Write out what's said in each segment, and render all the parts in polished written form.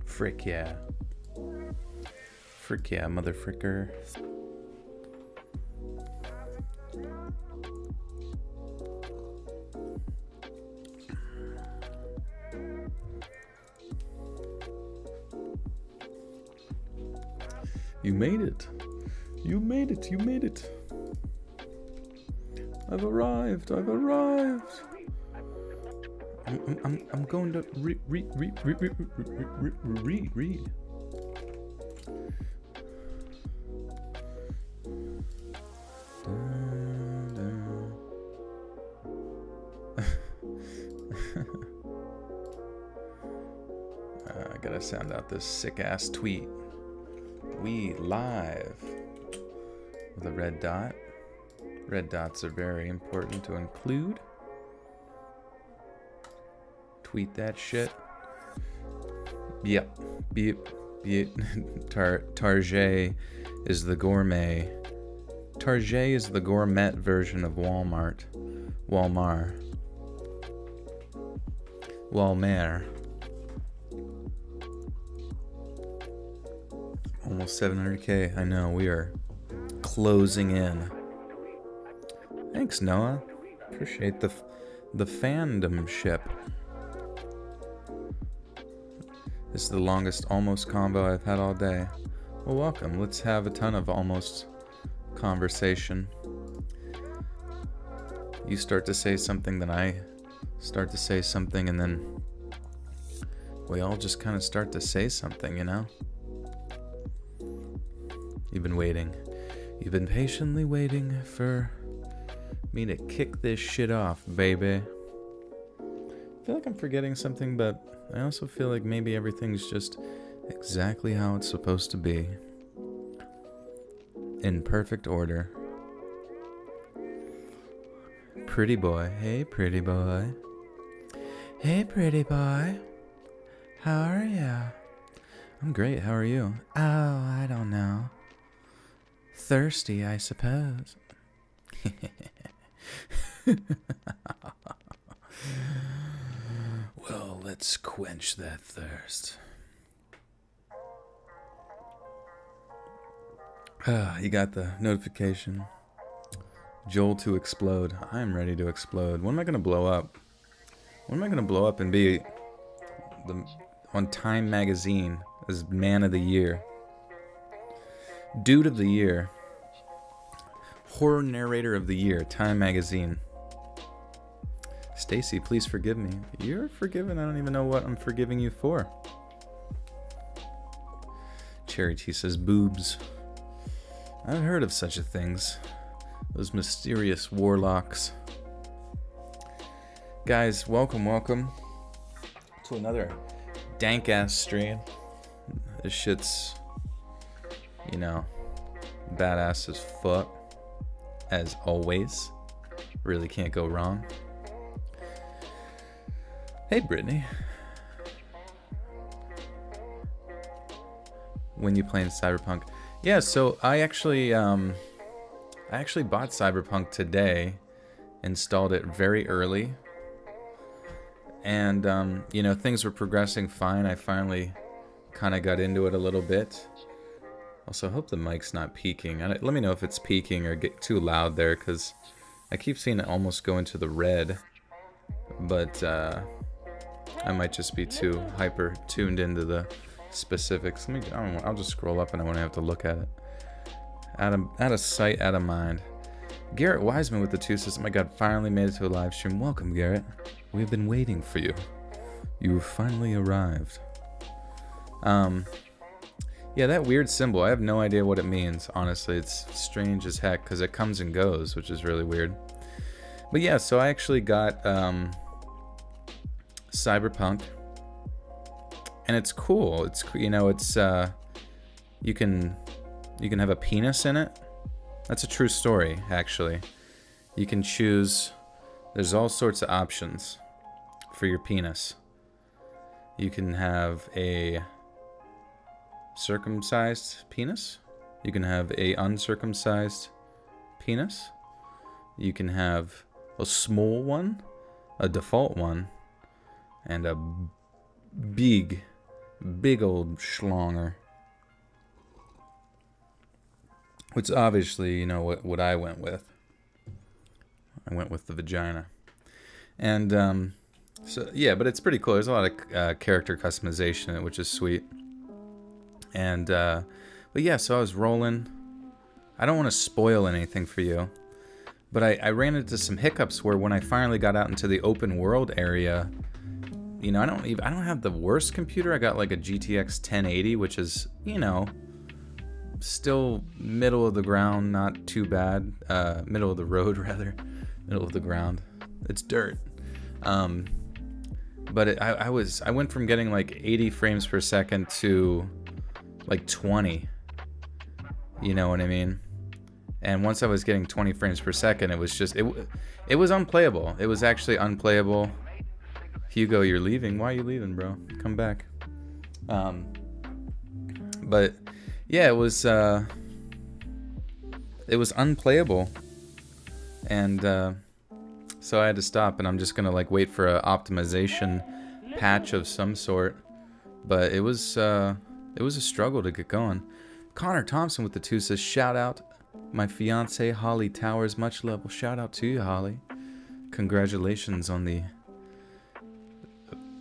Frick yeah. Frick yeah, mother fricker. You made it. You made it. You made it. I've arrived. I've arrived. I'm going to read. I gotta sound out this sick ass tweet. We live with a red dot. Red dots are very important to include. Tweet that shit. Yep. Beep. Target is the gourmet. Target is the gourmet version of Walmart. Walmart. Almost 700k. I know, we are closing in. Thanks, Noah. Appreciate the fandom ship. This is the longest almost combo I've had all day. Well, welcome. Let's have a ton of almost conversation. You start to say something, then I start to say something, and then we all just kind of start to say something, you know? You've been waiting. You've been patiently waiting for me to kick this shit off, baby. I feel like I'm forgetting something, but I also feel like maybe everything's just exactly how it's supposed to be. In perfect order. Pretty boy. Hey, pretty boy. Hey, pretty boy. How are you? I'm great. How are you? Oh, I don't know. Thirsty, I suppose. Well, let's quench that thirst. You got the notification. Joel to explode. I'm ready to explode. When am I going to blow up? When am I going to blow up and be on Time Magazine as Man of the Year? Dude of the Year. Horror Narrator of the Year. Time Magazine. Stacy, please forgive me. You're forgiven. I don't even know what I'm forgiving you for. Cherry Tea says boobs. I've heard of such a things. Those mysterious warlocks. Guys, welcome to another dank ass stream. This shit's, you know, badass as fuck. As always. Really can't go wrong. Hey, Brittany. When you playing Cyberpunk? Yeah, so I actually bought Cyberpunk today, installed it very early, and you know, things were progressing fine. I finally kind of got into it a little bit. Also, I hope the mic's not peaking. Let me know if it's peaking or get too loud there, because I keep seeing it almost go into the red, but I might just be too hyper tuned into the specifics. I'll just scroll up and I won't have to look at it. Out of sight, out of mind. Garrett Wiseman with the 2 says, oh my god, finally made it to a live stream. Welcome, Garrett. We've been waiting for you. You finally arrived. Yeah, that weird symbol, I have no idea what it means, honestly. It's strange as heck, because it comes and goes, which is really weird. But yeah, so I actually got Cyberpunk. And it's cool. It's, you know, it's you can have a penis in it. That's a true story, actually. You can choose there's all sorts of options for your penis. You can have a circumcised penis. You can have a uncircumcised penis. You can have a small one, a default one, and a big old schlonger. Which obviously, you know what I went with. I went with the vagina. And so yeah, but it's pretty cool. There's a lot of character customization in it, which is sweet. And but yeah, so I was rolling. I don't want to spoil anything for you, but I ran into some hiccups where when I finally got out into the open world area, you know, I don't have the worst computer. I got like a GTX 1080, which is, you know, still middle of the ground, not too bad. Middle of the road, rather. Middle of the ground. It's dirt. But I went from getting like 80 frames per second to like 20. You know what I mean? And once I was getting 20 frames per second, it was just, it was unplayable. It was actually unplayable. Hugo, you're leaving. Why are you leaving, bro? Come back. But yeah, it was unplayable. And so I had to stop, and I'm just gonna like wait for an optimization patch of some sort. But it was a struggle to get going. Connor Thompson with the 2 says, shout out my fiance Holly Towers, much love. Well, shout out to you, Holly. Congratulations on the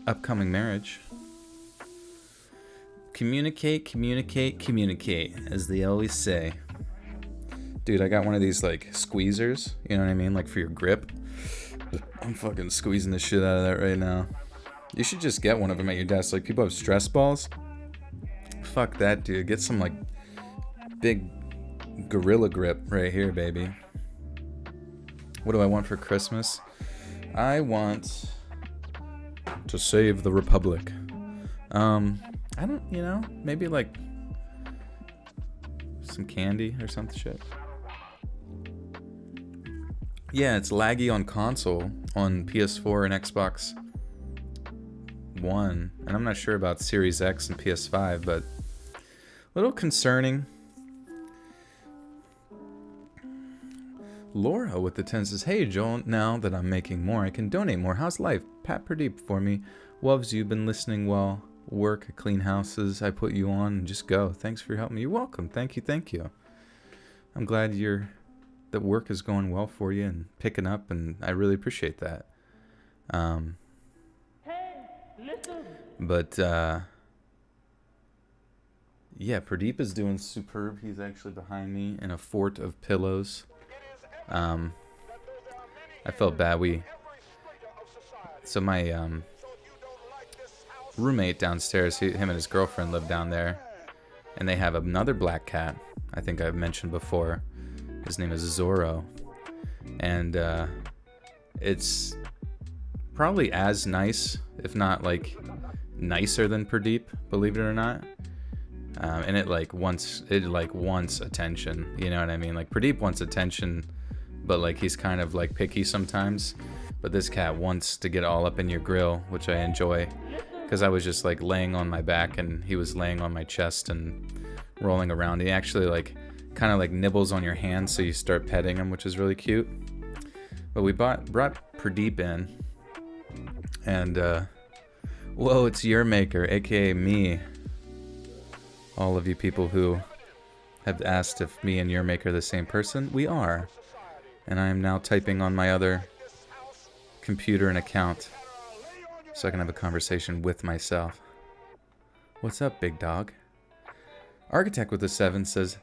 upcoming marriage. Communicate, as they always say. Dude, I got one of these like squeezers, you know what I mean, like for your grip. I'm fucking squeezing the shit out of that right now. You should just get one of them at your desk. Like, people have stress balls. Fuck that, dude. Get some like big gorilla grip right here, baby. What do I want for Christmas? I want to save the Republic. I don't, you know, maybe like some candy or some shit. Yeah, it's laggy on console, on PS4 and Xbox One, and I'm not sure about Series X and PS5, but a little concerning. Laura with the 10 says, hey Joel, now that I'm making more, I can donate more. How's life? Pat Pradeep for me. Loves you, been listening while work, clean houses. I put you on and just go. Thanks for helping me. You're welcome. Thank you. I'm glad that work is going well for you and picking up, and I really appreciate that. But yeah, Pradeep is doing superb. He's actually behind me in a fort of pillows. I felt bad. So my roommate downstairs, him and his girlfriend live down there, and they have another black cat. I think I've mentioned before. His name is Zorro, and it's probably as nice, if not like nicer than Pradeep, believe it or not. And it wants attention. You know what I mean? Like, Pradeep wants attention, but like he's kind of like picky sometimes. But this cat wants to get all up in your grill, which I enjoy, because I was just like laying on my back and he was laying on my chest and rolling around. He actually like kind of like nibbles on your hand, so you start petting him, which is really cute. But we brought Pradeep in, and whoa, it's your maker, aka me. All of you people who have asked if me and your maker are the same person, we are. And I am now typing on my other computer and account so I can have a conversation with myself. What's up, big dog? Architect with the 7 says,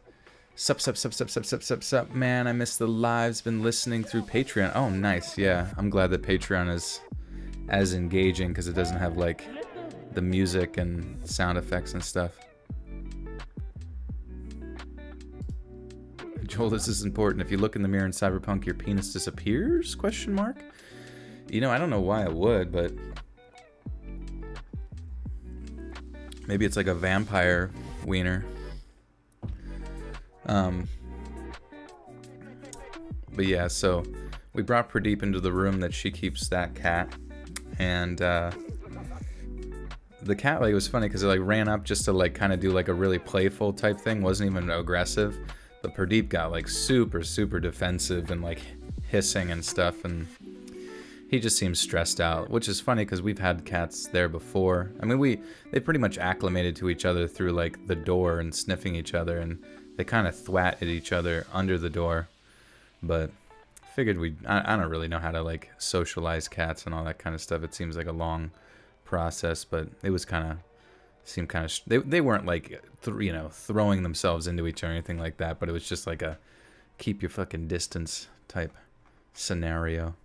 Sup, man, I missed the lives, been listening through Patreon. Oh, nice, yeah. I'm glad that Patreon is as engaging, because it doesn't have, like, the music and sound effects and stuff. Joel, this is important. If you look in the mirror in Cyberpunk, your penis disappears? Question mark? You know, I don't know why it would, but maybe it's like a vampire wiener. But yeah, so we brought Pradeep into the room that she keeps that cat, and the cat, like, it was funny because it like ran up just to like kind of do like a really playful type thing, wasn't even aggressive, but Pradeep got like super defensive and like hissing and stuff, and he just seems stressed out, which is funny because we've had cats there before. I mean, they pretty much acclimated to each other through like the door and sniffing each other, and they kind of thwat at each other under the door, but figured I don't really know how to like socialize cats and all that kind of stuff. It seems like a long process, but it was seemed kind of they weren't like throwing themselves into each other or anything like that, but it was just like a keep your fucking distance type scenario.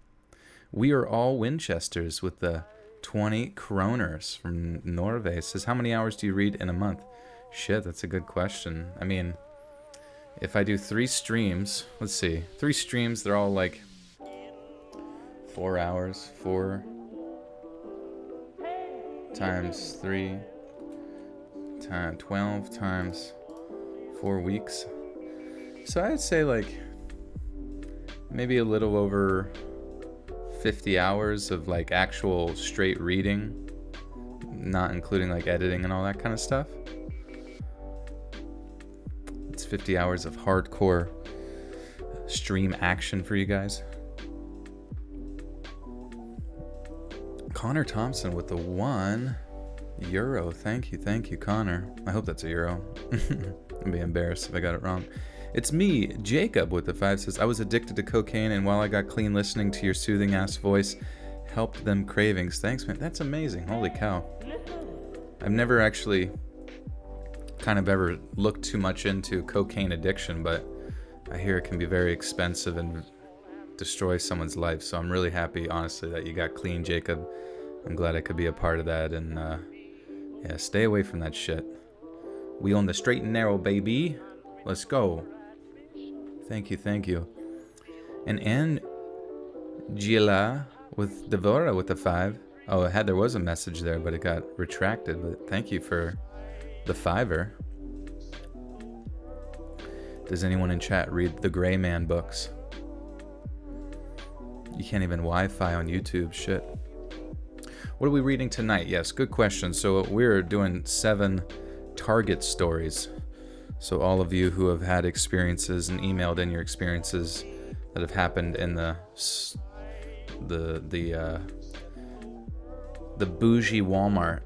We are all Winchesters with the 20 kroners from Norway. Says, how many hours do you read in a month? Shit, that's a good question. I mean, if I do 3 streams, let's see, 3 streams, they're all like 4 hours, 4 times 3, 12 times 4 weeks. So I'd say like maybe a little over 50 hours of like actual straight reading, not including like editing and all that kind of stuff. It's 50 hours of hardcore stream action for you guys. Connor Thompson with the €1. Thank you, Connor. I hope that's a euro. I'd be embarrassed if I got it wrong. It's me, Jacob, with the 5. Says, I was addicted to cocaine, and while I got clean, listening to your soothing ass voice helped them cravings. Thanks, man. That's amazing. Holy cow. I've never actually kind of ever looked too much into cocaine addiction, but I hear it can be very expensive and destroy someone's life. So I'm really happy, honestly, that you got clean, Jacob. I'm glad I could be a part of that, and yeah, stay away from that shit. We on the straight and narrow, baby. Let's go. Thank you. And Angela with Devora with the 5. Oh, there was a message there, but it got retracted. But thank you for the 5er. Does anyone in chat read the Gray Man books? You can't even Wi-Fi on YouTube. Shit. What are we reading tonight? Yes, good question. So we're doing 7 Target stories. So all of you who have had experiences and emailed in your experiences that have happened in the bougie Walmart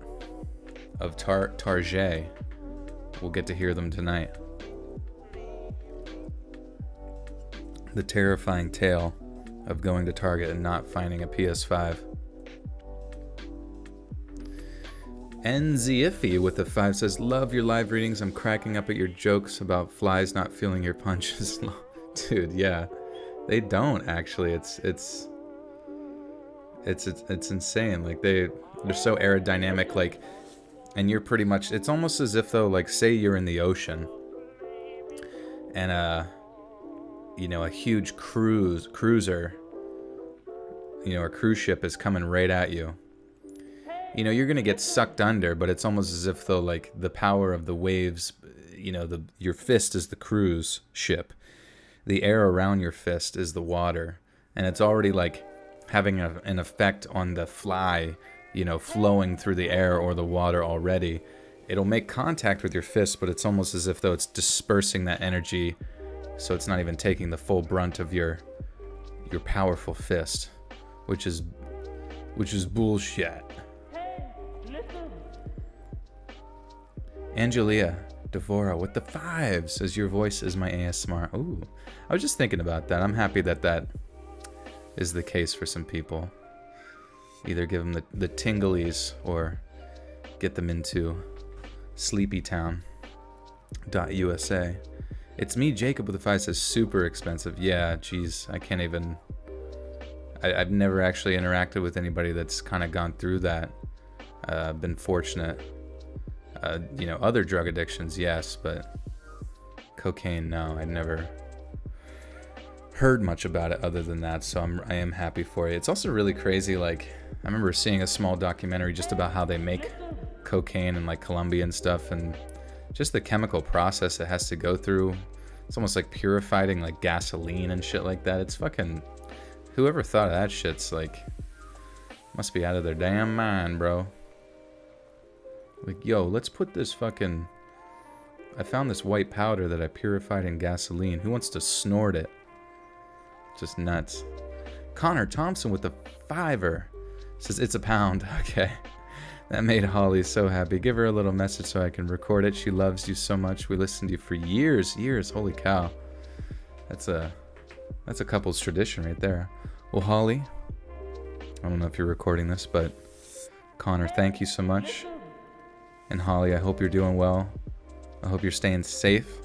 of Target, we'll get to hear them tonight. The terrifying tale of going to Target and not finding a PS5. Nziffy with the 5 says, love your live readings. I'm cracking up at your jokes about flies not feeling your punches. Dude, yeah. They don't actually. It's insane. Like they're so aerodynamic, like, and you're pretty much, it's almost as if though, like, say you're in the ocean and a huge cruiser, or cruise ship is coming right at you. You're going to get sucked under, but it's almost as if though, like, the power of the waves, your fist is the cruise ship. The air around your fist is the water. And it's already, like, having an effect on the fly, flowing through the air or the water already. It'll make contact with your fist, but it's almost as if though it's dispersing that energy, so it's not even taking the full brunt of your powerful fist, which is bullshit. Angelia Devora with the 5 says, your voice is my ASMR. Ooh, I was just thinking about that. I'm happy that is the case for some people. Either give them the tinglies or get them into sleepytown.usa. It's me, Jacob with the 5 says, super expensive. Yeah, geez, I can't even... I've never actually interacted with anybody that's kind of gone through that. Been fortunate. Other drug addictions, yes, but cocaine, no. I'd never heard much about it other than that, so I am happy for you. It's also really crazy, like, I remember seeing a small documentary just about how they make cocaine in, like, Colombia and stuff, and just the chemical process it has to go through. It's almost like purifying, like, gasoline and shit like that. It's fucking Whoever thought of that shit's like, must be out of their damn mind, bro. Like, yo, let's put this fucking... I found this white powder that I purified in gasoline. Who wants to snort it? Just nuts. Connor Thompson with the $5 says it's a pound. Okay. That made Holly so happy. Give her a little message so I can record it. She loves you so much. We listened to you for years. Holy cow. That's a couple's tradition right there. Well, Holly, I don't know if you're recording this, but Connor, thank you so much. And Holly, I hope you're doing well. I hope you're staying safe.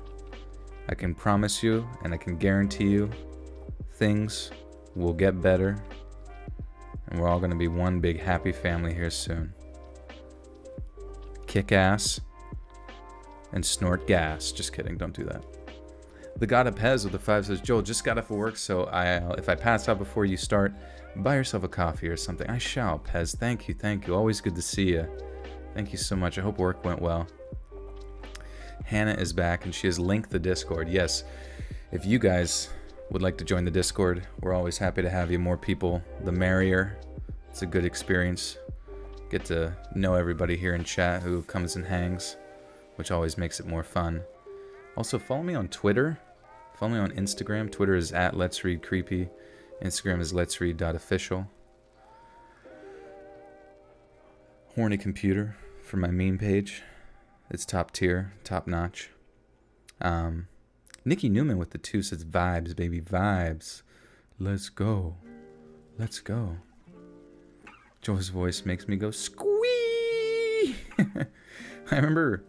I can promise you and I can guarantee you things will get better. And we're all going to be one big happy family here soon. Kick ass and snort gas. Just kidding, don't do that. The God of Pez with the 5 says, Joel, just got off of work, so if I pass out before you start, buy yourself a coffee or something. I shall, Pez. Thank you. Always good to see you. Thank you so much. I hope work went well. Hannah is back, and she has linked the Discord. Yes, if you guys would like to join the Discord, we're always happy to have you. More people, the merrier. It's a good experience. Get to know everybody here in chat who comes and hangs, which always makes it more fun. Also, follow me on Twitter. Follow me on Instagram. Twitter is @Let'sReadCreepy. Instagram is letsread.official. Horny computer for my meme page. It's top tier, top notch. Nikki Newman with the 2 says, vibes, baby, vibes. Let's go. Let's go. Joe's voice makes me go, squee! I remember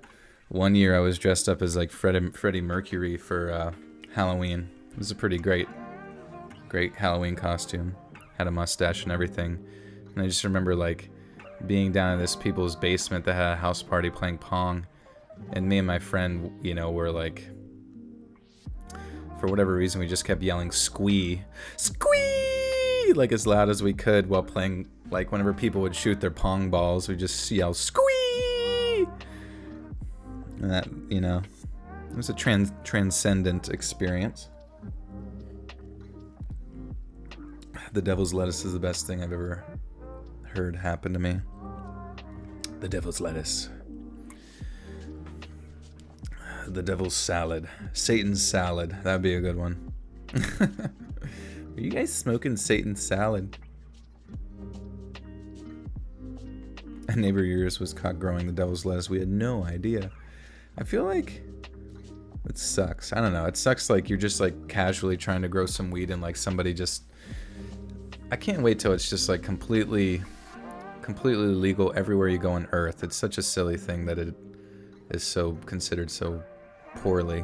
one year I was dressed up as like Freddie Mercury for Halloween. It was a pretty great Halloween costume. Had a mustache and everything. And I just remember like being down in this people's basement that had a house party playing Pong. And me and my friend, you know, were like, for whatever reason, we just kept yelling squee, squee, like as loud as we could while playing. Like whenever people would shoot their Pong balls, we just yell squee. And that, you know, it was a transcendent experience. The devil's lettuce is the best thing I've ever heard happen to me. The devil's lettuce. The devil's salad. Satan's salad. That'd be a good one. Are you guys smoking Satan's salad? A neighbor of yours was caught growing the devil's lettuce. We had no idea. I feel like it sucks. I don't know. It sucks like you're just like casually trying to grow some weed and like somebody just... I can't wait till it's just like completely legal everywhere you go on Earth. It's such a silly thing that it is so considered so poorly.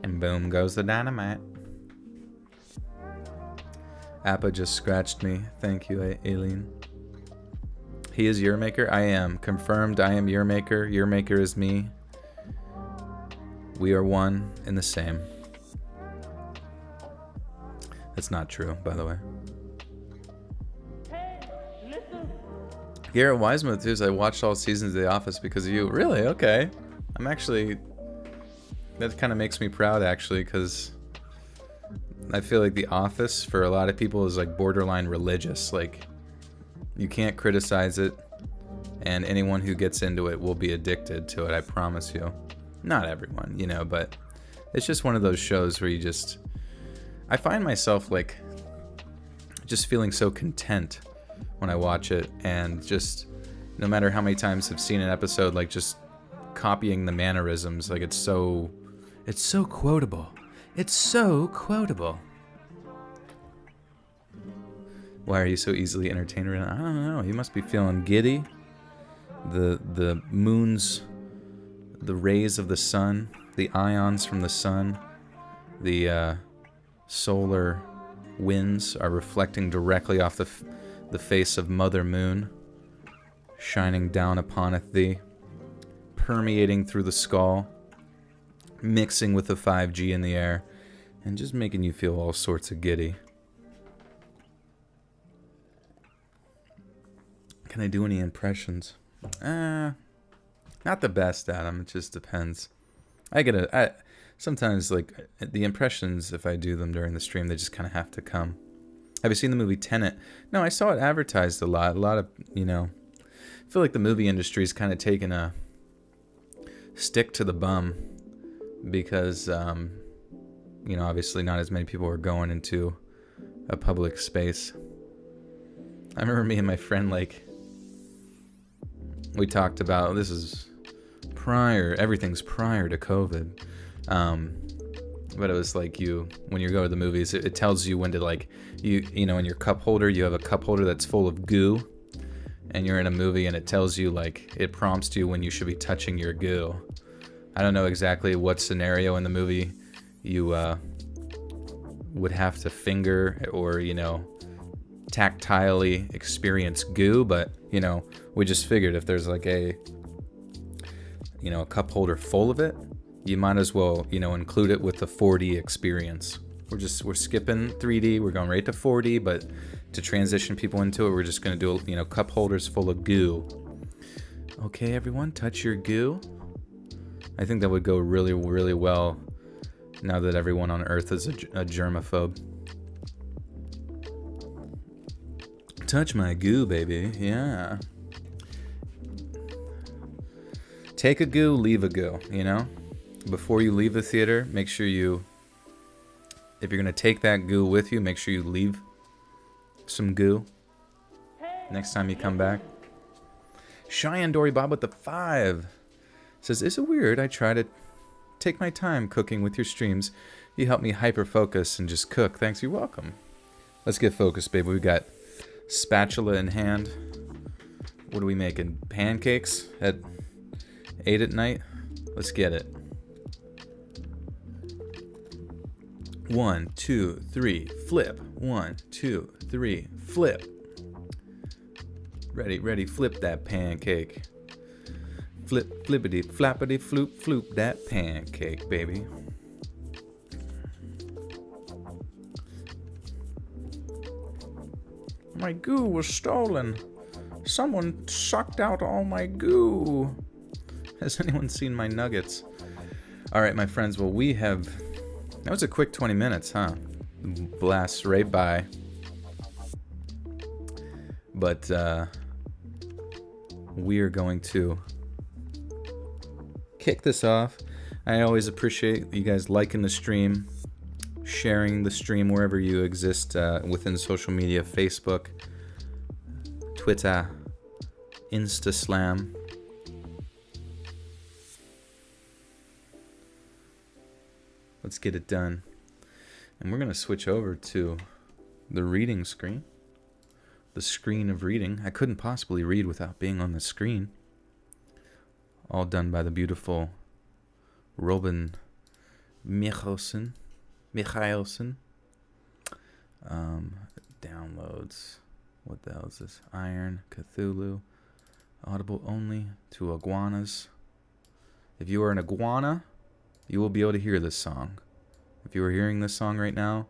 And boom goes the dynamite. Appa just scratched me. Thank you, Aileen. He is your maker? I am. Confirmed, I am your maker. Your maker is me. We are one and the same. That's not true, by the way. Garrett Wiseman says, I watched all seasons of The Office because of you. Really? Okay. I'm actually... That kind of makes me proud, actually, because I feel like The Office, for a lot of people, is like borderline religious. Like, you can't criticize it, and anyone who gets into it will be addicted to it, I promise you. Not everyone, you know, but it's just one of those shows where you just... I find myself, like, just feeling so content when I watch it, and just no matter how many times I've seen an episode, like just copying the mannerisms, like it's so quotable. It's so quotable. Why are you so easily entertained right now? I don't know. You must be feeling giddy. The moon's, the rays of the sun, the ions from the sun, the solar winds are reflecting directly off the face of Mother Moon, shining down uponeth thee, permeating through the skull, mixing with the 5G in the air, and just making you feel all sorts of giddy. Can I do any impressions? Not the best, Adam. It just depends. sometimes, like, the impressions, if I do them during the stream, they just kind of have to come. Have you seen the movie Tenet? No, I saw it advertised a lot. A lot of, I feel like the movie industry is kind of taking a stick to the bum because, obviously not as many people are going into a public space. I remember me and my friend, like, we talked about, this is everything's prior to COVID. But it was like when you go to the movies, it tells you when to, like, in your cup holder, you have a cup holder that's full of goo, and you're in a movie and it tells you, like, it prompts you when you should be touching your goo. I don't know exactly what scenario in the movie you would have to finger or, tactilely experience goo, but, we just figured if there's like a cup holder full of it, you might as well, include it with the 4D experience. We're skipping 3D, we're going right to 4D, but to transition people into it, we're just going to do, cup holders full of goo. Okay, everyone, touch your goo. I think that would go really, really well now that everyone on Earth is a germaphobe. Touch my goo, baby. Yeah. Take a goo, leave a goo, Before you leave the theater, make sure if you're going to take that goo with you, make sure you leave some goo next time you come back. Cheyenne Dory Bob with the 5 says, is it weird I try to take my time cooking with your streams? You help me hyper-focus and just cook. Thanks, you're welcome. Let's get focused, baby. We got spatula in hand. What are we making? Pancakes at 8 at night? Let's get it. 1, 2, 3, flip. 1, 2, 3, flip. Ready, flip that pancake. Flip, flippity, flappity, floop that pancake, baby. My goo was stolen. Someone sucked out all my goo. Has anyone seen my nuggets? Alright, my friends, well, that was a quick 20 minutes, huh? Blasts right by. But, we are going to kick this off. I always appreciate you guys liking the stream, sharing the stream wherever you exist within social media, Facebook, Twitter, Instaslam. Let's get it done. And we're going to switch over to the reading screen. The screen of reading. I couldn't possibly read without being on the screen. All done by the beautiful Robin Mikalsen. Downloads. What the hell is this? Iron, Cthulhu. Audible only to iguanas. If you are an iguana, you will be able to hear this song. If you are hearing this song right now,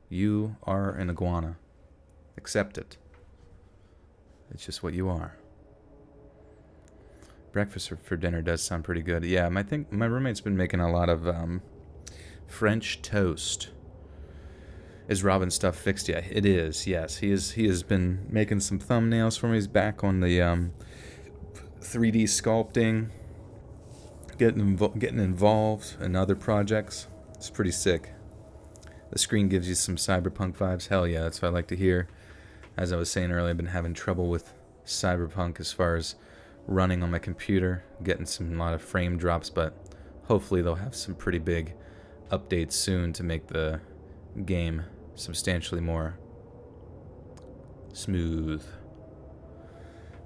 you are an iguana. Accept it. It's just what you are. Breakfast for dinner does sound pretty good. Yeah, I think my roommate's been making a lot of French toast. Is Robin's stuff fixed yet? It is, yes. He has been making some thumbnails for me. He's back on the 3D sculpting, getting involved in other projects. It's pretty sick. The screen gives you some cyberpunk vibes. Hell yeah, that's what I like to hear. As I was saying earlier, I've been having trouble with cyberpunk as far as running on my computer, getting a lot of frame drops, but hopefully they'll have some pretty big updates soon to make the game substantially more smooth.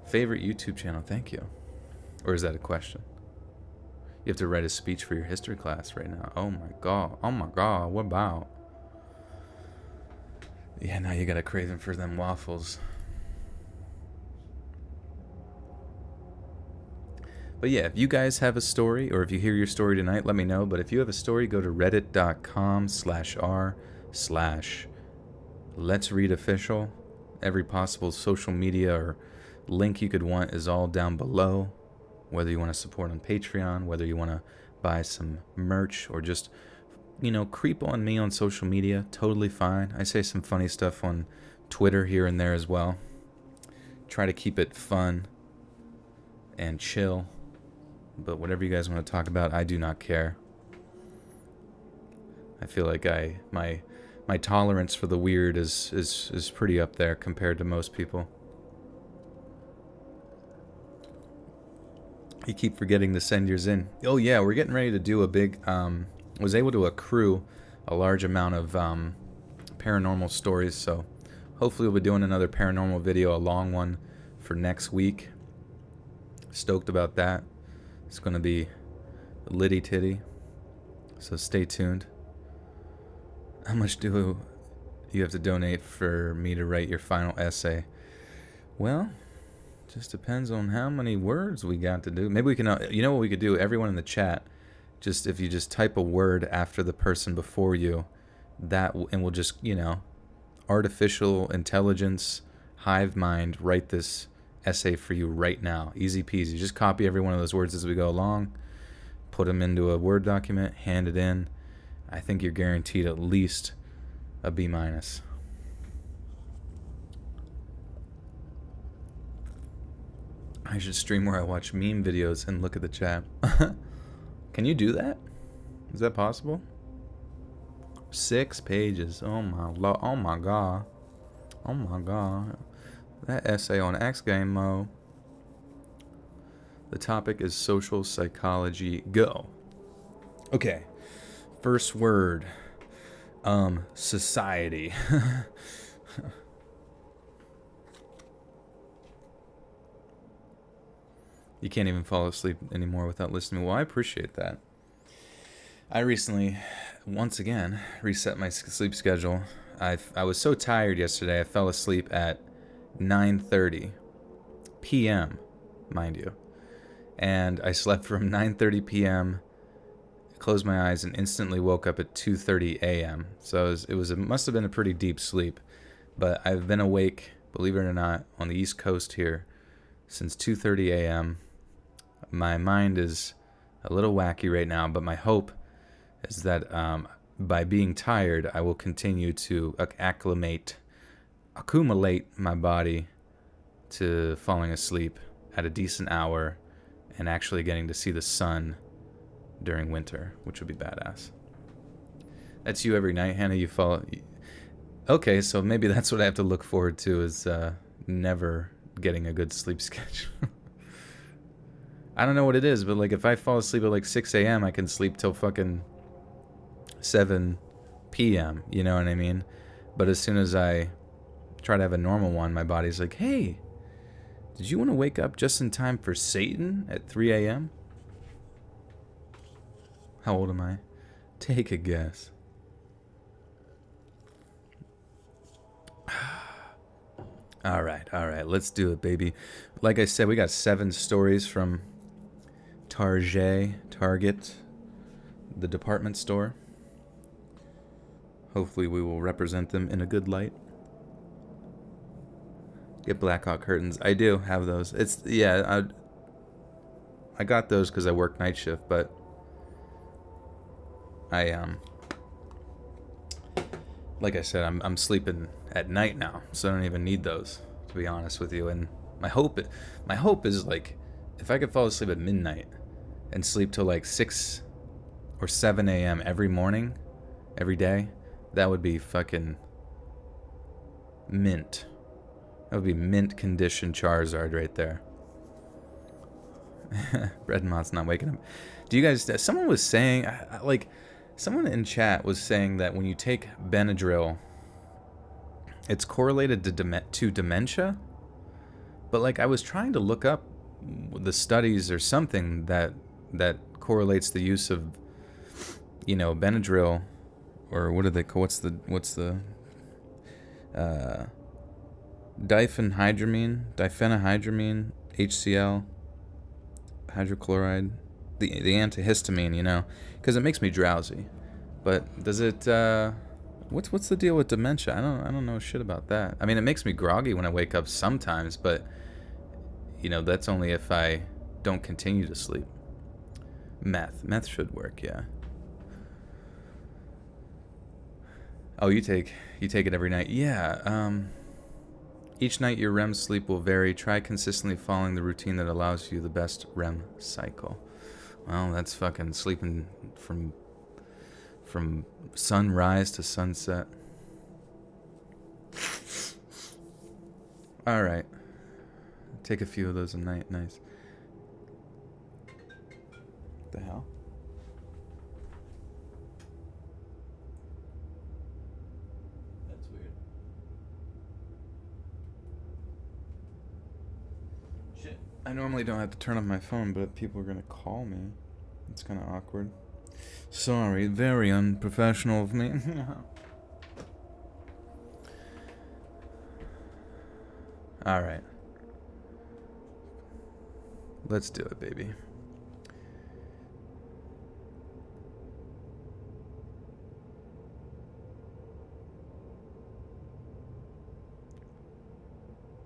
Favorite YouTube channel? Thank you. Or is that a question? You have to write a speech for your history class right now. Oh my god. What about? Yeah, now you got a craving for them waffles. But yeah, if you guys have a story, or if you hear your story tonight, let me know. But if you have a story, go to reddit.com/r/let'sreadofficial. Every possible social media or link you could want is all down below. Whether you want to support on Patreon, whether you want to buy some merch or just, creep on me on social media, totally fine. I say some funny stuff on Twitter here and there as well. Try to keep it fun and chill. But whatever you guys want to talk about, I do not care. I feel like my tolerance for the weird is pretty up there compared to most people. You keep forgetting to send yours in. Oh yeah, we're getting ready to do a big, was able to accrue a large amount of paranormal stories, so hopefully we'll be doing another paranormal video, a long one, for next week. Stoked about that. It's going to be litty titty, so stay tuned. How much do you have to donate for me to write your final essay? Well, just depends on how many words we got to do. Maybe we can, you know what we could do? Everyone in the chat, just if you just type a word after the person before you, and we'll just, artificial intelligence, hive mind, write this essay for you right now. Easy peasy. Just copy every one of those words as we go along, put them into a Word document, hand it in. I think you're guaranteed at least a B-. I should stream where I watch meme videos and look at the chat. Can you do that? Is that possible? 6 pages. Oh my god. Oh my god. That essay on X Game Mo. The topic is social psychology. Go. Okay. First word. Society. You can't even fall asleep anymore without listening. Well, I appreciate that. I recently, once again, reset my sleep schedule. I was so tired yesterday, I fell asleep at 9:30 p.m., mind you. And I slept from 9:30 p.m., closed my eyes, and instantly woke up at 2:30 a.m. So it must have been a pretty deep sleep. But I've been awake, believe it or not, on the East Coast here since 2:30 a.m. My mind is a little wacky right now, but my hope is that by being tired, I will continue to accumulate my body to falling asleep at a decent hour and actually getting to see the sun during winter, which would be badass. That's you every night, Hannah. You fall. Okay, so maybe that's what I have to look forward to, is never getting a good sleep schedule. I don't know what it is, but like if I fall asleep at like 6 a.m., I can sleep till fucking 7 p.m. You know what I mean? But as soon as I try to have a normal one, my body's like, hey, did you want to wake up just in time for Satan at 3 a.m.? How old am I? Take a guess. All right, let's do it, baby. Like I said, we got 7 stories from Target, the department store. Hopefully we will represent them in a good light. Get Blackhawk curtains. I do have those. I got those because I work night shift, but like I said, I'm sleeping at night now, so I don't even need those, to be honest with you. And my hope is like, if I could fall asleep at midnight and sleep till like 6 or 7 a.m. every morning, every day, that would be fucking mint. That would be mint condition Charizard right there. Red Moth's not waking up. Do you guys? Someone was saying, someone in chat was saying that when you take Benadryl, it's correlated to dementia. But like, I was trying to look up the studies or something that correlates the use of, Benadryl, or what are they? What's the diphenhydramine, HCl, hydrochloride, the antihistamine, because it makes me drowsy. But does it? What's the deal with dementia? I don't know shit about that. I mean, it makes me groggy when I wake up sometimes, but that's only if I don't continue to sleep. Meth should work, yeah. Oh, you take it every night. Yeah, each night your REM sleep will vary. Try consistently following the routine that allows you the best REM cycle. Well, that's fucking sleeping from sunrise to sunset. All right. Take a few of those a night. Nice. What the hell? That's weird. Shit. I normally don't have to turn off my phone, but people are gonna call me. It's kind of awkward. Sorry, very unprofessional of me. All right. Let's do it, baby.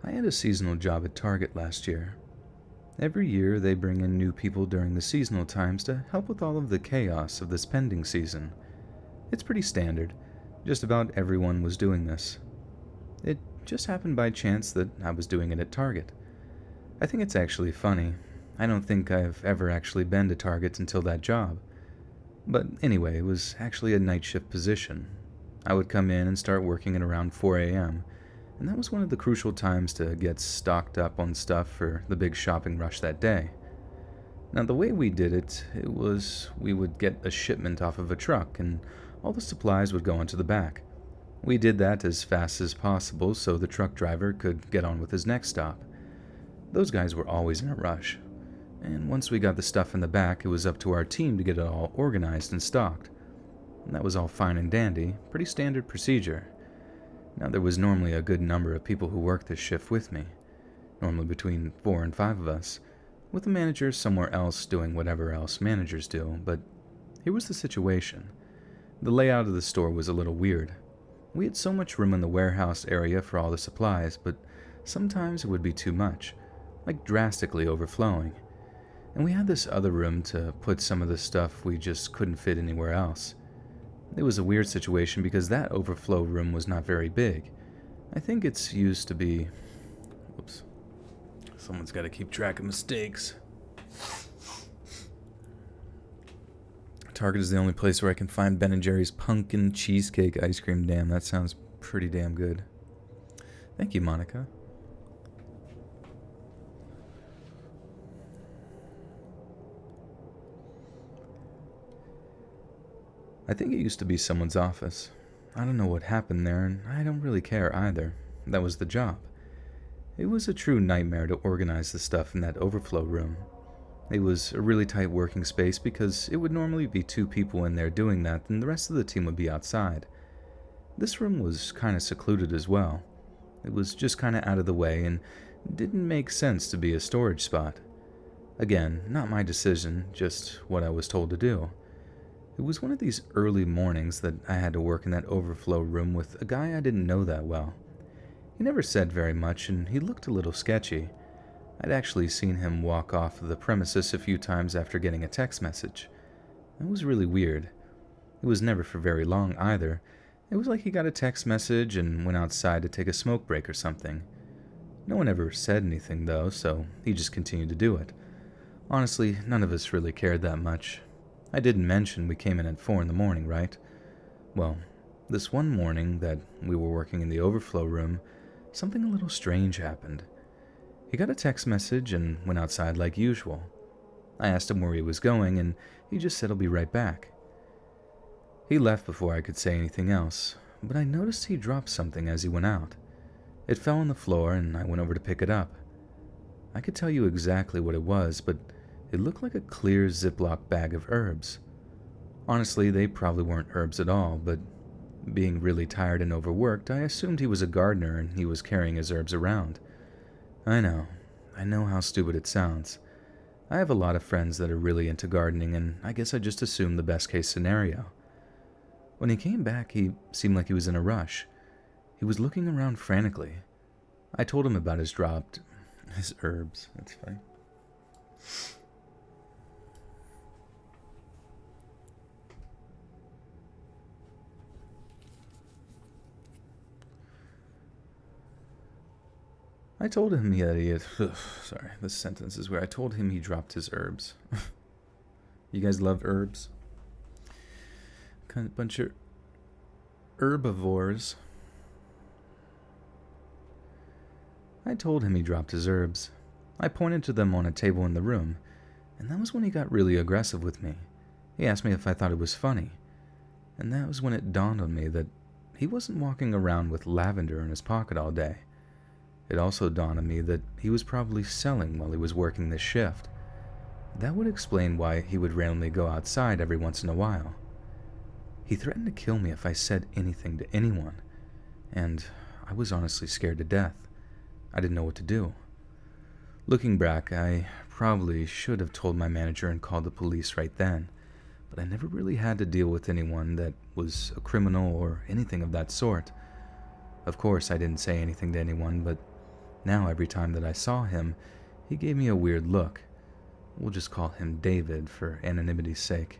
I had a seasonal job at Target last year. Every year, they bring in new people during the seasonal times to help with all of the chaos of the spending season. It's pretty standard. Just about everyone was doing this. It just happened by chance that I was doing it at Target. I think it's actually funny. I don't think I've ever actually been to Target until that job. But anyway, it was actually a night shift position. I would come in and start working at around 4 a.m., and that was one of the crucial times to get stocked up on stuff for the big shopping rush that day. Now, the way we did it was we would get a shipment off of a truck, and all the supplies would go into the back. We did that as fast as possible so the truck driver could get on with his next stop. Those guys were always in a rush, and once we got the stuff in the back, it was up to our team to get it all organized and stocked. And that was all fine and dandy, pretty standard procedure. Now, there was normally a good number of people who worked this shift with me, normally between 4 and 5 of us, with the manager somewhere else doing whatever else managers do, but here was the situation. The layout of the store was a little weird. We had so much room in the warehouse area for all the supplies, but sometimes it would be too much, like drastically overflowing. And we had this other room to put some of the stuff we just couldn't fit anywhere else. It was a weird situation because that overflow room was not very big. I think it's used to be... Whoops. Someone's got to keep track of mistakes. Target is the only place where I can find Ben & Jerry's pumpkin cheesecake ice cream. Damn, that sounds pretty damn good. Thank you, Monica. I think it used to be someone's office. I don't know what happened there, and I don't really care either. That was the job. It was a true nightmare to organize the stuff in that overflow room. It was a really tight working space because it would normally be 2 people in there doing that, and the rest of the team would be outside. This room was kind of secluded as well. It was just kind of out of the way and didn't make sense to be a storage spot. Again, not my decision, just what I was told to do. It was one of these early mornings that I had to work in that overflow room with a guy I didn't know that well. He never said very much, and he looked a little sketchy. I'd actually seen him walk off of the premises a few times after getting a text message. It was really weird. It was never for very long either. It was like he got a text message and went outside to take a smoke break or something. No one ever said anything, though, so he just continued to do it. Honestly, none of us really cared that much. I didn't mention we came in at 4 in the morning, right? Well, this one morning that we were working in the overflow room, something a little strange happened. He got a text message and went outside like usual. I asked him where he was going, and he just said he'll be right back. He left before I could say anything else, but I noticed he dropped something as he went out. It fell on the floor, and I went over to pick it up. I could tell you exactly what it was, but it looked like a clear Ziploc bag of herbs. Honestly, they probably weren't herbs at all, but being really tired and overworked, I assumed he was a gardener and he was carrying his herbs around. I know how stupid it sounds. I have a lot of friends that are really into gardening, and I guess I just assumed the best case scenario. When he came back, he seemed like he was in a rush. He was looking around frantically. I told him about his herbs. That's funny. told him that he had... sorry, this sentence is where I told him he dropped his herbs. You guys love herbs? Kind of bunch of herbivores. I told him he dropped his herbs. I pointed to them on a table in the room, and that was when he got really aggressive with me. He asked me if I thought it was funny, and that was when it dawned on me that he wasn't walking around with lavender in his pocket all day. It also dawned on me that he was probably selling while he was working this shift. That would explain why he would randomly go outside every once in a while. He threatened to kill me if I said anything to anyone, and I was honestly scared to death. I didn't know what to do. Looking back, I probably should have told my manager and called the police right then, but I never really had to deal with anyone that was a criminal or anything of that sort. Of course, I didn't say anything to anyone, but now every time that I saw him, he gave me a weird look. We'll just call him David for anonymity's sake.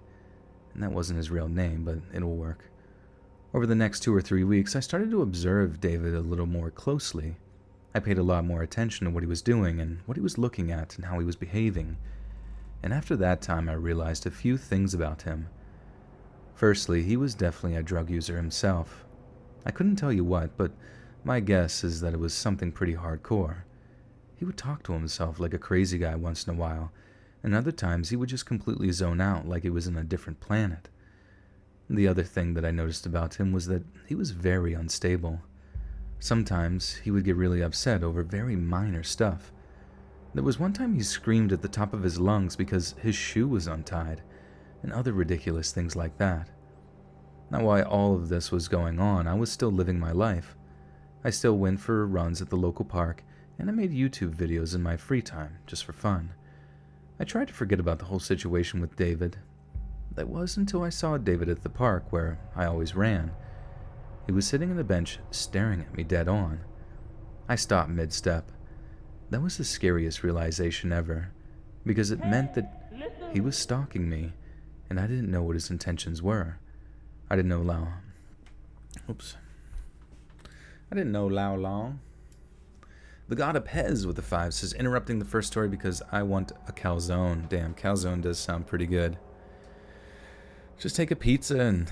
And that wasn't his real name, but it'll work. Over the next 2 or 3 weeks, I started to observe David a little more closely. I paid a lot more attention to what he was doing and what he was looking at and how he was behaving. And after that time, I realized a few things about him. Firstly, he was definitely a drug user himself. I couldn't tell you what, but my guess is that it was something pretty hardcore. He would talk to himself like a crazy guy once in a while, and other times he would just completely zone out like he was in a different planet. The other thing that I noticed about him was that he was very unstable. Sometimes he would get really upset over very minor stuff. There was one time he screamed at the top of his lungs because his shoe was untied, and other ridiculous things like that. Now, while all of this was going on, I was still living my life. I still went for runs at the local park, and I made YouTube videos in my free time, just for fun. I tried to forget about the whole situation with David. That was until I saw David at the park where I always ran. He was sitting on a bench, staring at me dead on. I stopped mid-step. That was the scariest realization ever, because it meant that he was stalking me, and I didn't know what his intentions were. I didn't know Lao Long. The God of Pez with the 5 says, interrupting the first story because I want a calzone. Damn, calzone does sound pretty good. Just take a pizza and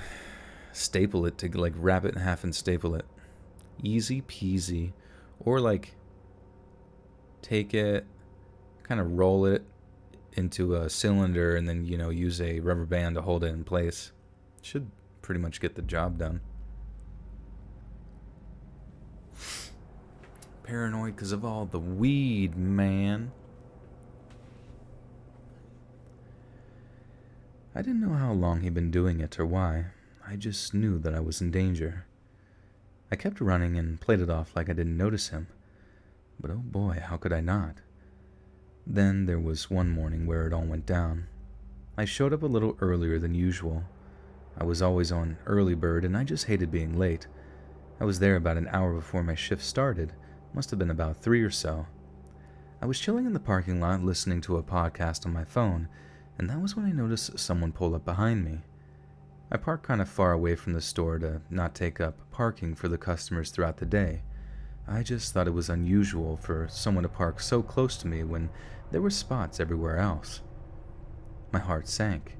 staple it to, like, wrap it in half and staple it. Easy peasy. Or, like, take it, kind of roll it into a cylinder and then, use a rubber band to hold it in place. Should pretty much get the job done. Paranoid because of all the weed, man. I didn't know how long he'd been doing it or why. I just knew that I was in danger. I kept running and played it off like I didn't notice him. But oh boy, how could I not? Then there was one morning where it all went down. I showed up a little earlier than usual. I was always on early bird and I just hated being late. I was there about an hour before my shift started. Must have been about 3 or so. I was chilling in the parking lot listening to a podcast on my phone, and that was when I noticed someone pull up behind me. I parked kind of far away from the store to not take up parking for the customers throughout the day. I just thought it was unusual for someone to park so close to me when there were spots everywhere else. My heart sank.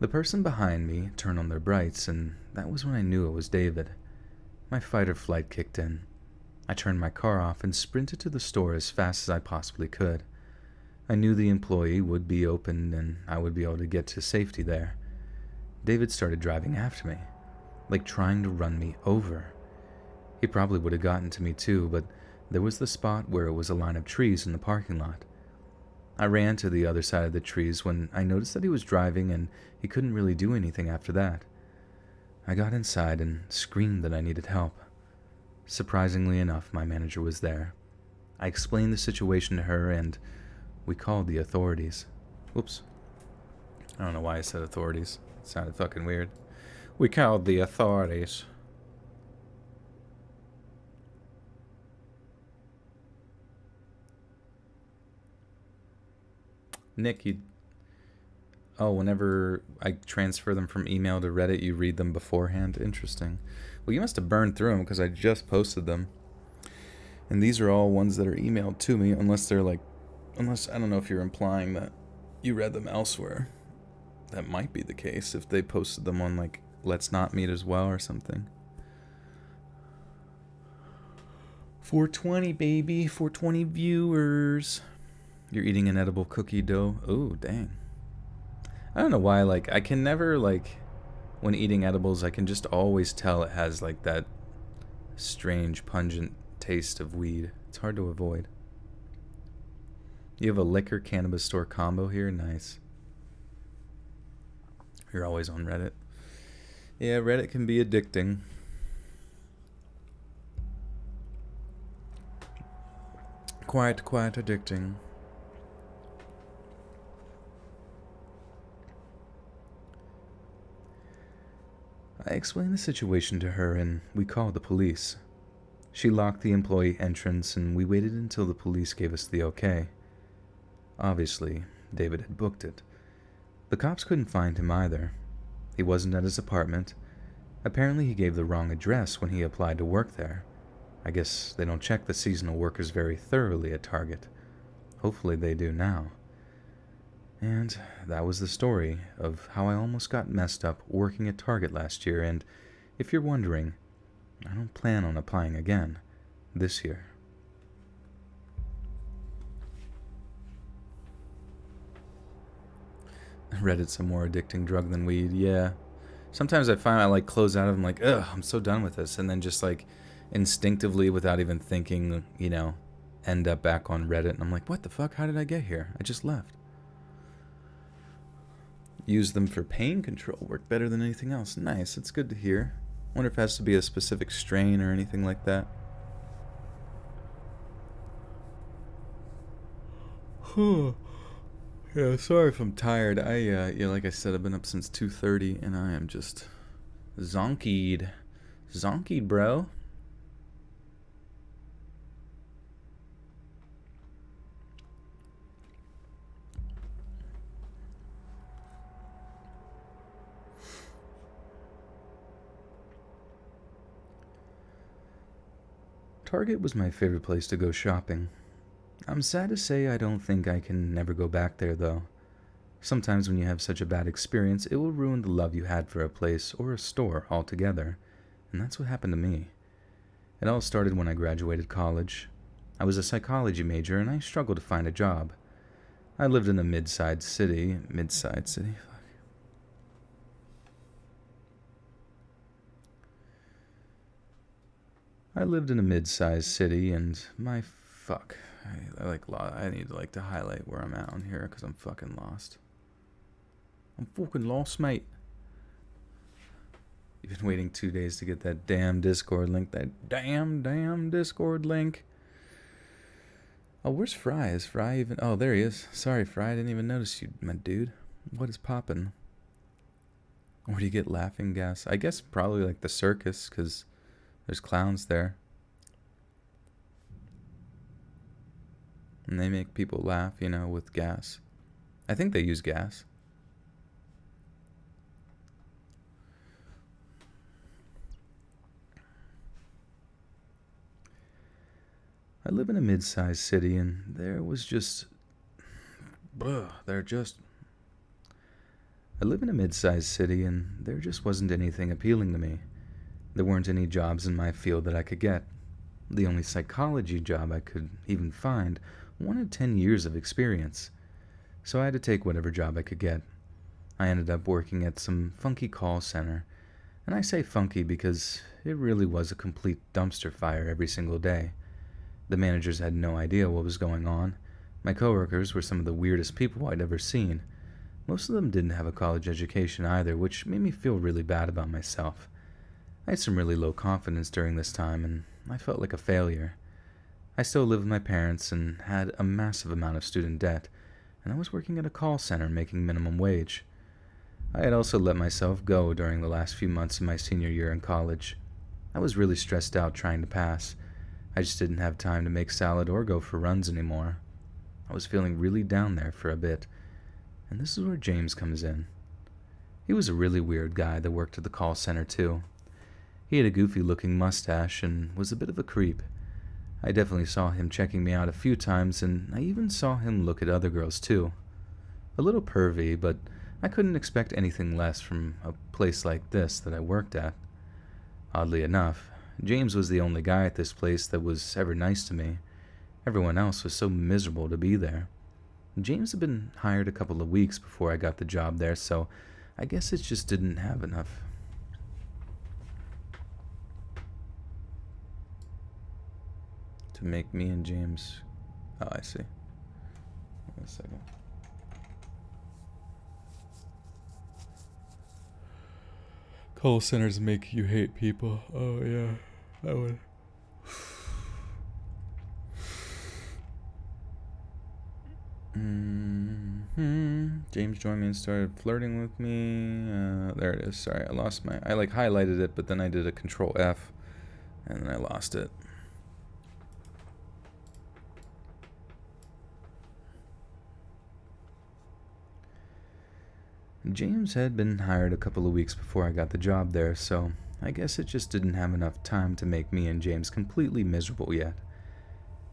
The person behind me turned on their brights, and that was when I knew it was David. My fight or flight kicked in. I turned my car off and sprinted to the store as fast as I possibly could. I knew the employee would be open and I would be able to get to safety there. David started driving after me, like trying to run me over. He probably would have gotten to me too, but there was the spot where it was a line of trees in the parking lot. I ran to the other side of the trees when I noticed that he was driving and he couldn't really do anything after that. I got inside and screamed that I needed help. Surprisingly enough, my manager was there. I explained the situation to her and we called the authorities. Whoops. I don't know why I said authorities. It sounded fucking weird. We called the authorities. Nick, whenever I transfer them from email to Reddit, you read them beforehand? Interesting. Well, you must have burned through them because I just posted them. And these are all ones that are emailed to me, unless they're like, unless, I don't know if you're implying that you read them elsewhere. That might be the case if they posted them on like Let's Not Meet as well or something. 420, baby. 420 viewers. You're eating an edible cookie dough. Oh, dang. I don't know why, like, I can never, like, when eating edibles, I can just always tell it has, like, that strange, pungent taste of weed. It's hard to avoid. You have a liquor cannabis store combo here? Nice. You're always on Reddit. Yeah, Reddit can be addicting. Quite addicting. I explained the situation to her and we called the police. She locked the employee entrance and we waited until the police gave us the okay. Obviously, David had booked it. The cops couldn't find him either. He wasn't at his apartment. Apparently he gave the wrong address when he applied to work there. I guess they don't check the seasonal workers very thoroughly at Target. Hopefully they do now. And that was the story of how I almost got messed up working at Target last year, and if you're wondering, I don't plan on applying again this year. Reddit's a more addicting drug than weed, yeah. Sometimes I find I like close out of them like, ugh, I'm so done with this, and then just like instinctively without even thinking, you know, end up back on Reddit, and I'm like, what the fuck, how did I get here? I just left. Use them for pain control. Work better than anything else. Nice. It's good to hear. Wonder if it has to be a specific strain or anything like that. Yeah, sorry if I'm tired. Yeah, like I said, I've been up since 2:30 and I am just zonkied. Zonkied, bro. Target was my favorite place to go shopping. I'm sad to say I don't think I can never go back there, though. Sometimes when you have such a bad experience, it will ruin the love you had for a place or a store altogether, and that's what happened to me. It all started when I graduated college. I was a psychology major, and I struggled to find a job. I lived in a mid-sized city. I lived in a mid-sized city, and I need to highlight where I'm at on here because I'm fucking lost. I'm fucking lost, mate. You've been waiting 2 days to get that damn Discord link. That damn Discord link. Oh, where's Fry? Is Fry even... Oh, there he is. Sorry, Fry. I didn't even notice you, my dude. What is poppin'? Where do you get laughing gas? I guess probably like the circus, because there's clowns there. And they make people laugh, you know, with gas. I think they use gas. I live in a mid-sized city, and there was just... I live in a mid-sized city, and there just wasn't anything appealing to me. There weren't any jobs in my field that I could get. The only psychology job I could even find wanted 10 years of experience. So I had to take whatever job I could get. I ended up working at some funky call center, and I say funky because it really was a complete dumpster fire every single day. The managers had no idea what was going on. My coworkers were some of the weirdest people I'd ever seen. Most of them didn't have a college education either, which made me feel really bad about myself. I had some really low confidence during this time, and I felt like a failure. I still lived with my parents and had a massive amount of student debt, and I was working at a call center making minimum wage. I had also let myself go during the last few months of my senior year in college. I was really stressed out trying to pass. I just didn't have time to make salad or go for runs anymore. I was feeling really down there for a bit, and this is where James comes in. He was a really weird guy that worked at the call center too. He had a goofy-looking mustache and was a bit of a creep. I definitely saw him checking me out a few times, and I even saw him look at other girls too. A little pervy, but I couldn't expect anything less from a place like this that I worked at. Oddly enough, James was the only guy at this place that was ever nice to me. Everyone else was so miserable to be there. James had been hired a couple of weeks before I got the job there, so I guess it just didn't have enough. To make me and James... Oh, I see. Wait a second. Call centers make you hate people. Oh, yeah. I would. James joined me and started flirting with me. There it is. Sorry, I lost my... I highlighted it, but then I did a Control F, and then I lost it. James had been hired a couple of weeks before I got the job there, so I guess it just didn't have enough time to make me and James completely miserable yet.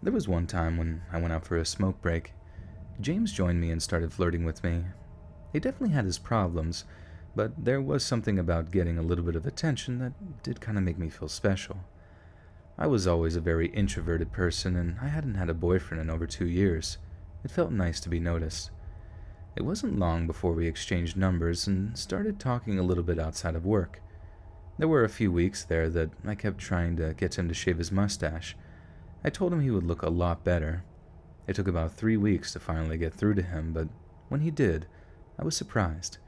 There was one time when I went out for a smoke break. James joined me and started flirting with me. He definitely had his problems, but there was something about getting a little bit of attention that did kind of make me feel special. I was always a very introverted person, and I hadn't had a boyfriend in over 2 years. It felt nice to be noticed. It wasn't long before we exchanged numbers and started talking a little bit outside of work. There were a few weeks there that I kept trying to get him to shave his mustache. I told him he would look a lot better. It took about 3 weeks to finally get through to him, but when he did, I was surprised.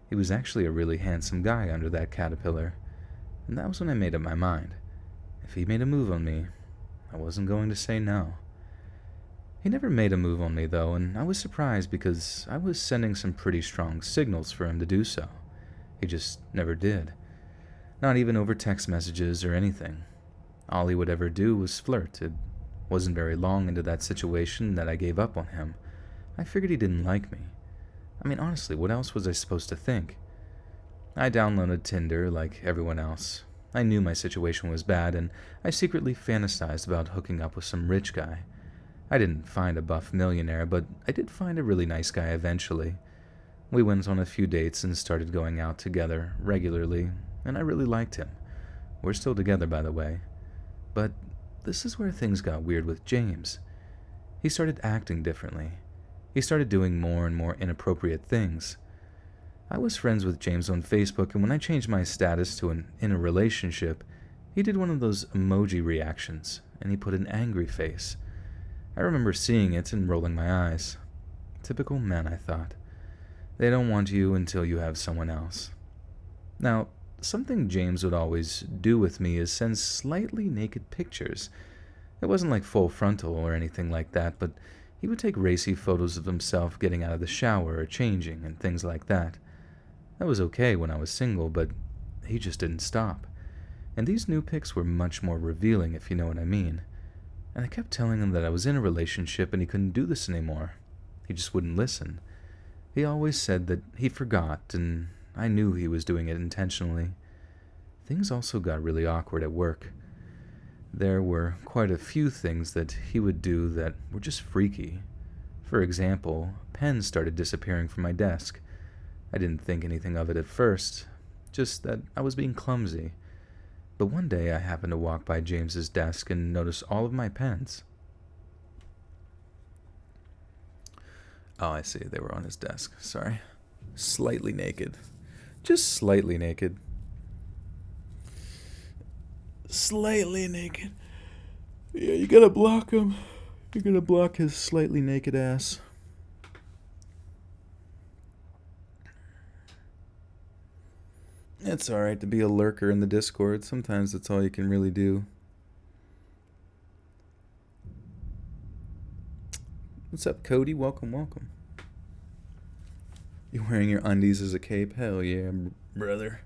He was actually a really handsome guy under that caterpillar, and that was when I made up my mind. If he made a move on me, I wasn't going to say no. He never made a move on me, though, and I was surprised because I was sending some pretty strong signals for him to do so. He just never did. Not even over text messages or anything. All he would ever do was flirt. It wasn't very long into that situation that I gave up on him. I figured he didn't like me. I mean, honestly, what else was I supposed to think? I downloaded Tinder like everyone else. I knew my situation was bad, and I secretly fantasized about hooking up with some rich guy. I didn't find a buff millionaire, but I did find a really nice guy eventually. We went on a few dates and started going out together regularly, and I really liked him. We're still together, by the way. But this is where things got weird with James. He started acting differently. He started doing more and more inappropriate things. I was friends with James on Facebook, and when I changed my status to an in a relationship, he did one of those emoji reactions, and he put an angry face. I remember seeing it and rolling my eyes. Typical men, I thought. They don't want you until you have someone else. Now, something James would always do with me is send slightly naked pictures. It wasn't like full frontal or anything like that, but he would take racy photos of himself getting out of the shower or changing and things like that. That was okay when I was single, but he just didn't stop. And these new pics were much more revealing, if you know what I mean. And I kept telling him that I was in a relationship and he couldn't do this anymore. He just wouldn't listen. He always said that he forgot, and I knew he was doing it intentionally. Things also got really awkward at work. There were quite a few things that he would do that were just freaky. For example, pens started disappearing from my desk. I didn't think anything of it at first, just that I was being clumsy. But one day I happened to walk by James's desk and notice all of my pens. Oh, I see. They were on his desk. Sorry. Slightly naked. Just slightly naked. Slightly naked. Yeah, you gotta block him. You're gonna block his slightly naked ass. It's alright to be a lurker in the Discord. Sometimes that's all you can really do. What's up, Cody? Welcome, welcome. You wearing your undies as a cape? Hell yeah, brother.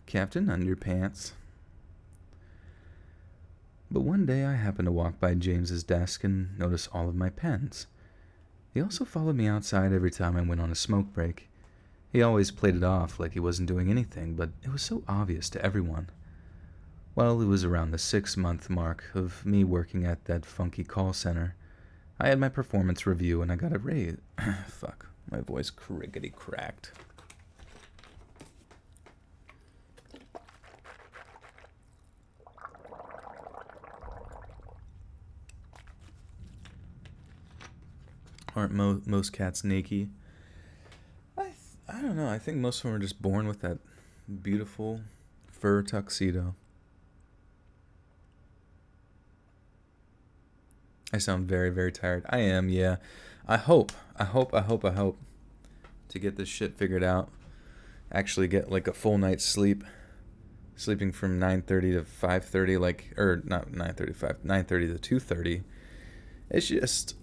Captain Underpants. But one day I happened to walk by James's desk and notice all of my pens. He also followed me outside every time I went on a smoke break. He always played it off like he wasn't doing anything, but it was so obvious to everyone. Well, it was around the 6-month mark of me working at that funky call center. I had my performance review and I got a raise. Fuck, my voice crickety cracked. Aren't most cats naked? I don't know. I think most of them are just born with that beautiful fur tuxedo. I sound very, very tired. I am, yeah. I hope to get this shit figured out. Actually get like a full night's sleep. Sleeping from 9:30 to 5:30, like, or not 9:30 to 2:30. It's just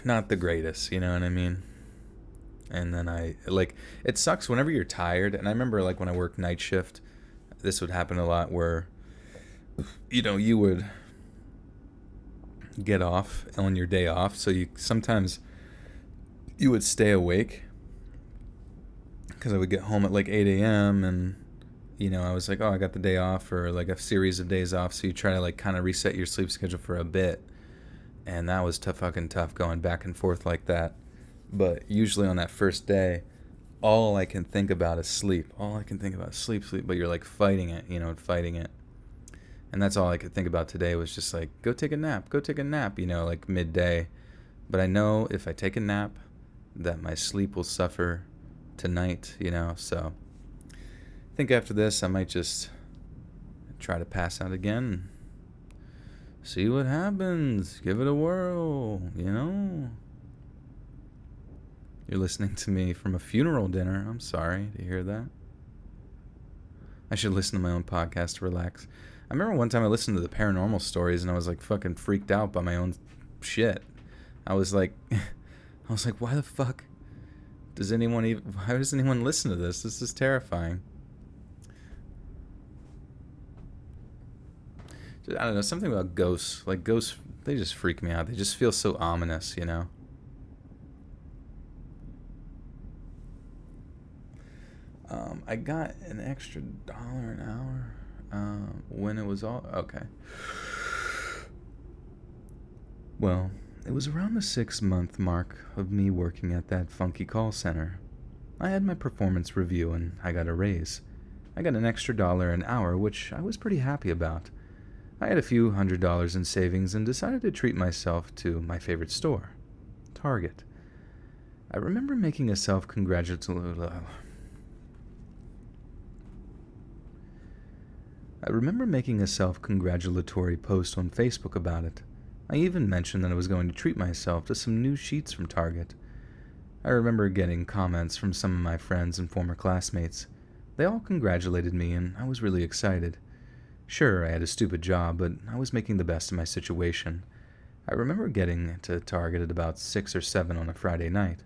not the greatest, you know what I mean? And then it sucks whenever you're tired. And I remember, like, when I worked night shift, this would happen a lot where, you would get off on your day off. So sometimes you would stay awake because I would get home at like 8 a.m. and, I was like, oh, I got the day off, or like a series of days off. So you try to like kind of reset your sleep schedule for a bit. And that was fucking tough going back and forth like that. But usually on that first day, all I can think about is sleep. All I can think about is sleep. But you're like fighting it, fighting it. And that's all I could think about today was just like, go take a nap, like midday. But I know if I take a nap, that my sleep will suffer tonight, So I think after this, I might just try to pass out again. See what happens. Give it a whirl, You're listening to me from a funeral dinner. I'm sorry to hear that. I should listen to my own podcast to relax. I remember one time I listened to the paranormal stories and I was like fucking freaked out by my own shit. I was like, why the fuck why does anyone listen to this? This is terrifying. I don't know, something about ghosts. Like ghosts, they just freak me out. They just feel so ominous, I got an extra $1 an hour when it was all okay. Well, it was around the 6-month mark of me working at that funky call center. I had my performance review and I got a raise. I got an extra $1 an hour, which I was pretty happy about. I had a few $100 in savings and decided to treat myself to my favorite store, Target. I remember making a self-congratulatory post on Facebook about it. I even mentioned that I was going to treat myself to some new sheets from Target. I remember getting comments from some of my friends and former classmates. They all congratulated me and I was really excited. Sure, I had a stupid job, but I was making the best of my situation. I remember getting to Target at about 6 or 7 on a Friday night.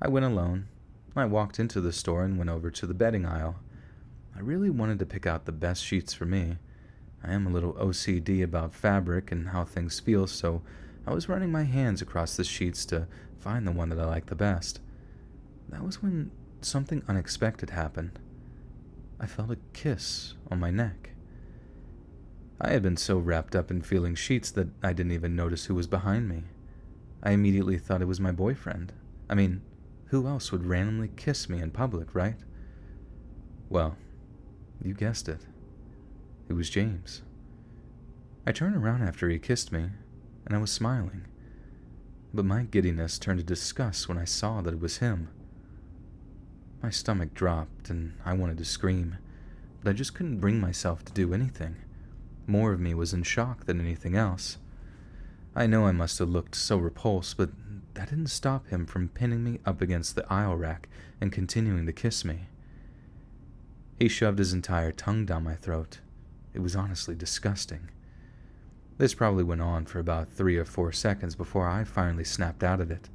I went alone. I walked into the store and went over to the bedding aisle. I really wanted to pick out the best sheets for me. I am a little OCD about fabric and how things feel, so I was running my hands across the sheets to find the one that I liked the best. That was when something unexpected happened. I felt a kiss on my neck. I had been so wrapped up in feeling sheets that I didn't even notice who was behind me. I immediately thought it was my boyfriend. I mean, who else would randomly kiss me in public, right? Well, you guessed it. It was James. I turned around after he kissed me, and I was smiling. But my giddiness turned to disgust when I saw that it was him. My stomach dropped, and I wanted to scream, but I just couldn't bring myself to do anything. More of me was in shock than anything else. I know I must have looked so repulsed, but that didn't stop him from pinning me up against the aisle rack and continuing to kiss me. He shoved his entire tongue down my throat. It was honestly disgusting. This probably went on for about 3 or 4 seconds before I finally snapped out of it.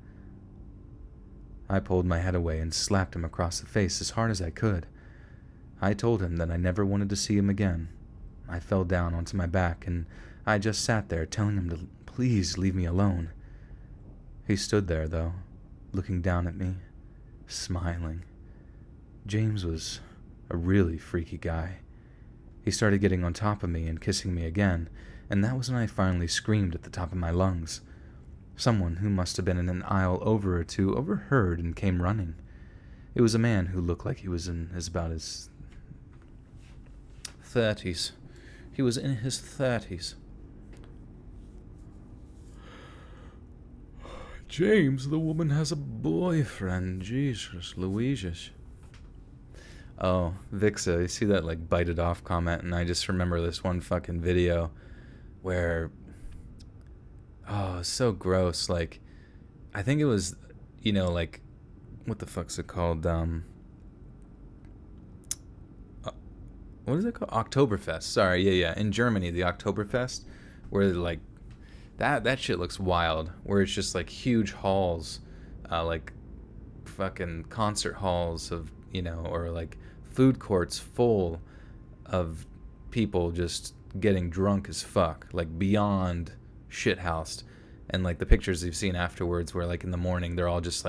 I pulled my head away and slapped him across the face as hard as I could. I told him that I never wanted to see him again. I fell down onto my back and I just sat there telling him to please leave me alone. He stood there, though, looking down at me, smiling. James was a really freaky guy. He started getting on top of me and kissing me again, and that was when I finally screamed at the top of my lungs. Someone who must have been in an aisle over or two overheard and came running. It was a man who looked like he was in about his 30s. He was in his 30s. James, the woman has a boyfriend. Jesus, Louisius. Oh, Vixa, you see that like bited off comment, and I just remember this one fucking video where, oh, it's so gross. Like, I think it was, like, what the fuck's it called? What is it called? Oktoberfest. Sorry, yeah. In Germany, the Oktoberfest, where like that shit looks wild. Where it's just like huge halls, like fucking concert halls of or like food courts full of people just getting drunk as fuck, like beyond shithoused. And like the pictures you've seen afterwards, where like in the morning they're all just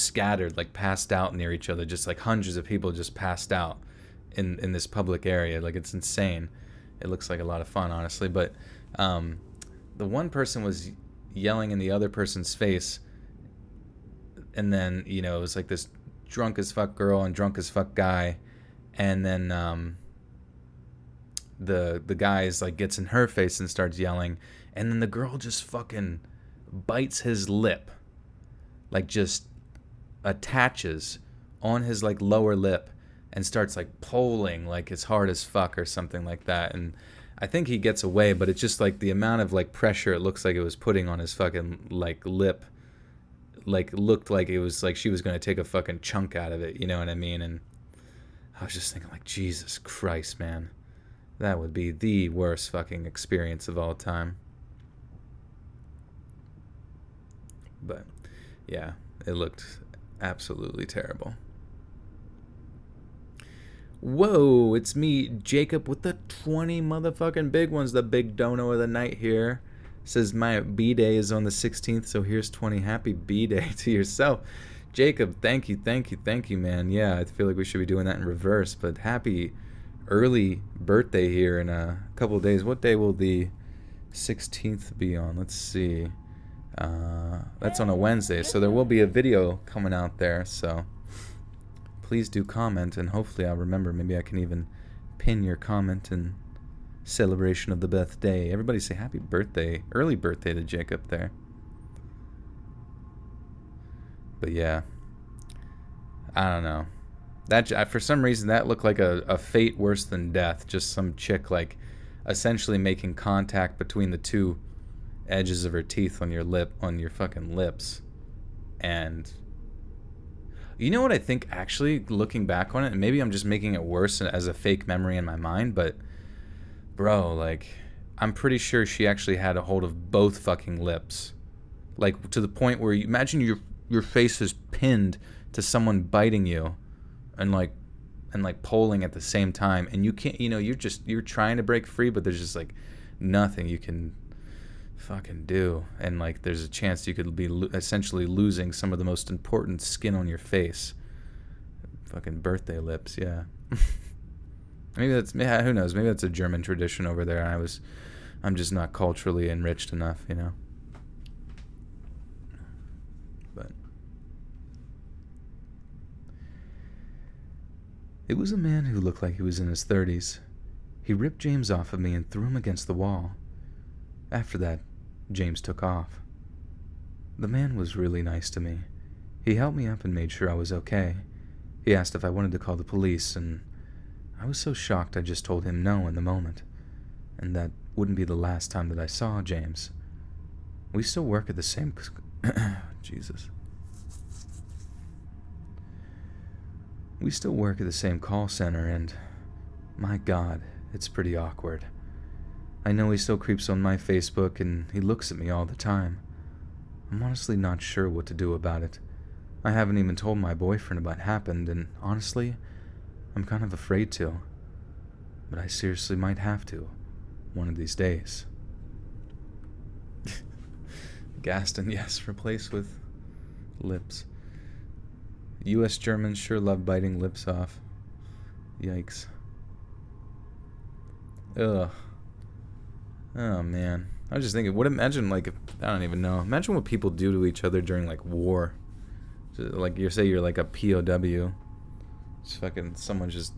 scattered, like passed out near each other, just like hundreds of people just passed out in this public area. Like, it's insane. It looks like a lot of fun, honestly. But the one person was yelling in the other person's face, and then it was like this drunk as fuck girl and drunk as fuck guy, and then the guy's like gets in her face and starts yelling, and then the girl just fucking bites his lip, like just attaches on his like lower lip and starts like pulling like as hard as fuck or something like that. And I think he gets away, but it's just like the amount of like pressure it looks like it was putting on his fucking like lip, like looked like it was like she was going to take a fucking chunk out of it, you know what I mean? And I was just thinking like, Jesus Christ, man, that would be the worst fucking experience of all time. But yeah, it looked absolutely terrible. Whoa, it's me, Jacob, with the 20 motherfucking big ones, the big dono of the night here. Says my B-Day is on the 16th, so here's 20. Happy B-Day to yourself. Jacob, thank you, man. Yeah, I feel like we should be doing that in reverse, but happy early birthday here in a couple of days. What day will the 16th be on? Let's see. That's on a Wednesday, so there will be a video coming out there, so please do comment, and hopefully I'll remember. Maybe I can even pin your comment in celebration of the birthday. Everybody say happy birthday, early birthday to Jacob there. But yeah, I don't know. That for some reason that looked like a fate worse than death. Just some chick like essentially making contact between the two edges of her teeth on your fucking lips. And you know what I think, actually, looking back on it, and maybe I'm just making it worse as a fake memory in my mind, but bro, like, I'm pretty sure she actually had a hold of both fucking lips. Like, to the point where you imagine your face is pinned to someone biting you and pulling at the same time, and you can't, you're trying to break free, but there's just like nothing you can fucking do, and like there's a chance you could be essentially losing some of the most important skin on your face. Fucking birthday lips, yeah. Maybe that's, yeah, who knows, maybe that's a German tradition over there. I'm just not culturally enriched enough, but it was a man who looked like he was in his 30s. He ripped James off of me and threw him against the wall. After that, James took off. The man was really nice to me. He helped me up and made sure I was okay. He asked if I wanted to call the police, and I was so shocked I just told him no in the moment. And that wouldn't be the last time that I saw James. We still work at the same... Jesus. We still work at the same call center, and my God, it's pretty awkward. I know he still creeps on my Facebook, and he looks at me all the time. I'm honestly not sure what to do about it. I haven't even told my boyfriend about what happened, and honestly, I'm kind of afraid to. But I seriously might have to, one of these days. Gaston, yes, replace with lips. U.S. Germans sure love biting lips off. Yikes. Ugh. Oh man. I was just thinking, imagine like if, I don't even know. Imagine what people do to each other during like war. Like you say you're like a POW. Just fucking someone just,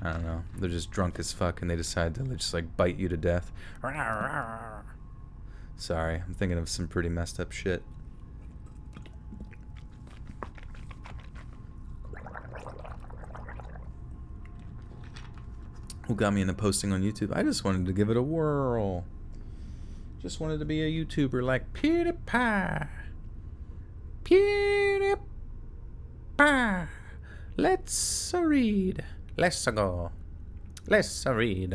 I don't know. They're just drunk as fuck and they decide to just like bite you to death. Sorry, I'm thinking of some pretty messed up shit. Who got me into posting on YouTube? I just wanted to give it a whirl. Just wanted to be a YouTuber like PewDiePie. PewDiePie. Let's read. Let's go. Let's read.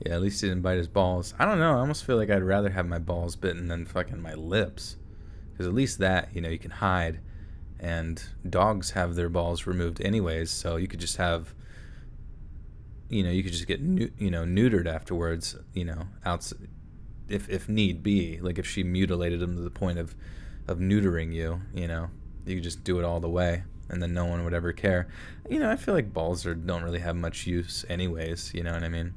Yeah, at least he didn't bite his balls. I don't know. I almost feel like I'd rather have my balls bitten than fucking my lips. Because at least that, you know, you can hide. And dogs have their balls removed anyways, so you could just have, you know, you could just get, neutered afterwards, you know, outside, if need be. Like if she mutilated them to the point of neutering you, you know, you could just do it all the way, and then no one would ever care. You know, I feel like balls don't really have much use anyways, you know what I mean?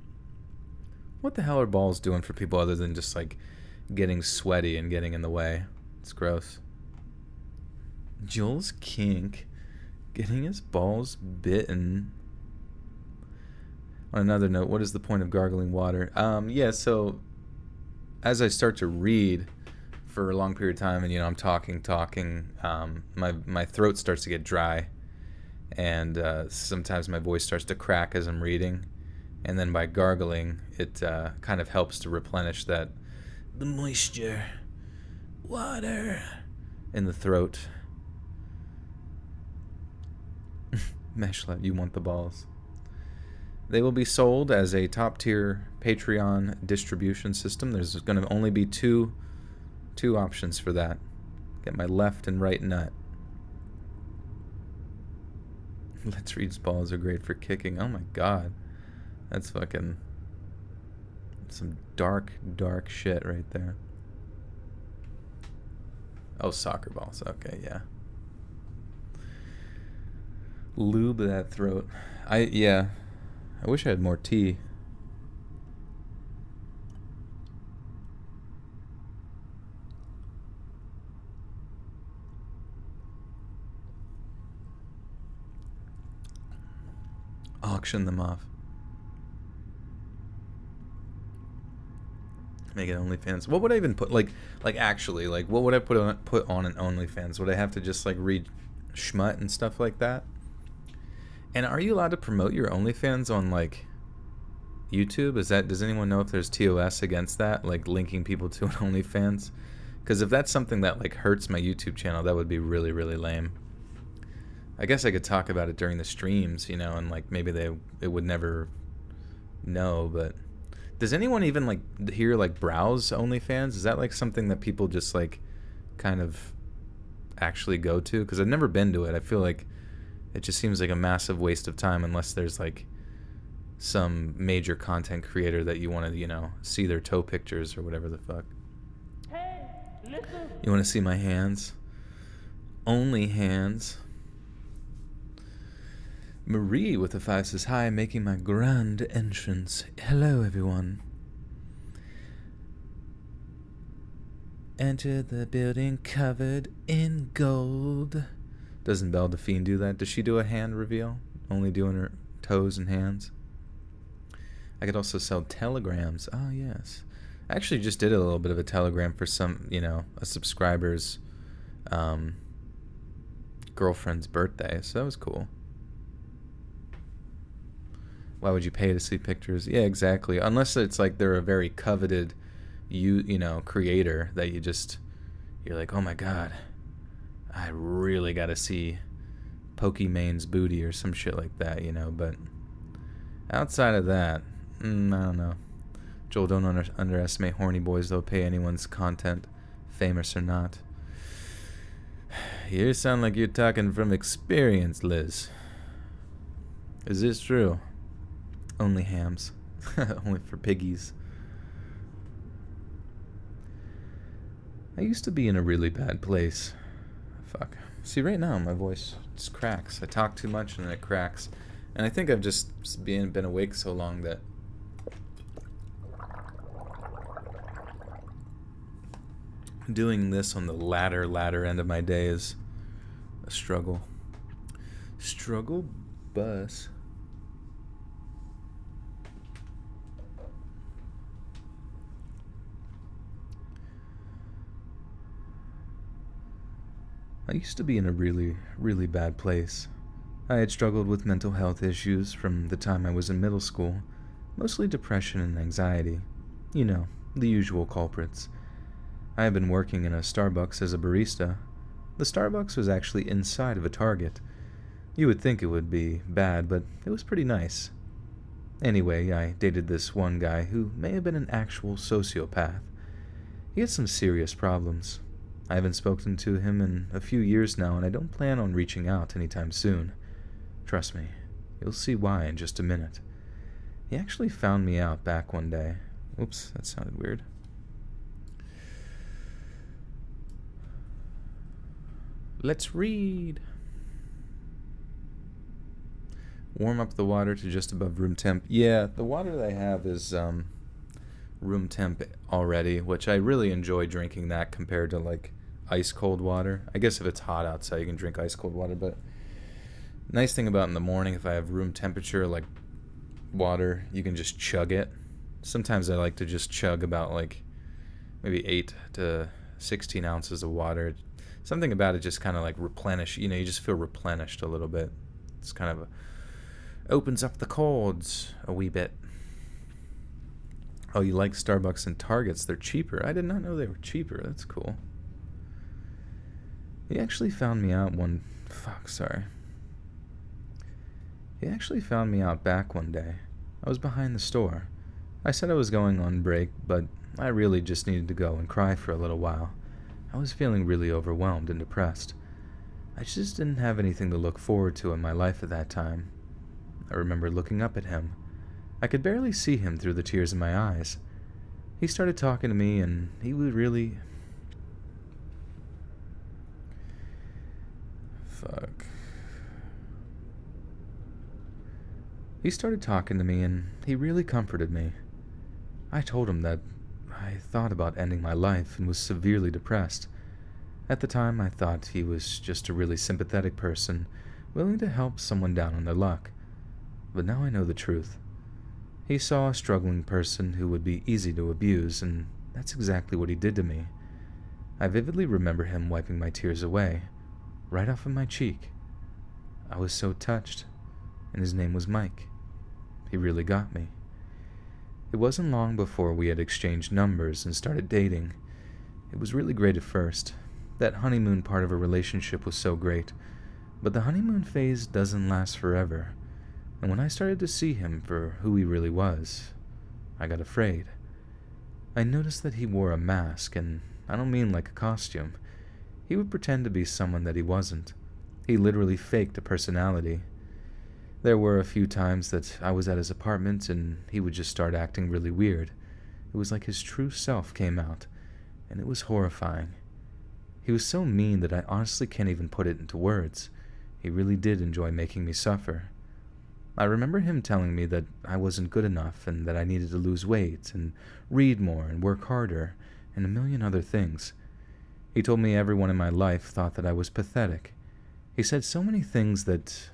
What the hell are balls doing for people other than just like getting sweaty and getting in the way? It's gross. Joel's kink, getting his balls bitten. On another note, what is the point of gargling water? Yeah, so as I start to read for a long period of time, and you know I'm talking, my throat starts to get dry, and sometimes my voice starts to crack as I'm reading, and then by gargling, it kind of helps to replenish the moisture, water in the throat. Meshlet, you want the balls. They will be sold as a top-tier Patreon distribution system. There's going to only be two options for that. Get my left and right nut. Let's Read's balls are great for kicking. Oh my god. That's fucking some dark, dark shit right there. Oh, soccer balls. Okay, yeah. Lube that throat. I wish I had more tea. Auction them off. Make it OnlyFans. What would I even put? Like actually, like what would I put on an OnlyFans? Would I have to just like read schmut and stuff like that? And are you allowed to promote your OnlyFans on like YouTube? Does anyone know if there's TOS against that, like linking people to an OnlyFans? Because if that's something that like hurts my YouTube channel, that would be really, really lame. I guess I could talk about it during the streams, you know, and like maybe it would never know. But does anyone even like here like browse OnlyFans? Is that like something that people just like kind of actually go to? Because I've never been to it. I feel like it just seems like a massive waste of time unless there's like some major content creator that you want to, you know, see their toe pictures or whatever the fuck. Hey, listen. You want to see my hands? Only hands. Marie with a 5 says, hi, making my grand entrance. Hello, everyone. Enter the building covered in gold. Doesn't Belle Delphine do that? Does she do a hand reveal? Only doing her toes and hands? I could also sell telegrams. Oh, yes. I actually just did a little bit of a telegram for some, you know, a subscriber's girlfriend's birthday. So that was cool. Why would you pay to see pictures? Yeah, exactly. Unless it's like they're a very coveted, you know, creator that you're like, oh my god, I really got to see Pokemon's booty or some shit like that, you know. But outside of that, I don't know. Joel, don't underestimate horny boys. They'll pay anyone's content, famous or not. You sound like you're talking from experience, Liz. Is this true? Only hams. Only for piggies. I used to be in a really bad place. Fuck. See, right now my voice just cracks. I talk too much and then it cracks. And I think I've just been awake so long that doing this on the latter end of my day is a struggle. Struggle bus. I used to be in a really, really bad place. I had struggled with mental health issues from the time I was in middle school, mostly depression and anxiety. You know, the usual culprits. I had been working in a Starbucks as a barista. The Starbucks was actually inside of a Target. You would think it would be bad, but it was pretty nice. Anyway, I dated this one guy who may have been an actual sociopath. He had some serious problems. I haven't spoken to him in a few years now, and I don't plan on reaching out anytime soon. Trust me, you'll see why in just a minute. He actually found me out back one day. Oops, that sounded weird. Let's read. Warm up the water to just above room temp. Yeah, the water that I have is room temp already, which I really enjoy drinking that compared to like ice cold water. I guess if it's hot outside you can drink ice cold water, but nice thing about in the morning, if I have room temperature like water, you can just chug it. Sometimes I like to just chug about like maybe 8 to 16 ounces of water. Something about it just kind of like replenish, you know, you just feel replenished a little bit. It's kind of opens up the cords a wee bit. Oh, you like Starbucks and Targets? They're cheaper. I did not know they were cheaper. That's cool. He actually found me out He actually found me out back one day. I was behind the store. I said I was going on break, but I really just needed to go and cry for a little while. I was feeling really overwhelmed and depressed. I just didn't have anything to look forward to in my life at that time. I remember looking up at him. I could barely see him through the tears in my eyes. He started talking to me, and he was really... He started talking to me, and he really comforted me. I told him that I thought about ending my life and was severely depressed. At the time, I thought he was just a really sympathetic person, willing to help someone down on their luck. But now I know the truth. He saw a struggling person who would be easy to abuse, and that's exactly what he did to me. I vividly remember him wiping my tears away, right off of my cheek. I was so touched, and his name was Mike. He really got me. It wasn't long before we had exchanged numbers and started dating. It was really great at first. That honeymoon part of a relationship was so great, but the honeymoon phase doesn't last forever. And when I started to see him for who he really was, I got afraid. I noticed that he wore a mask, and I don't mean like a costume. He would pretend to be someone that he wasn't. He literally faked a personality. There were a few times that I was at his apartment and he would just start acting really weird. It was like his true self came out, and it was horrifying. He was so mean that I honestly can't even put it into words. He really did enjoy making me suffer. I remember him telling me that I wasn't good enough and that I needed to lose weight and read more and work harder and a million other things. He told me everyone in my life thought that I was pathetic. He said so many things that...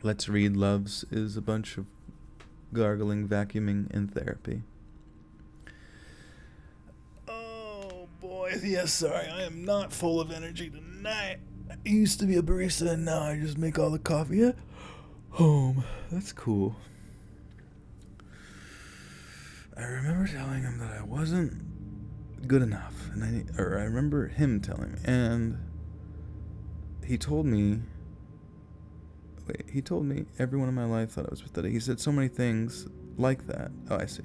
Let's Read Loves is a bunch of gargling, vacuuming, and therapy. Oh boy, yes, sorry, I am not full of energy tonight. I used to be a barista and now I just make all the coffee at home. That's cool. I remember telling him that I wasn't good enough, and I remember him telling me, and he told me everyone in my life thought I was pathetic. He said so many things like that. Oh, I see.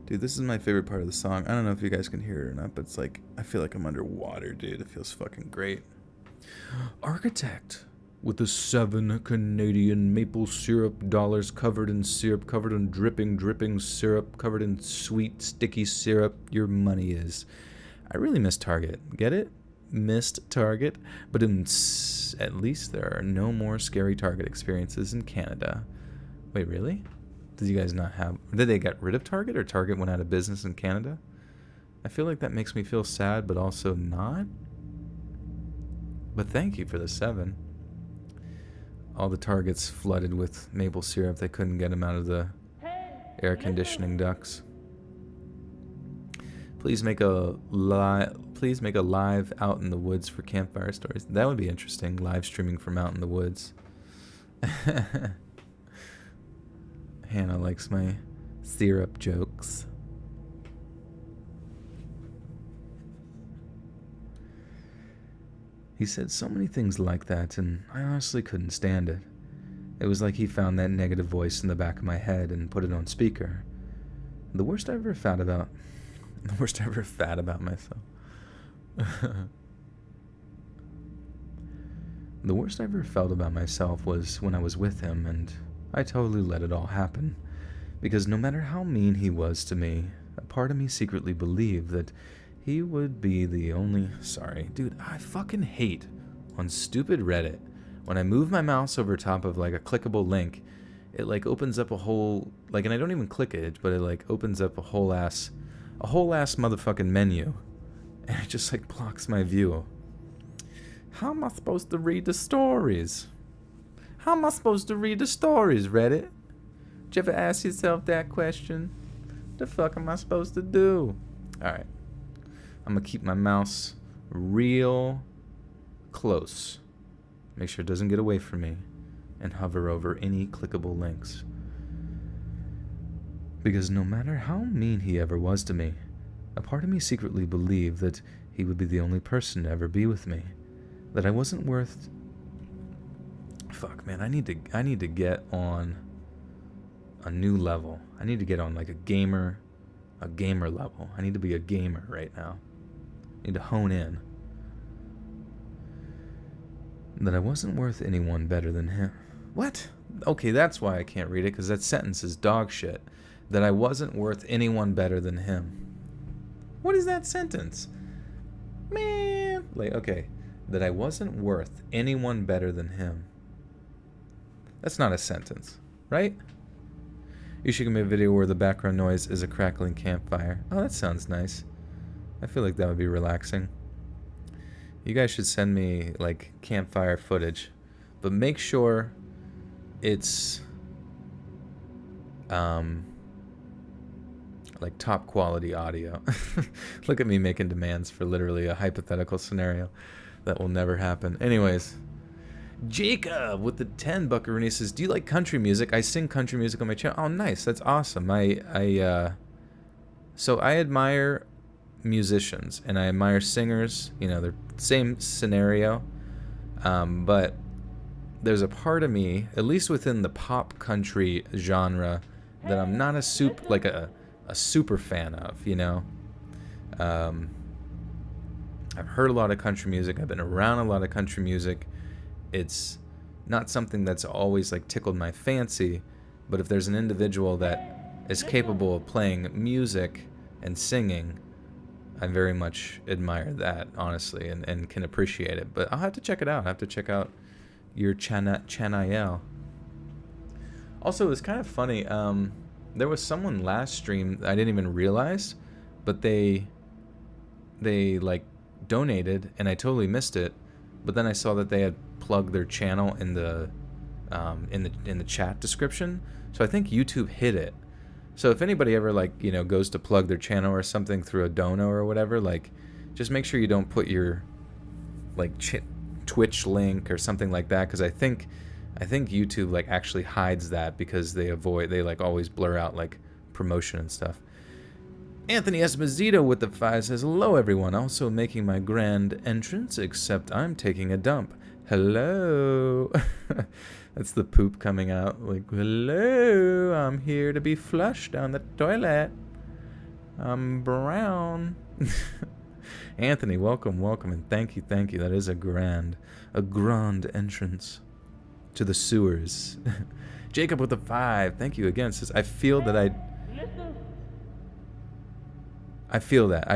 Dude, this is my favorite part of the song. I don't know if you guys can hear it or not, but it's like, I feel like I'm underwater, dude. It feels fucking great. Architect with the 7 Canadian maple syrup dollars covered in syrup, covered in dripping syrup, covered in sweet, sticky syrup. Your money is. I really miss Target. Get it? missed target, but at least there are no more scary target experiences in Canada. Wait, really? Did you guys not have... Did they get rid of Target, or Target went out of business in Canada? I feel like that makes me feel sad, but also not. But thank you for the 7. All the Targets flooded with maple syrup. They couldn't get them out of the air conditioning ducts. Please make a live out in the woods for campfire stories. That would be interesting. Live streaming from out in the woods. Hannah likes my syrup jokes. He said so many things like that, and I honestly couldn't stand it. It was like he found that negative voice in the back of my head and put it on speaker. The worst I ever fat about myself. The worst I ever felt about myself was when I was with him, and I totally let it all happen. Because no matter how mean he was to me, a part of me secretly believed that he would be the only... Sorry, dude, I fucking hate on stupid Reddit when I move my mouse over top of like a clickable link, it like opens up a whole... Like, and I don't even click it, but it like opens up a whole ass motherfucking menu. And it just like blocks my view. How am I supposed to read the stories? How am I supposed to read the stories, Reddit? Did you ever ask yourself that question? The fuck am I supposed to do? Alright. I'm gonna keep my mouse real close. Make sure it doesn't get away from me. And hover over any clickable links. Because no matter how mean he ever was to me, a part of me secretly believed that he would be the only person to ever be with me. That I wasn't worth... Fuck, man, I need to get on a new level. I need to get on like a gamer level. I need to be a gamer right now. I need to hone in. That I wasn't worth anyone better than him. What? Okay, that's why I can't read it, because that sentence is dog shit. That I wasn't worth anyone better than him. What is that sentence? Man. Like, okay. That I wasn't worth anyone better than him. That's not a sentence, right? You should give me a video where the background noise is a crackling campfire. Oh, that sounds nice. I feel like that would be relaxing. You guys should send me, like, campfire footage. But make sure it's, like, top quality audio. Look at me making demands for literally a hypothetical scenario that will never happen. Anyways, Jacob with the 10 buckaroo says, do you like country music? I sing country music on my channel. Oh, nice. That's awesome. So I admire musicians and I admire singers. You know, they're same scenario. But there's a part of me, at least within the pop country genre, that I'm not a super fan of, you know? I've heard a lot of country music. I've been around a lot of country music. It's not something that's always like tickled my fancy, but if there's an individual that is capable of playing music and singing, I very much admire that, honestly, and can appreciate it. But I'll have to check it out. I have to check out your channel. Also, it was kind of funny. There was someone last stream I didn't even realize, but they like donated, and I totally missed it. But then I saw that they had plugged their channel in the chat description. So I think YouTube hid it. So if anybody ever, like, you know, goes to plug their channel or something through a dono or whatever, like, just make sure you don't put your like Twitch link or something like that, because I think YouTube like actually hides that because they like always blur out like promotion and stuff. Anthony Esposito with the 5 says, hello everyone, also making my grand entrance, except I'm taking a dump. Hello. That's the poop coming out. Like, hello, I'm here to be flushed down the toilet. I'm brown. Anthony, welcome, and thank you. That is a grand entrance to the sewers. Jacob with the 5, thank you again. Says, I feel that I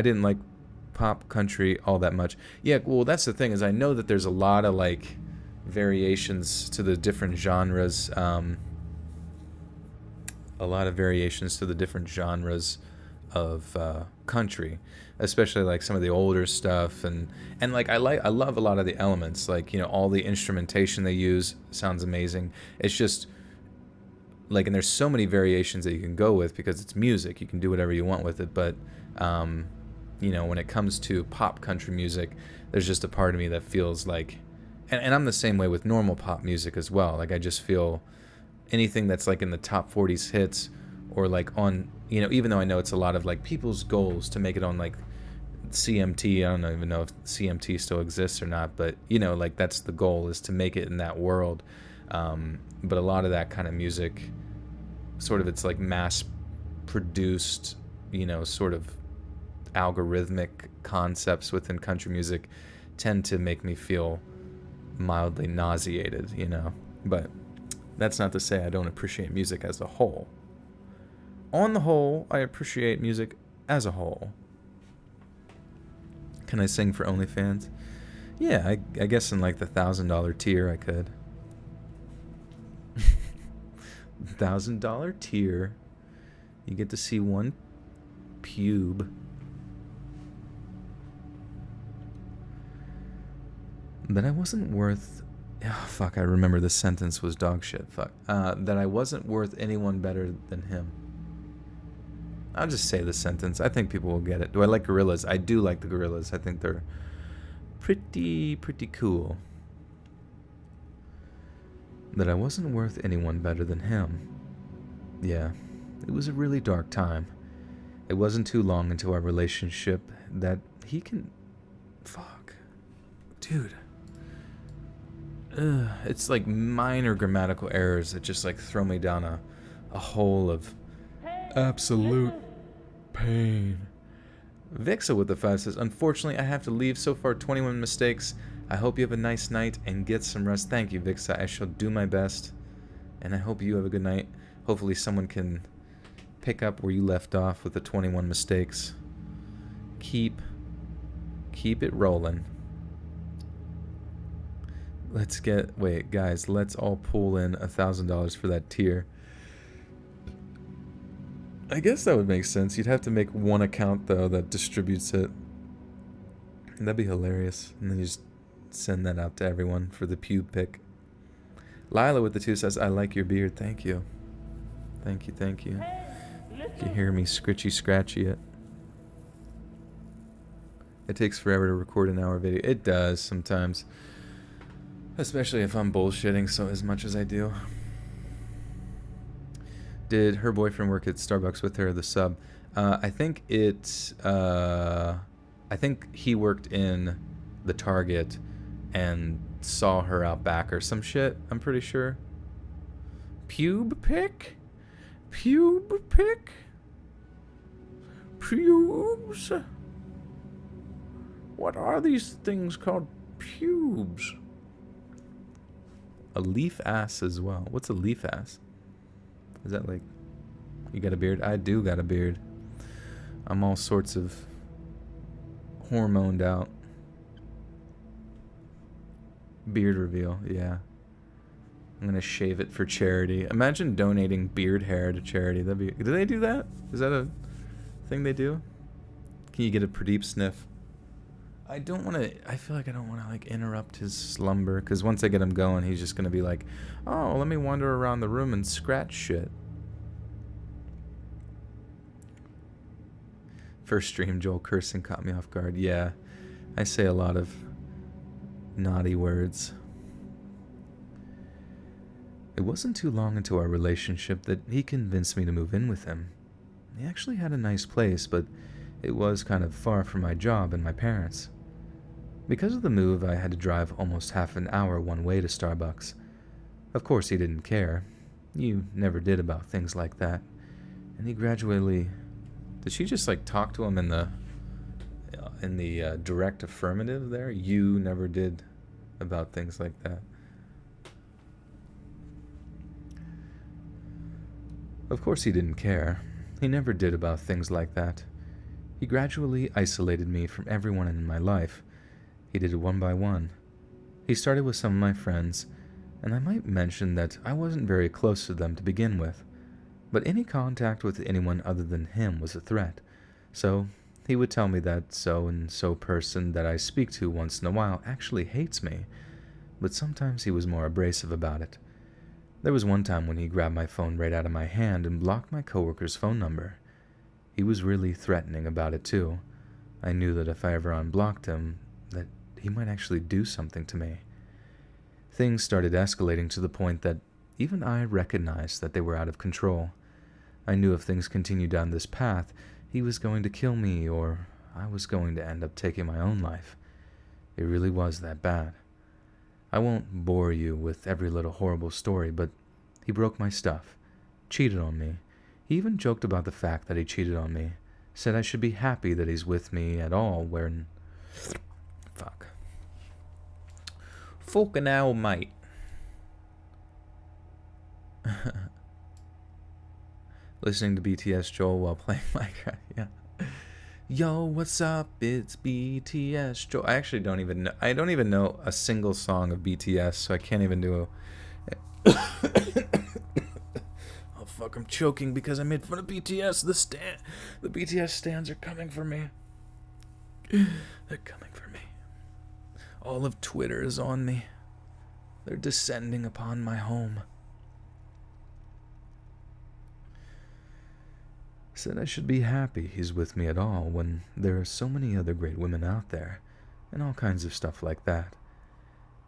didn't like pop country all that much. Yeah, well, that's the thing, is I know that there's a lot of like variations to the different genres. A lot of variations to the different genres of country, especially like some of the older stuff, and like I love a lot of the elements, like, you know, all the instrumentation they use sounds amazing. It's just like, and there's so many variations that you can go with because it's music. You can do whatever you want with it, but you know, when it comes to pop country music, there's just a part of me that feels like, and I'm the same way with normal pop music as well. Like, I just feel anything that's like in the top 40s hits, or like on, you know, even though I know it's a lot of like people's goals to make it on like CMT. I don't even know if CMT still exists or not, but you know, like that's the goal, is to make it in that world. But a lot of that kind of music, sort of, it's like mass produced, you know, sort of algorithmic concepts within country music tend to make me feel mildly nauseated, you know. But that's not to say I don't appreciate music as a whole. On the whole, I appreciate music as a whole. Can I sing for OnlyFans? Yeah, I guess in like the $1,000 tier I could. $1,000 tier. You get to see one pube. That I wasn't worth... Oh, fuck, I remember this sentence was dog shit. Fuck. That I wasn't worth anyone better than him. I'll just say the sentence. I think people will get it. Do I like gorillas? I do like the gorillas. I think they're pretty cool. That I wasn't worth anyone better than him. Yeah, it was a really dark time. It wasn't too long into our relationship that he can... Fuck. Dude. It's like minor grammatical errors that just like throw me down a hole of absolute pain. Vixa with the 5 says, unfortunately, I have to leave. So far, 21 mistakes. I hope you have a nice night and get some rest. Thank you, Vixa. I shall do my best. And I hope you have a good night. Hopefully someone can pick up where you left off with the 21 mistakes. Keep it rolling. Wait, guys, let's all pull in $1,000 for that tier. I guess that would make sense. You'd have to make one account, though, that distributes it. That'd be hilarious. And then you just send that out to everyone for the pube pick. Lila with the 2 says, I like your beard. Thank you. Thank you. You can hear me scratchy it. It takes forever to record an hour video. It does sometimes. Especially if I'm bullshitting so as much as I do. Did her boyfriend work at Starbucks with her, the sub? I think he worked in the Target and saw her out back or some shit, I'm pretty sure. Pube pick? Pubes? What are these things called pubes? A leaf ass as well. What's a leaf ass? Is that like... You got a beard? I do got a beard. I'm all sorts of hormoned out. Beard reveal, yeah. I'm gonna shave it for charity. Imagine donating beard hair to charity. That'd be... Do they do that? Is that a thing they do? Can you get a Pradeep sniff? I don't want to... I feel like I don't want to, like, interrupt his slumber. Because once I get him going, he's just going to be like, oh, let me wander around the room and scratch shit. First stream, Joel cursing caught me off guard. Yeah, I say a lot of naughty words. It wasn't too long into our relationship that he convinced me to move in with him. He actually had a nice place, but it was kind of far from my job and my parents. Because of the move, I had to drive almost half an hour one way to Starbucks. Of course, he didn't care. You never did about things like that. And he gradually... Did she just, like, talk to him in the direct affirmative there? You never did about things like that. Of course he didn't care. He never did about things like that. He gradually isolated me from everyone in my life. He did it one by one. He started with some of my friends, and I might mention that I wasn't very close to them to begin with, but any contact with anyone other than him was a threat. So he would tell me that so-and-so person that I speak to once in a while actually hates me, but sometimes he was more abrasive about it. There was one time when he grabbed my phone right out of my hand and blocked my coworker's phone number. He was really threatening about it too. I knew that if I ever unblocked him, that he might actually do something to me. Things started escalating to the point that even I recognized that they were out of control. I knew if things continued down this path, he was going to kill me or I was going to end up taking my own life. It really was that bad. I won't bore you with every little horrible story, but he broke my stuff, cheated on me. He even joked about the fact that he cheated on me, said I should be happy that he's with me at all when... Fuck. Fucking hell, mate. Listening to BTS Joel while playing Minecraft, yeah. Yo, what's up? It's BTS Joel. I actually don't even know a single song of BTS, so I can't even do a... Oh fuck, I'm choking because I made fun of BTS. The BTS stans are coming for me. They're coming for me. All of Twitter is on me. They're descending upon my home. Said I should be happy he's with me at all when there are so many other great women out there, and all kinds of stuff like that.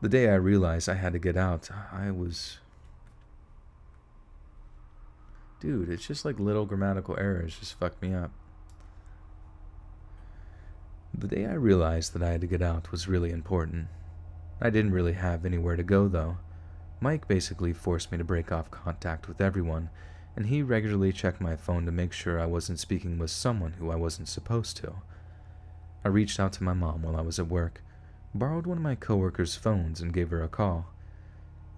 The day I realized I had to get out, I was... Dude, it's just like little grammatical errors just fucked me up. The day I realized that I had to get out was really important. I didn't really have anywhere to go, though. Mike basically forced me to break off contact with everyone, and he regularly checked my phone to make sure I wasn't speaking with someone who I wasn't supposed to. I reached out to my mom while I was at work, borrowed one of my coworkers' phones and gave her a call.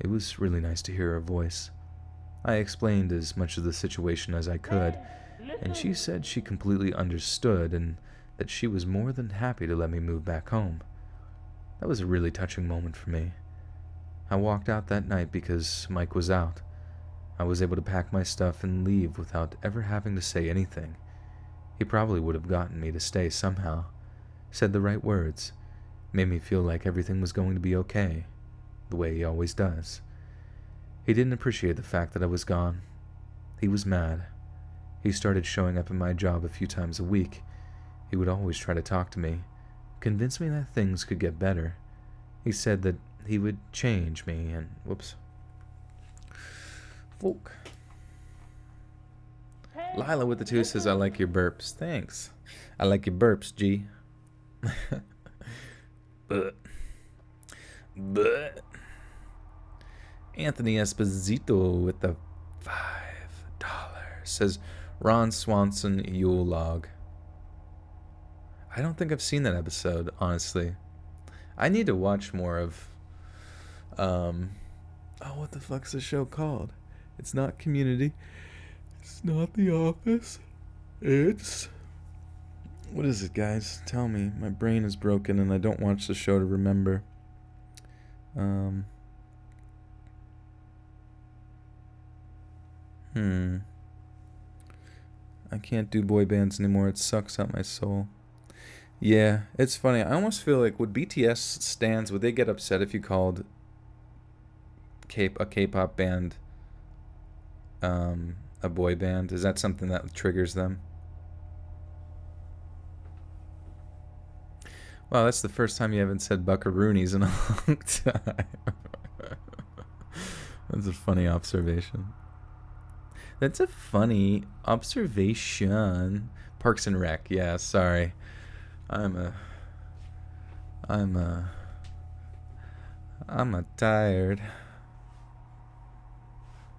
It was really nice to hear her voice. I explained as much of the situation as I could, and she said she completely understood and that she was more than happy to let me move back home. That was a really touching moment for me. I walked out that night because Mike was out. I was able to pack my stuff and leave without ever having to say anything. He probably would have gotten me to stay somehow, said the right words, made me feel like everything was going to be okay, the way he always does. He didn't appreciate the fact that I was gone. He was mad. He started showing up at my job a few times a week. He would always try to talk to me, convince me that things could get better. He said that he would change me and... Whoops. Fuck. Lila with the 2 says, I like your burps. Thanks. I like your burps, G. But. Anthony Esposito with the $5 says, Ron Swanson Yule Log. I don't think I've seen that episode, honestly. I need to watch more of... what the fuck's the show called? It's not Community. It's not The Office. It's... What is it, guys? Tell me. My brain is broken and I don't watch the show to remember. I can't do boy bands anymore. It sucks out my soul. Yeah, it's funny. I almost feel like, would BTS stans, would they get upset if you called a K-pop band a boy band? Is that something that triggers them? Wow, that's the first time you haven't said buckaroonies in a long time. That's a funny observation. That's a funny observation. Parks and Rec, yeah, sorry. I'm tired.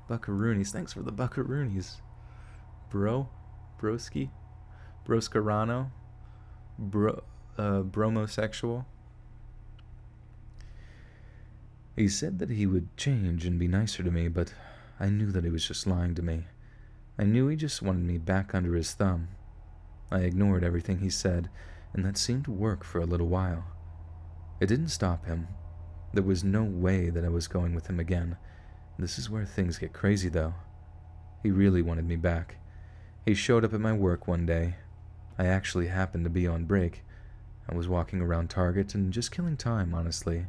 Buckaroonies. Thanks for the buckaroonies. Broski? Broscarano? Bromosexual? He said that he would change and be nicer to me, but I knew that he was just lying to me. I knew he just wanted me back under his thumb. I ignored everything he said, and that seemed to work for a little while. It didn't stop him. There was no way that I was going with him again. This is where things get crazy, though. He really wanted me back. He showed up at my work one day. I actually happened to be on break. I was walking around Target and just killing time, honestly.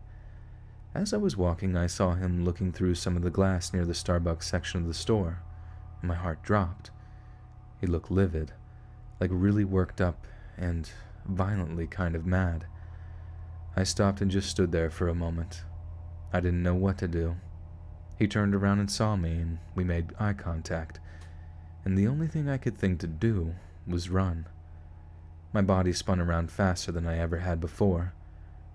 As I was walking, I saw him looking through some of the glass near the Starbucks section of the store. My heart dropped. He looked livid, like really worked up and violently kind of mad. I stopped and just stood there for a moment. I didn't know what to do. He turned around and saw me, and we made eye contact, and the only thing I could think to do was run. My body spun around faster than I ever had before.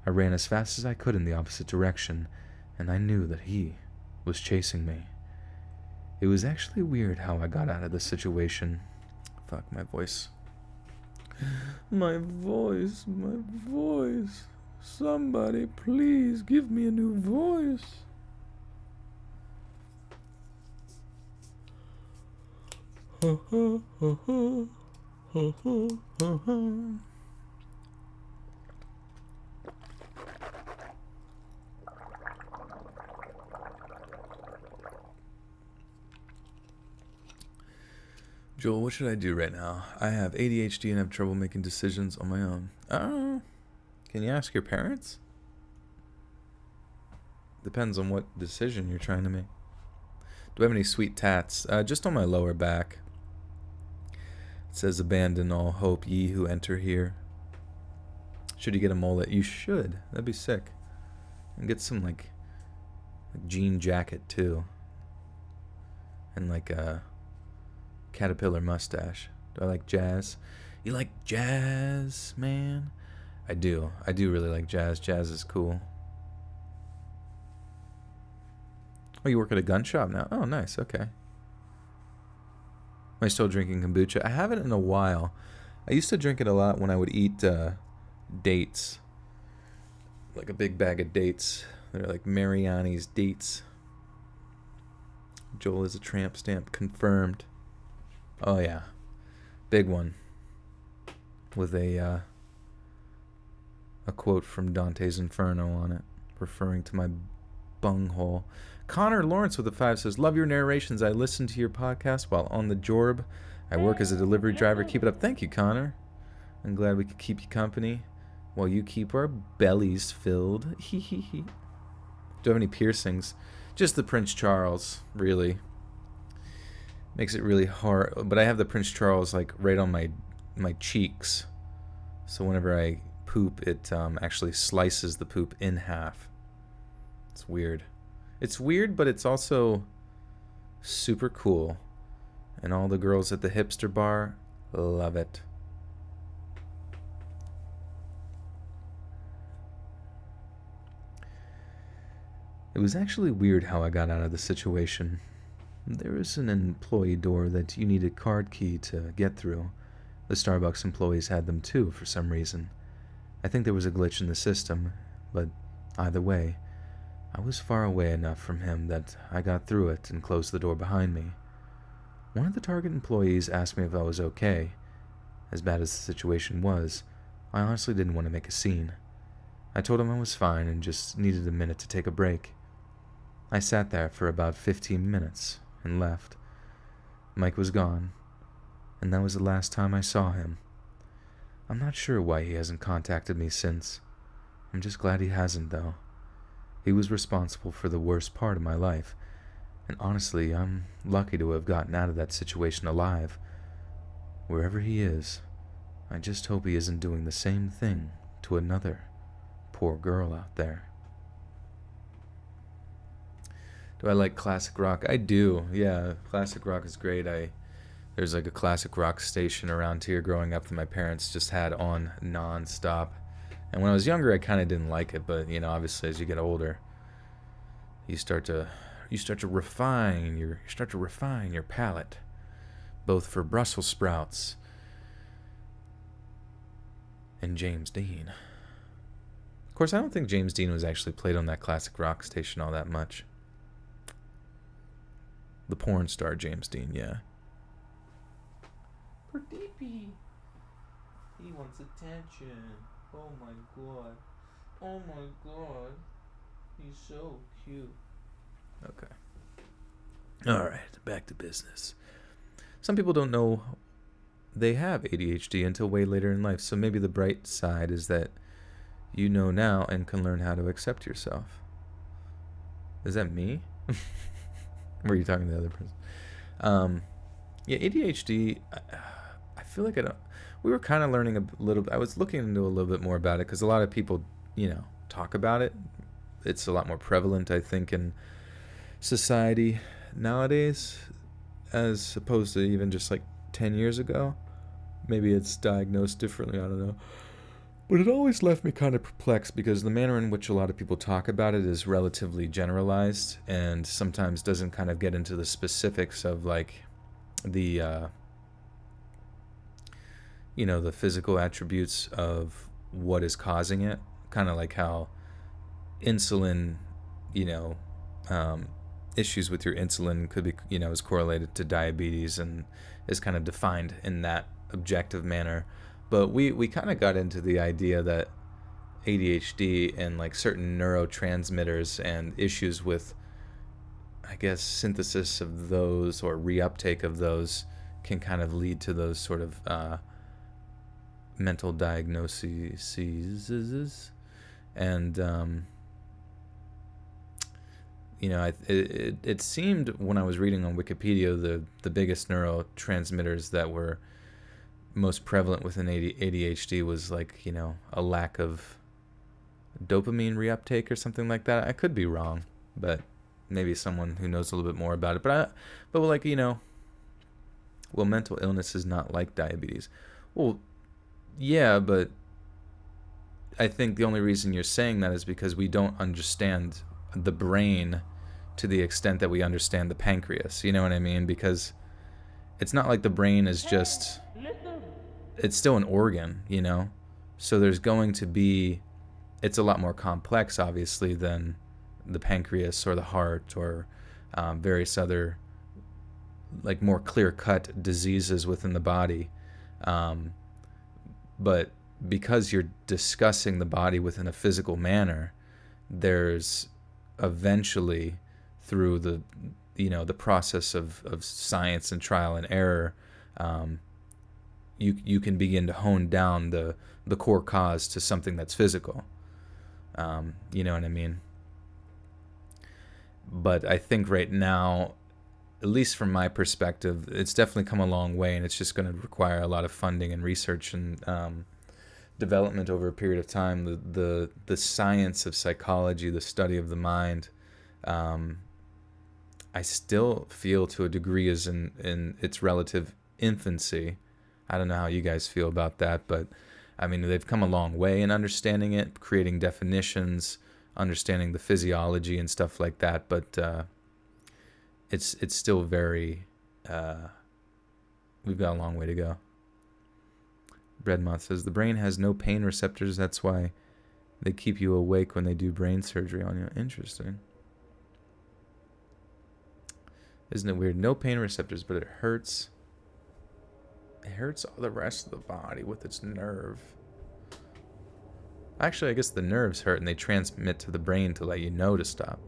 I ran as fast as I could in the opposite direction, and I knew that he was chasing me. It was actually weird how I got out of the situation. Fuck, my voice. My voice, my voice. Somebody please give me a new voice. Joel, what should I do right now? I have ADHD and have trouble making decisions on my own. Can you ask your parents? Depends on what decision you're trying to make. Do I have any sweet tats? Just on my lower back. It says, abandon all hope, ye who enter here. Should you get a mullet? You should. That'd be sick. And get some, like jean jacket, too. And, like, a caterpillar mustache. Do I like jazz? You like jazz, man? I do. I do really like jazz. Jazz is cool. Oh, you work at a gun shop now? Oh, nice. Okay. Am I still drinking kombucha? I haven't in a while. I used to drink it a lot when I would eat dates. Like a big bag of dates. They're like Mariani's dates. Joel is a tramp stamp. Confirmed. Oh, yeah. Big one. With a quote from Dante's Inferno on it. Referring to my bunghole. Connor Lawrence with a 5 says, love your narrations. I listen to your podcast while on the job. I work as a delivery driver. Keep it up. Thank you, Connor. I'm glad we could keep you company while you keep our bellies filled. Hee hee hee. Do you have any piercings? Just the Prince Charles, really. Makes it really hard. But I have the Prince Charles like right on my cheeks. So whenever I poop, it actually slices the poop in half. It's weird. It's weird, but it's also super cool. And all the girls at the hipster bar love it. It was actually weird how I got out of the situation. There is an employee door that you need a card key to get through. The Starbucks employees had them too, for some reason. I think there was a glitch in the system, but either way, I was far away enough from him that I got through it and closed the door behind me. One of the Target employees asked me if I was okay. As bad as the situation was, I honestly didn't want to make a scene. I told him I was fine and just needed a minute to take a break. I sat there for about 15 minutes and left. Mike was gone, and that was the last time I saw him. I'm not sure why he hasn't contacted me since. I'm just glad he hasn't, though. He was responsible for the worst part of my life, and honestly, I'm lucky to have gotten out of that situation alive. Wherever he is, I just hope he isn't doing the same thing to another poor girl out there. Do I like classic rock? I do, yeah. Classic rock is great. There's like a classic rock station around here growing up that my parents just had on non-stop. And when I was younger, I kind of didn't like it, but obviously as you get older, you start to refine your palate, both for Brussels sprouts and James Dean. Of course, I don't think James Dean was actually played on that classic rock station all that much. The porn star James Dean, yeah. Pretty. He wants attention. Oh my god. Oh my god. He's so cute. Okay. Alright, back to business. Some people don't know they have ADHD until way later in life, so maybe the bright side is that you know now and can learn how to accept yourself. Is that me? Or are you talking to the other person? Yeah, ADHD, I feel like we were kind of learning a little bit. I was looking into a little bit more about it because a lot of people, talk about it. It's a lot more prevalent, I think, in society nowadays as opposed to even just like 10 years ago. Maybe it's diagnosed differently, I don't know. But it always left me kind of perplexed because the manner in which a lot of people talk about it is relatively generalized and sometimes doesn't kind of get into the specifics of like the the physical attributes of what is causing it, kind of like how insulin, issues with your insulin could be, is correlated to diabetes and is kind of defined in that objective manner. But we kind of got into the idea that ADHD and like certain neurotransmitters and issues with, I guess, synthesis of those or reuptake of those can kind of lead to those sort of mental diagnoses. And it seemed when I was reading on Wikipedia the biggest neurotransmitters that were most prevalent within ADHD was like, a lack of dopamine reuptake or something like that. I could be wrong, but maybe someone who knows a little bit more about it. But like, well, mental illness is not like diabetes. Well, yeah, but I think the only reason you're saying that is because we don't understand the brain to the extent that we understand the pancreas. You know what I mean? Because it's not like the brain is just... It's still an organ, So there's going to be... It's a lot more complex, obviously, than the pancreas or the heart or various other, like, more clear-cut diseases within the body. But because you're discussing the body within a physical manner, there's eventually, through the process of science and trial and error, you can begin to hone down the core cause to something that's physical. You know what I mean? But I think right now, at least from my perspective, it's definitely come a long way, and it's just going to require a lot of funding and research and development over a period of time. The science of psychology, the study of the mind, I still feel to a degree is in its relative infancy. I don't know how you guys feel about that, but I mean, they've come a long way in understanding it, creating definitions, understanding the physiology and stuff like that, but it's still very... we've got a long way to go. Breadmoth says, the brain has no pain receptors, that's why they keep you awake when they do brain surgery on you. Interesting. Isn't it weird? No pain receptors, but it hurts. It hurts all the rest of the body with its nerve. Actually, I guess the nerves hurt and they transmit to the brain to let you know to stop.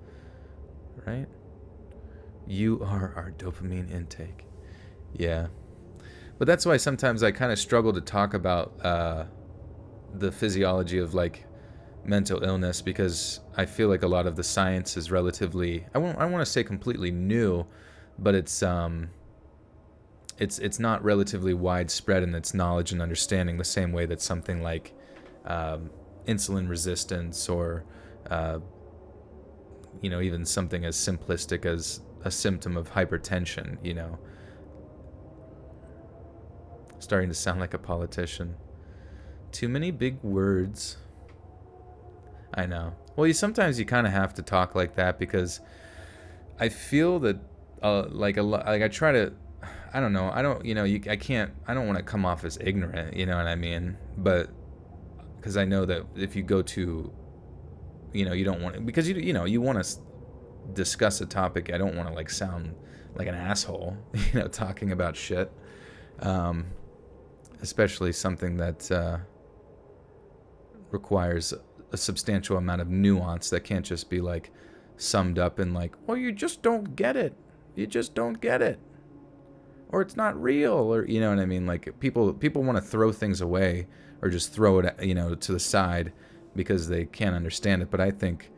Right? You are our dopamine intake. Yeah. But that's why sometimes I kind of struggle to talk about the physiology of like mental illness, because I feel like a lot of the science is relatively, I want to say completely new, but it's not relatively widespread in its knowledge and understanding the same way that something like insulin resistance or even something as simplistic as a symptom of hypertension, Starting to sound like a politician. Too many big words. I know. Well, sometimes you kind of have to talk like that, because I feel that I try to, I don't know. I don't, I don't want to come off as ignorant, you know what I mean? But because I know that if you go to, you don't want to, because you want to discuss a topic. I don't want to like sound like an asshole, talking about shit. especially something that requires a substantial amount of nuance that can't just be like summed up in like, well, you just don't get it. You just don't get it. Or it's not real, or you know what I mean? Like people want to throw things away or just throw it, to the side because they can't understand it. But I think,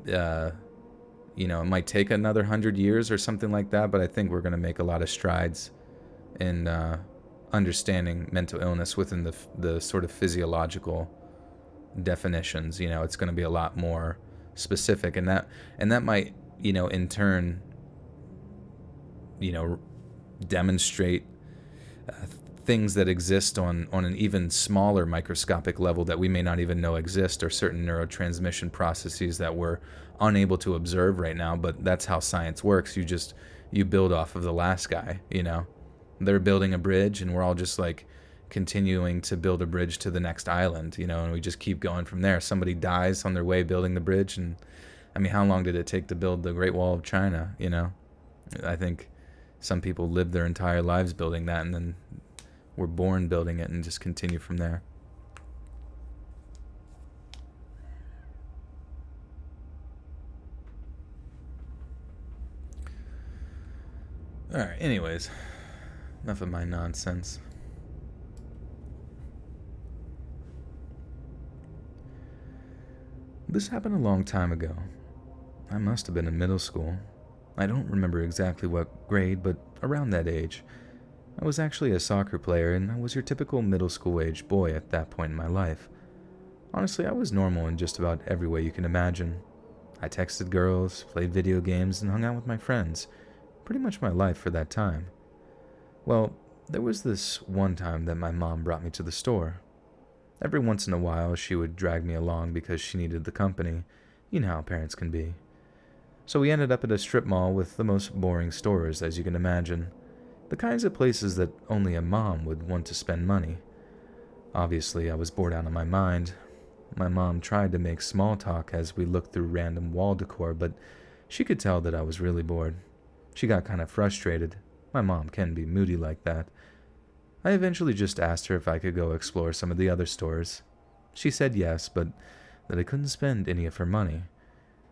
it might take another 100 years or something like that. But I think we're going to make a lot of strides in understanding mental illness within the sort of physiological definitions. It's going to be a lot more specific, and that might, in turn, demonstrate things that exist on an even smaller microscopic level that we may not even know exist, or certain neurotransmission processes that we're unable to observe right now. But that's how science works. You build off of the last guy. They're building a bridge, and we're all just like continuing to build a bridge to the next island, and we just keep going from there. Somebody dies on their way building the bridge, and I mean, how long did it take to build the Great Wall of China? I think some people live their entire lives building that, and then were born building it and just continue from there. Alright, anyways, enough of my nonsense. This happened a long time ago. I must have been in middle school. I don't remember exactly what grade, but around that age. I was actually a soccer player, and I was your typical middle school age boy at that point in my life. Honestly, I was normal in just about every way you can imagine. I texted girls, played video games, and hung out with my friends. Pretty much my life for that time. Well, there was this one time that my mom brought me to the store. Every once in a while, she would drag me along because she needed the company. You know how parents can be. So we ended up at a strip mall with the most boring stores, as you can imagine. The kinds of places that only a mom would want to spend money. Obviously, I was bored out of my mind. My mom tried to make small talk as we looked through random wall decor, but she could tell that I was really bored. She got kind of frustrated. My mom can be moody like that. I eventually just asked her if I could go explore some of the other stores. She said yes, but that I couldn't spend any of her money.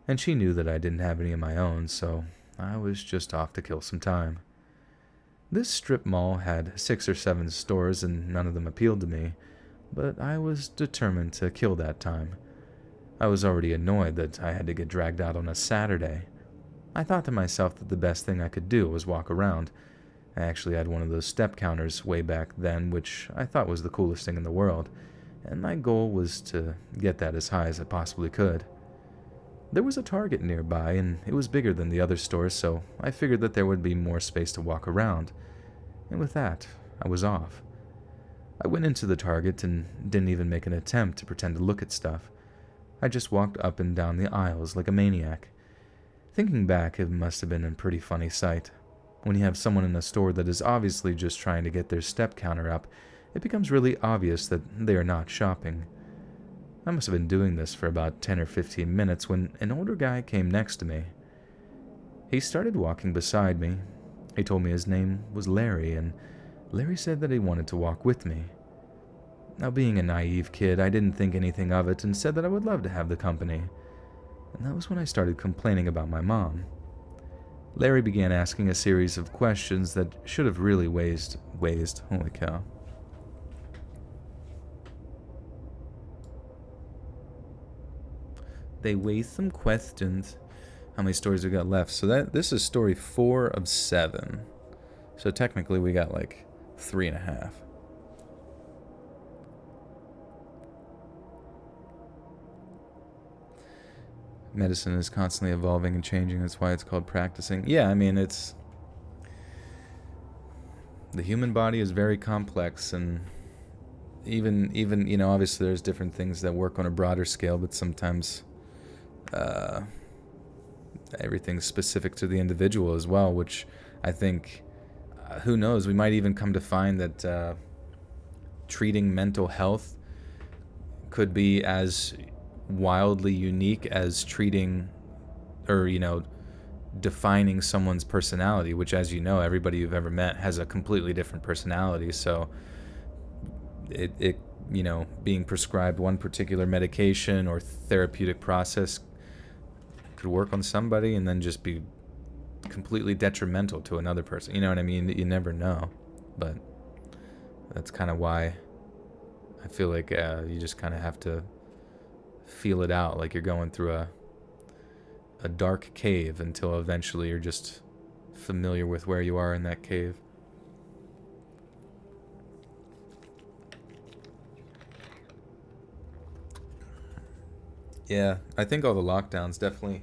And she knew that I didn't have any of my own, so I was just off to kill some time. This strip mall had 6 or 7 stores, and none of them appealed to me, but I was determined to kill that time. I was already annoyed that I had to get dragged out on a Saturday. I thought to myself that the best thing I could do was walk around. I actually had one of those step counters way back then, which I thought was the coolest thing in the world, and my goal was to get that as high as I possibly could. There was a Target nearby, and it was bigger than the other stores, so I figured that there would be more space to walk around. And with that, I was off. I went into the Target and didn't even make an attempt to pretend to look at stuff. I just walked up and down the aisles like a maniac. Thinking back, it must have been a pretty funny sight. When you have someone in a store that is obviously just trying to get their step counter up, it becomes really obvious that they are not shopping. I must have been doing this for about 10 or 15 minutes when an older guy came next to me. He started walking beside me. He told me his name was Larry, and Larry said that he wanted to walk with me. Now, being a naive kid, I didn't think anything of it and said that I would love to have the company. And that was when I started complaining about my mom. Larry began asking a series of questions that should have really holy cow. They waste some questions. How many stories we got left? So this is story 4 of 7. So technically we got like 3.5. Medicine is constantly evolving and changing. That's why it's called practicing. Yeah, I mean, it's... The human body is very complex, and even obviously there's different things that work on a broader scale, but sometimes everything's specific to the individual as well, which I think, who knows, we might even come to find that treating mental health could be as wildly unique as treating or defining someone's personality, which, as you know, everybody you've ever met has a completely different personality. So it being prescribed one particular medication or therapeutic process could work on somebody and then just be completely detrimental to another person. You know what I mean? You never know. But that's kind of why I feel like you just kind of have to feel it out, like you're going through a dark cave until eventually you're just familiar with where you are in that cave. Yeah, I think all the lockdowns definitely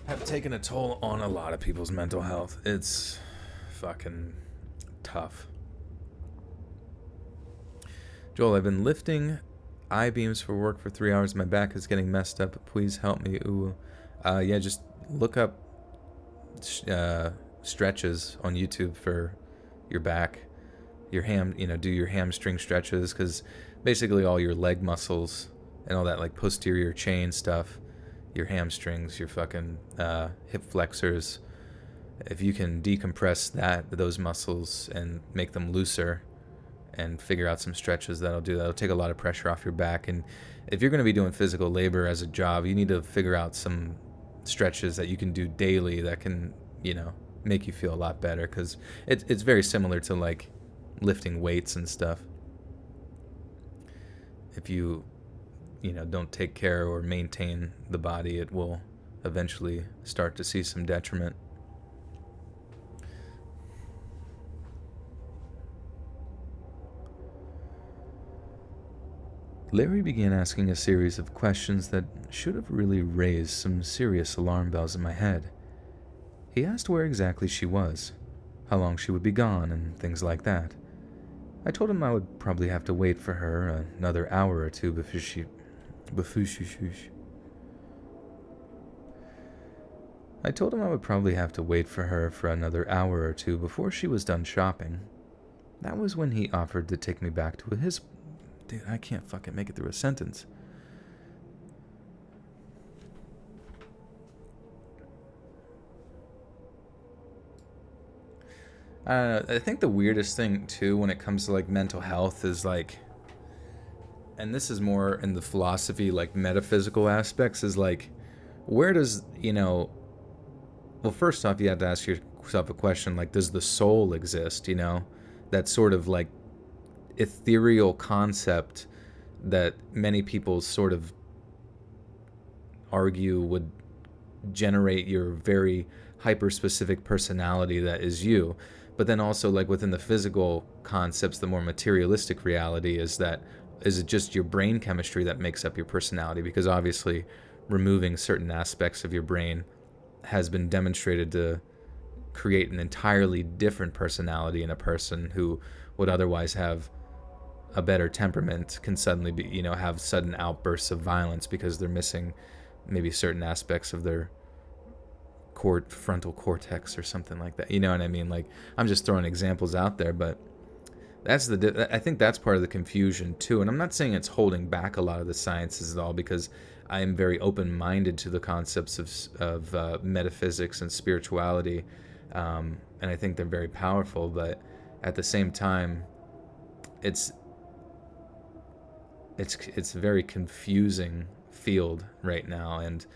have taken a toll on a lot of people's mental health. It's fucking tough. Joel, I've been lifting I-beams for work for 3 hours. My back is getting messed up. Please help me. Ooh. Yeah, just look up stretches on YouTube for your back. Your do your hamstring stretches, because basically all your leg muscles and all that, like posterior chain stuff, your hamstrings, your fucking hip flexors, if you can decompress those muscles and make them looser and figure out some stretches, that'll take a lot of pressure off your back. And if you're going to be doing physical labor as a job, you need to figure out some stretches that you can do daily that can, make you feel a lot better, because it's very similar to like lifting weights and stuff. If you don't take care or maintain the body, it will eventually start to see some detriment. Larry began asking a series of questions that should have really raised some serious alarm bells in my head. He asked where exactly she was, how long she would be gone, and things like that. I told him I would probably have to wait for her another hour or two before she was done shopping. That was when he offered to take me back to his... Dude, I can't fucking make it through a sentence. I think the weirdest thing, too, when it comes to, like, mental health is, like... And this is more in the philosophy, like, metaphysical aspects, is, like, where does, Well, first off, you have to ask yourself a question, like, does the soul exist, That sort of, like, ethereal concept that many people sort of argue would generate your very hyper-specific personality that is you. But then also, like, within the physical concepts, the more materialistic reality is it just your brain chemistry that makes up your personality? Because obviously removing certain aspects of your brain has been demonstrated to create an entirely different personality in a person who would otherwise have a better temperament, can suddenly be, have sudden outbursts of violence because they're missing maybe certain aspects of their frontal cortex or something like that. You know what I mean? Like, I'm just throwing examples out there, but I think that's part of the confusion too. And I'm not saying it's holding back a lot of the sciences at all, because I am very open-minded to the concepts of metaphysics and spirituality, and I think they're very powerful. But at the same time, it's a very confusing field right now, and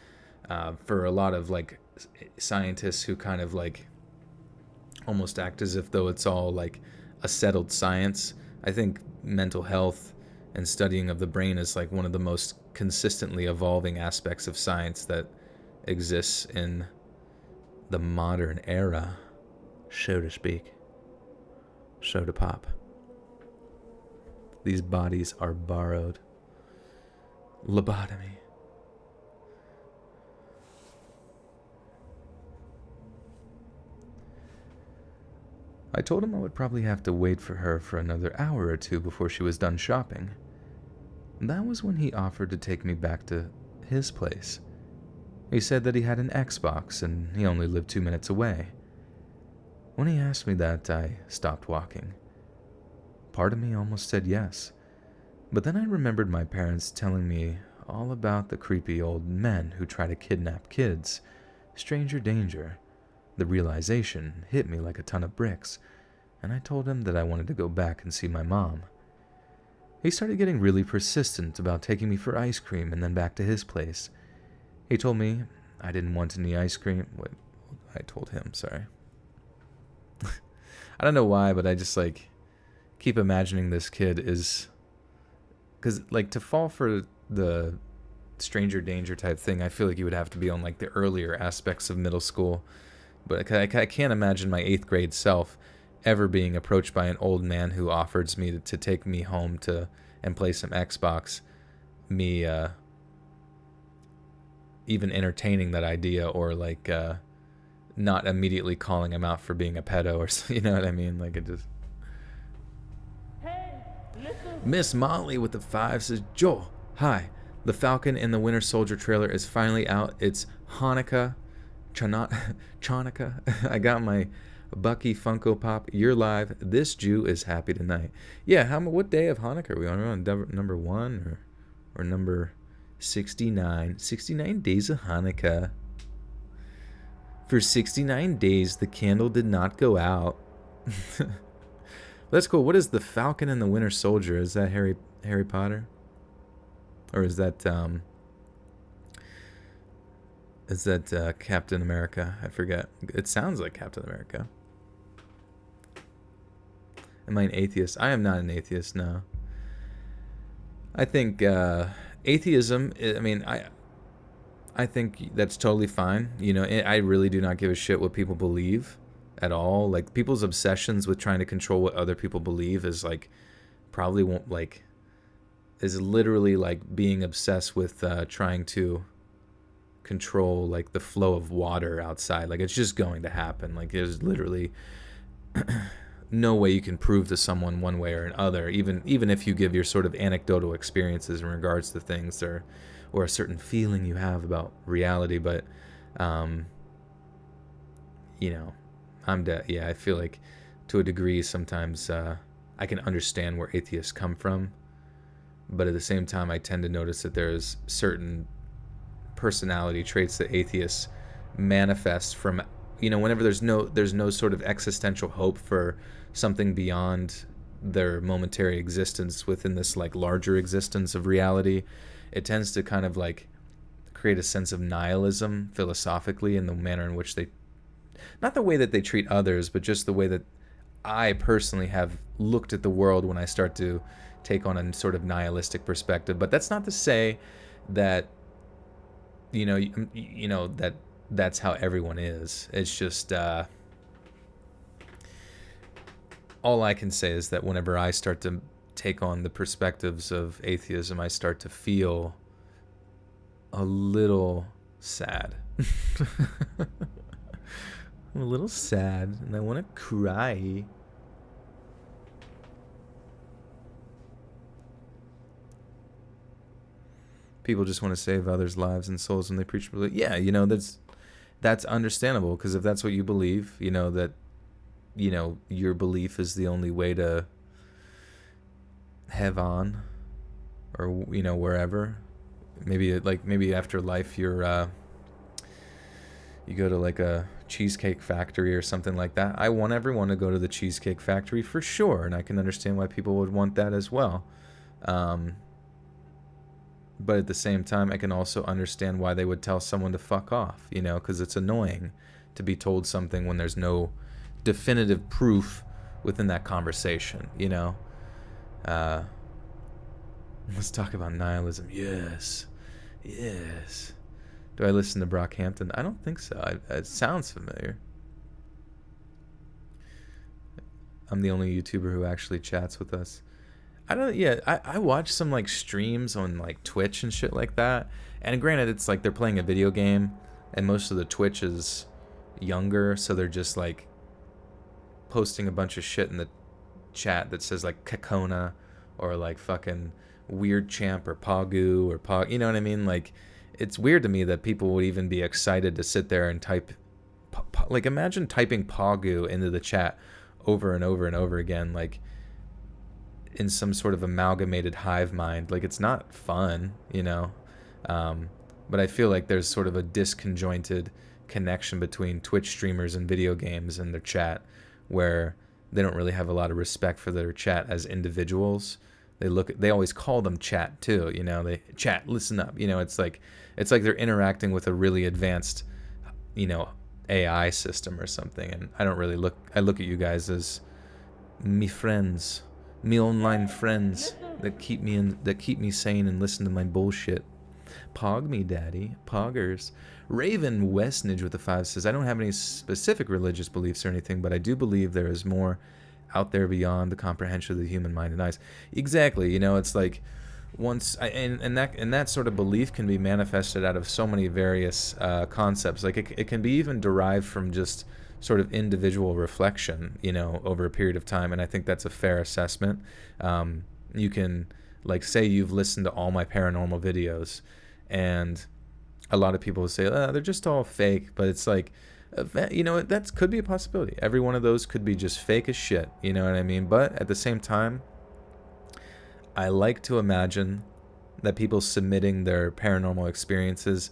for a lot of like scientists who kind of like almost act as if though it's all like a settled science, I think mental health and studying of the brain is like one of the most consistently evolving aspects of science that exists in the modern era, so to speak, so to pop. These bodies are borrowed. Lobotomy. I told him I would probably have to wait for her for another hour or two before she was done shopping. That was when he offered to take me back to his place. He said that he had an Xbox and he only lived 2 minutes away. When he asked me that, I stopped walking. Part of me almost said yes, but then I remembered my parents telling me all about the creepy old men who try to kidnap kids. Stranger danger. The realization hit me like a ton of bricks, and I told him that I wanted to go back and see my mom. He started getting really persistent about taking me for ice cream and then back to his place. He told me I didn't want any ice cream. Wait, I told him, sorry. I don't know why, but I just like keep imagining this kid is, because like to fall for the stranger danger type thing, I feel like you would have to be on like the earlier aspects of middle school. But I can't imagine my 8th grade self ever being approached by an old man who offers me to take me home to and play some Xbox. Me even entertaining that idea, or like not immediately calling him out for being a pedo, or you know what I mean? Like it just. Hey, listen. Miss Molly with the 5 says, Joel, hi. The Falcon and the Winter Soldier trailer is finally out. It's Hanukkah. Chanukah. I got my Bucky Funko Pop. You're live. This Jew is happy tonight. Yeah, what day of Hanukkah are we on? Are we on number 1 or number 69? 69 days of Hanukkah. For 69 days, the candle did not go out. That's cool. What is the Falcon and the Winter Soldier? Is that Harry Potter? Or is that Captain America? I forget. It sounds like Captain America. Am I an atheist? I am not an atheist, no. I think atheism, I mean, I think that's totally fine. You know, I really do not give a shit what people believe at all. Like, people's obsessions with trying to control what other people believe is like, probably won't like, is literally like being obsessed with trying to control like the flow of water outside. Like, it's just going to happen. Like, there's literally no way you can prove to someone one way or another, even if you give your sort of anecdotal experiences in regards to things or a certain feeling you have about reality. But you know, I feel like to a degree sometimes I can understand where atheists come from, but at the same time I tend to notice that there's certain personality traits that atheists manifest from, you know, whenever there's no sort of existential hope for something beyond their momentary existence within this like larger existence of reality. It tends to kind of like create a sense of nihilism philosophically in the manner in which they, not the way that they treat others, but just the way that I personally have looked at the world when I start to take on a sort of nihilistic perspective. But that's not to say that, you know that that's how everyone is. It's just all I can say is that whenever I start to take on the perspectives of atheism, I start to feel a little sad. I'm a little sad and I want to cry. People just want to save others' lives and souls when they preach. Yeah, you know, that's understandable, because if that's what you believe, you know, that, you know, your belief is the only way to have on, or, you know, wherever. Maybe after life you go to like a cheesecake factory or something like that. I want everyone to go to the cheesecake factory for sure, and I can understand why people would want that as well. But at the same time, I can also understand why they would tell someone to fuck off, you know, because it's annoying to be told something when there's no definitive proof within that conversation, you know. Let's talk about nihilism. Yes. Do I listen to Brockhampton? I don't think so. It sounds familiar. I'm the only YouTuber who actually chats with us. I watch some like streams on like Twitch and shit like that. And granted, it's like they're playing a video game, and most of the Twitch is younger, so they're just like posting a bunch of shit in the chat that says like Kakona or like fucking Weird Champ or Pogu or Pog, you know what I mean? Like, it's weird to me that people would even be excited to sit there and type, like, imagine typing Pogu into the chat over and over and over again, like in some sort of amalgamated hive mind. Like, it's not fun, you know. But I feel like there's sort of a disconjointed connection between Twitch streamers and video games and their chat, where they don't really have a lot of respect for their chat as individuals. They always call them chat too, they chat, listen up, it's like they're interacting with a really advanced, you know, AI system or something. And I look at you guys as me friends, me online friends that keep me sane and listen to my bullshit. Pog me, daddy. Poggers. Raven Westnidge with the 5 says, I don't have any specific religious beliefs or anything, but I do believe there is more out there beyond the comprehension of the human mind and eyes. Exactly. It's like and that sort of belief can be manifested out of so many various concepts. Like it can be even derived from just sort of individual reflection, over a period of time. And I think that's a fair assessment. You can, like, say you've listened to all my paranormal videos, and a lot of people will say, they're just all fake. But it's like, that could be a possibility. Every one of those could be just fake as shit. You know what I mean? But at the same time, I like to imagine that people submitting their paranormal experiences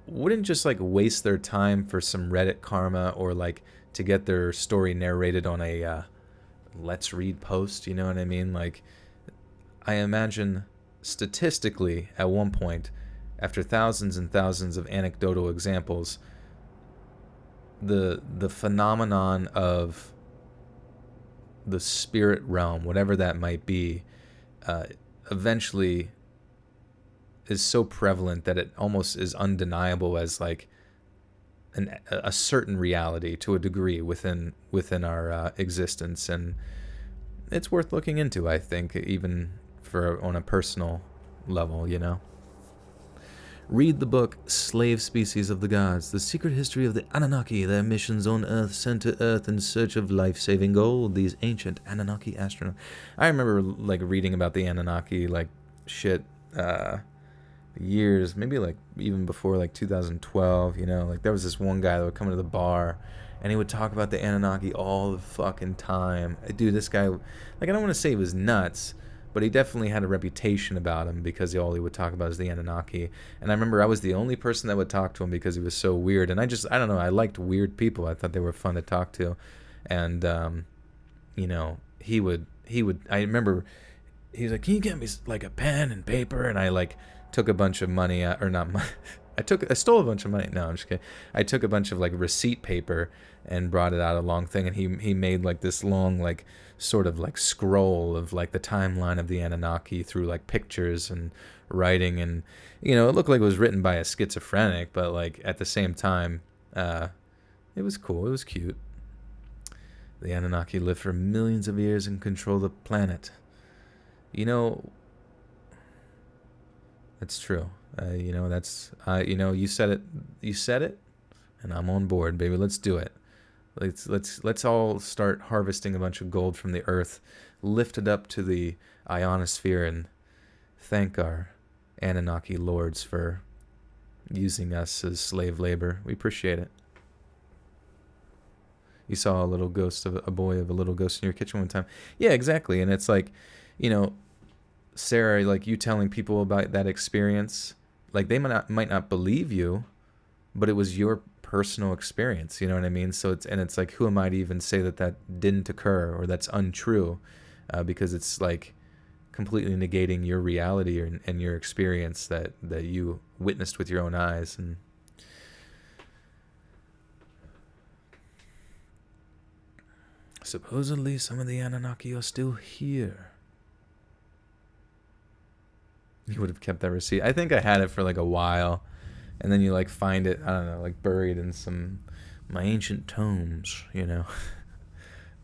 wouldn't just like waste their time for some Reddit karma, or like to get their story narrated on a let's read post. You know what I mean? Like, I imagine statistically at one point, after thousands and thousands of anecdotal examples, the phenomenon of the spirit realm, whatever that might be, eventually is so prevalent that it almost is undeniable as like a certain reality to a degree within our existence. And it's worth looking into, I think, even on a personal level. Read the book Slave Species of the Gods, The Secret History of the Anunnaki, their missions on Earth sent to Earth in search of life-saving gold, these ancient Anunnaki astronauts. I remember like reading about the Anunnaki like shit years, maybe like even before like 2012, like there was this one guy that would come into the bar and he would talk about the Anunnaki all the fucking time. Dude, this guy, like, I don't want to say he was nuts, but he definitely had a reputation about him because all he would talk about is the Anunnaki. And I remember I was the only person that would talk to him because he was so weird. And I don't know, I liked weird people. I thought they were fun to talk to. And, he would, I remember he was like, can you get me like a pen and paper? And I like took a bunch of money out, or not money. I stole a bunch of money. No, I'm just kidding. I took a bunch of like receipt paper and brought it out a long thing. And he made like this long, like, sort of like scroll of like the timeline of the Anunnaki through like pictures and writing, and it looked like it was written by a schizophrenic, but like at the same time it was cool, it was cute. The Anunnaki live for millions of years and control the planet. That's true. You said it, and I'm on board, baby. Let's do it. Let's all start harvesting a bunch of gold from the earth, lift it up to the ionosphere, and thank our Anunnaki lords for using us as slave labor. We appreciate it. You saw a little ghost of a little ghost in your kitchen one time. Yeah, exactly. And it's like, Sarah, like, you telling people about that experience, like, they might not believe you, but it was your personal experience, you know what I mean? So it's like, who am I to even say that didn't occur or that's untrue, because it's like completely negating your reality and your experience that you witnessed with your own eyes. And supposedly some of the Anunnaki are still here. You would have kept that receipt. I think I had it for like a while, and then you like find it, I don't know, like buried in my ancient tomes,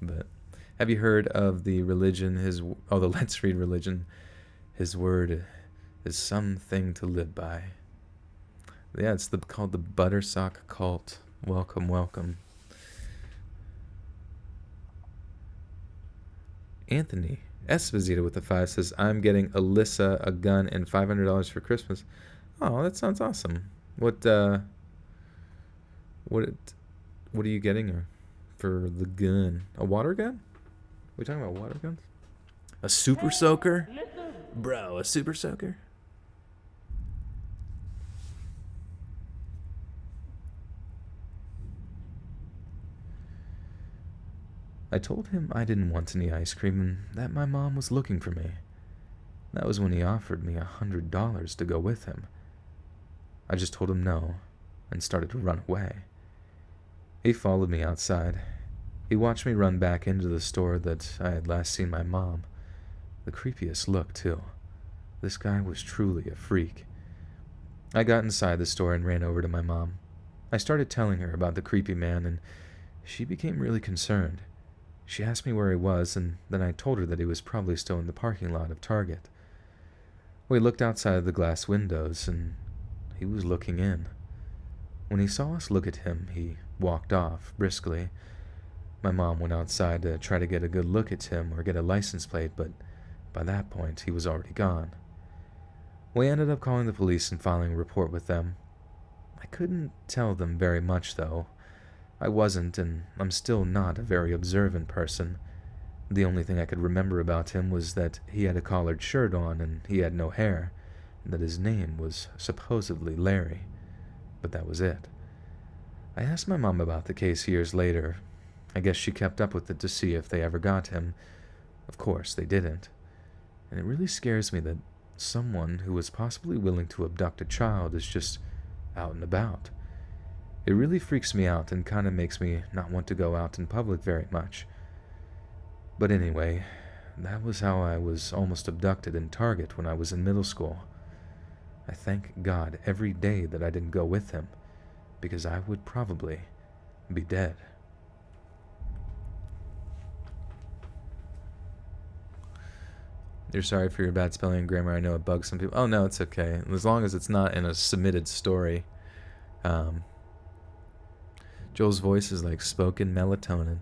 But have you heard of the religion, the Let's Read religion? His word is something to live by. Yeah, it's called the Buttersock Cult. Welcome, welcome. Anthony Esposito with the 5 says, I'm getting Alyssa a gun and $500 for Christmas. Oh, that sounds awesome. What are you getting her for the gun? A water gun? Are we talking about water guns? A super soaker? Bro, a super soaker? I told him I didn't want any ice cream and that my mom was looking for me. That was when he offered me $100 to go with him. I just told him no and started to run away. He followed me outside. He watched me run back into the store that I had last seen my mom. The creepiest look, too. This guy was truly a freak. I got inside the store and ran over to my mom. I started telling her about the creepy man, and she became really concerned. She asked me where he was, and then I told her that he was probably still in the parking lot of Target. We looked outside of the glass windows, and he was looking in. When he saw us look at him, he walked off briskly. My mom went outside to try to get a good look at him or get a license plate, but by that point, he was already gone. We ended up calling the police and filing a report with them. I couldn't tell them very much, though. I wasn't, and I'm still not, a very observant person. The only thing I could remember about him was that he had a collared shirt on and he had no hair, and that his name was supposedly Larry. But that was it. I asked my mom about the case years later. I guess she kept up with it to see if they ever got him. Of course, they didn't. And it really scares me that someone who was possibly willing to abduct a child is just out and about. It really freaks me out and kind of makes me not want to go out in public very much. But anyway, that was how I was almost abducted in Target when I was in middle school. I thank God every day that I didn't go with him, because I would probably be dead. You're sorry for your bad spelling and grammar. I know it bugs some people. Oh, no, it's okay. As long as it's not in a submitted story. Joel's voice is like spoken melatonin.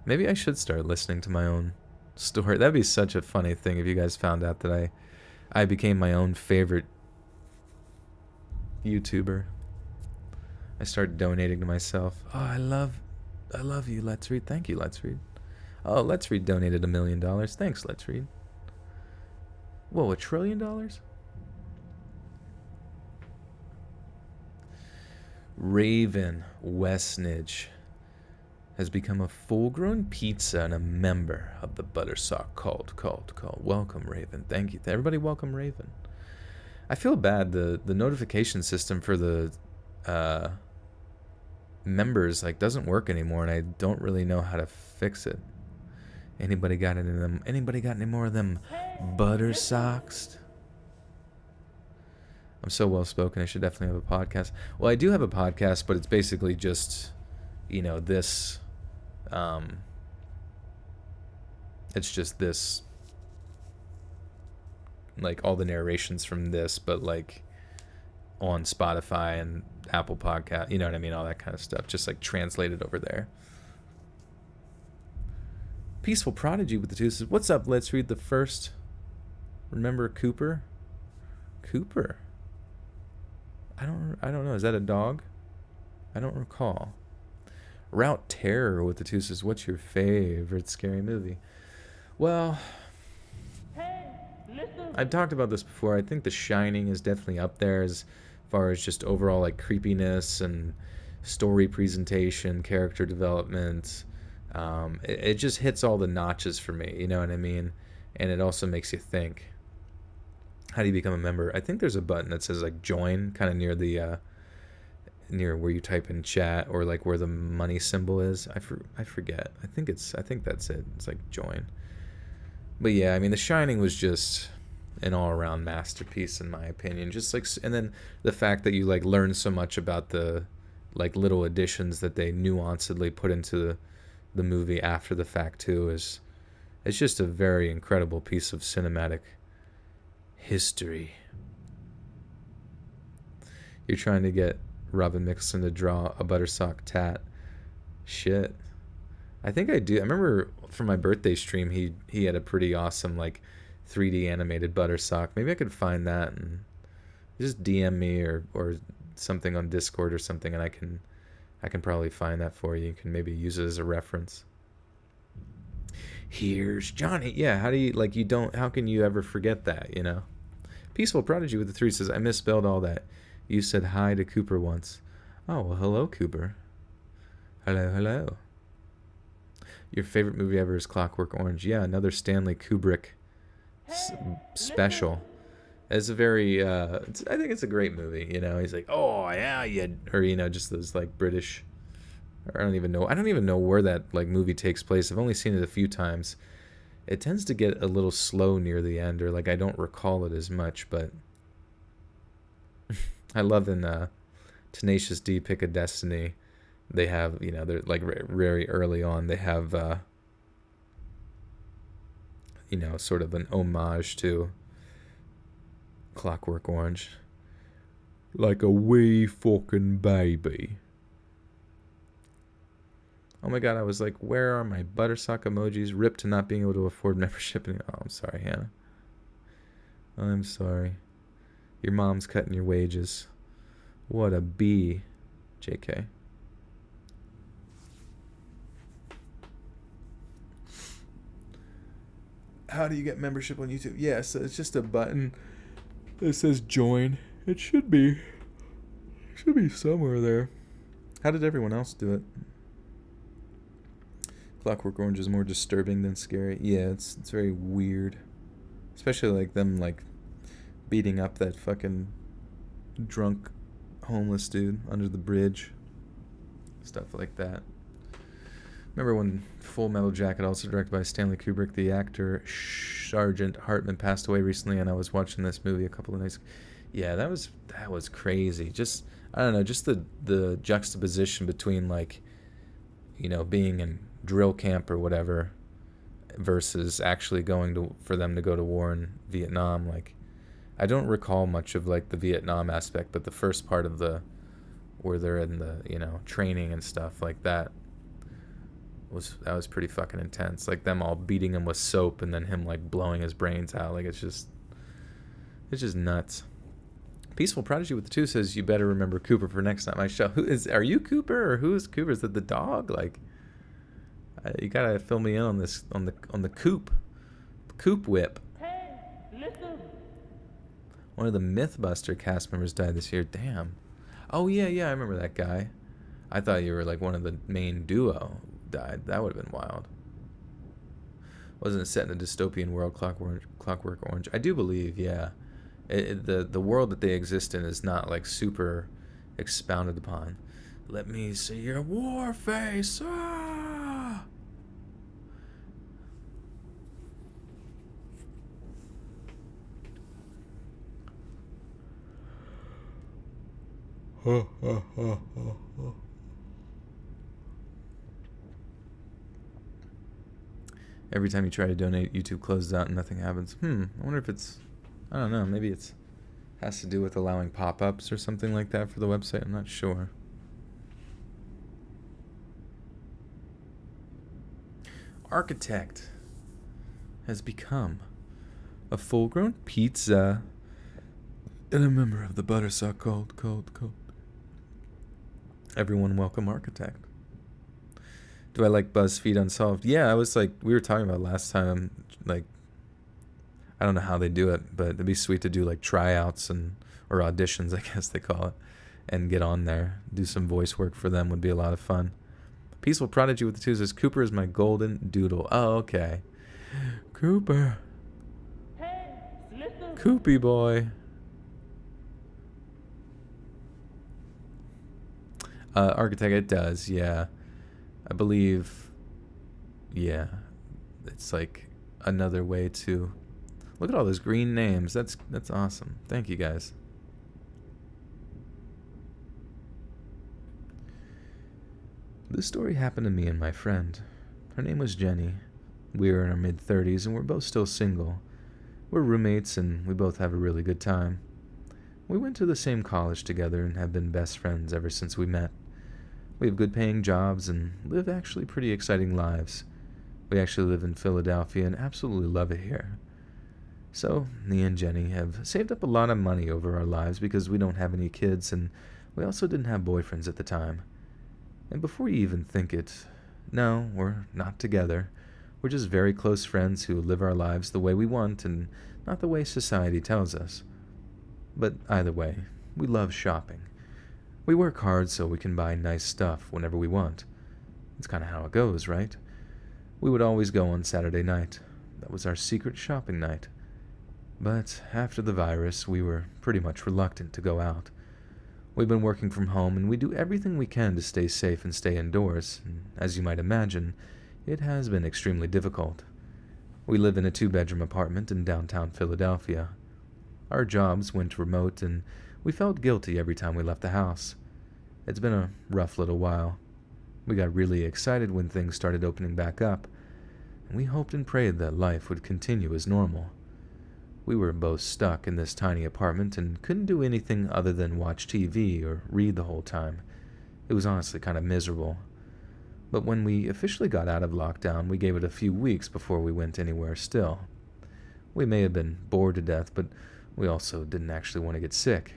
Maybe I should start listening to my own story. That'd be such a funny thing if you guys found out that I became my own favorite YouTuber. I started donating to myself. Oh, I love you, Let's Read. Thank you, Let's Read. Oh, Let's Read donated $1 million. Thanks, Let's Read. Whoa, $1 trillion? Raven Westnidge has become a full-grown pizza and a member of the Buttersock cult. Welcome, Raven. Thank you. Everybody welcome Raven. I feel bad. The notification system for the members doesn't work anymore, and I don't really know how to fix it. Anybody got any of them? Anybody got any more of them Buttersocks? I'm so well spoken. I should definitely have a podcast. Well, I do have a podcast, but it's basically just, this. It's just this, all the narrations from this, but on Spotify and Apple Podcast. You know what I mean? All that kind of stuff. Just translated over there. Peaceful Prodigy with the two says, "What's up? Let's read the first. Remember Cooper? Cooper? I don't know. Is that a dog? I don't recall." Route Terror with the two says, "What's your favorite scary movie?" Well, I've talked about this before. I think The Shining is definitely up there as far as just overall creepiness and story presentation, character development. It just hits all the notches for me, you know what I mean? And it also makes you think, how do you become a member? I think there's a button that says join, kind of near the near where you type in chat, or where the money symbol is. I forget. I think that's it. It's join. But yeah, I mean, The Shining was just an all-around masterpiece in my opinion. Just and then the fact that you learn so much about the little additions that they nuancedly put into the movie after the fact too it's just a very incredible piece of cinematic history. You're trying to get Robin Mikalsen to draw a Buttersock tat. Shit. I think I do. I remember for my birthday stream he had a pretty awesome 3D animated Buttersock. Maybe I could find that and just DM me or something on Discord or something, and I can probably find that for you. You can maybe use it as a reference. Here's Johnny. Yeah, how do you, how can you ever forget that, Peaceful Prodigy with the 3 says, "I misspelled all that. You said hi to Cooper once." Oh, well, hello, Cooper. Hello. Your favorite movie ever is Clockwork Orange. Yeah, another Stanley Kubrick special. It's a very, I think it's a great movie. You know, he's like, oh yeah, yeah, or you know, just those like British. I don't even know where that like movie takes place. I've only seen it a few times. It tends to get a little slow near the end, or like I don't recall it as much. But I love in Tenacious D, Pick a Destiny. They have, you know, they're like very early on. They have, you know, sort of an homage to Clockwork Orange. Like a wee fucking baby. Oh my god, I was like, where are my Buttersock emojis? Ripped to not being able to afford membership. Oh, I'm sorry, Hannah. I'm sorry. Your mom's cutting your wages. What a bee. JK. How do you get membership on YouTube? Yeah, so it's just a button that says join. It should be somewhere there. How did everyone else do it? Clockwork Orange is more disturbing than scary. Yeah, it's very weird. Especially like them like beating up that fucking drunk homeless dude under the bridge. Stuff like that. Remember when Full Metal Jacket, also directed by Stanley Kubrick, the actor Sergeant Hartman passed away recently, and I was watching this movie a couple of nights ago. Yeah, that was crazy. Just, I don't know, just the juxtaposition between like, you know, being in drill camp or whatever versus actually for them to go to war in Vietnam. Like, I don't recall much of like the Vietnam aspect, but the first part of where they're in the, you know, training and stuff like that was pretty fucking intense. Like them all beating him with soap and then him like blowing his brains out. Like it's just nuts. Peaceful Prodigy with the 2 says, you better remember Cooper for next time I show. Are you Cooper, or who is Cooper? Is it the dog? Like, you gotta fill me in on this, on the Coop Whip. Hey, listen. One of the Mythbuster cast members died this year. Damn. Oh yeah, I remember that guy. I thought you were like one of the main duo died. That would have been wild. Wasn't it set in a dystopian world, Clockwork Orange? I do believe, yeah. The world that they exist in is not like super expounded upon. Let me see your war face. Ah! Every time you try to donate, YouTube closes out and nothing happens. I wonder if it's, I don't know, maybe it's has to do with allowing pop-ups or something like that for the website. I'm not sure. Architect has become a full-grown pizza and a member of the Buttersock Cold. Everyone welcome Architect. Do I like BuzzFeed Unsolved? Yeah, I was like, we were talking about last time, like, I don't know how they do it, but it'd be sweet to do like tryouts or auditions, I guess they call it, and get on there. Do some voice work for them would be a lot of fun. Peaceful Prodigy with the 2 says, Cooper is my golden doodle. Oh, okay. Cooper. Hey, listen. Coopy boy. Architect, it does, yeah. I believe, yeah. It's like another way to... Look at all those green names. That's awesome. Thank you, guys. This story happened to me and my friend. Her name was Jenny. We were in our mid-30s and we're both still single. We're roommates and we both have a really good time. We went to the same college together and have been best friends ever since we met. We have good paying jobs and live actually pretty exciting lives. We actually live in Philadelphia and absolutely love it here. So, me and Jenny have saved up a lot of money over our lives because we don't have any kids and we also didn't have boyfriends at the time. And before you even think it, no, we're not together. We're just very close friends who live our lives the way we want and not the way society tells us. But either way, we love shopping. We work hard so we can buy nice stuff whenever we want. It's kind of how it goes, right? We would always go on Saturday night. That was our secret shopping night. But after the virus, we were pretty much reluctant to go out. We've been working from home and we do everything we can to stay safe and stay indoors, and as you might imagine, it has been extremely difficult. We live in a 2-bedroom apartment in downtown Philadelphia. Our jobs went remote and we felt guilty every time we left the house. It's been a rough little while. We got really excited when things started opening back up, and we hoped and prayed that life would continue as normal. We were both stuck in this tiny apartment and couldn't do anything other than watch TV or read the whole time. It was honestly kind of miserable. But when we officially got out of lockdown, we gave it a few weeks before we went anywhere still. We may have been bored to death, but we also didn't actually want to get sick.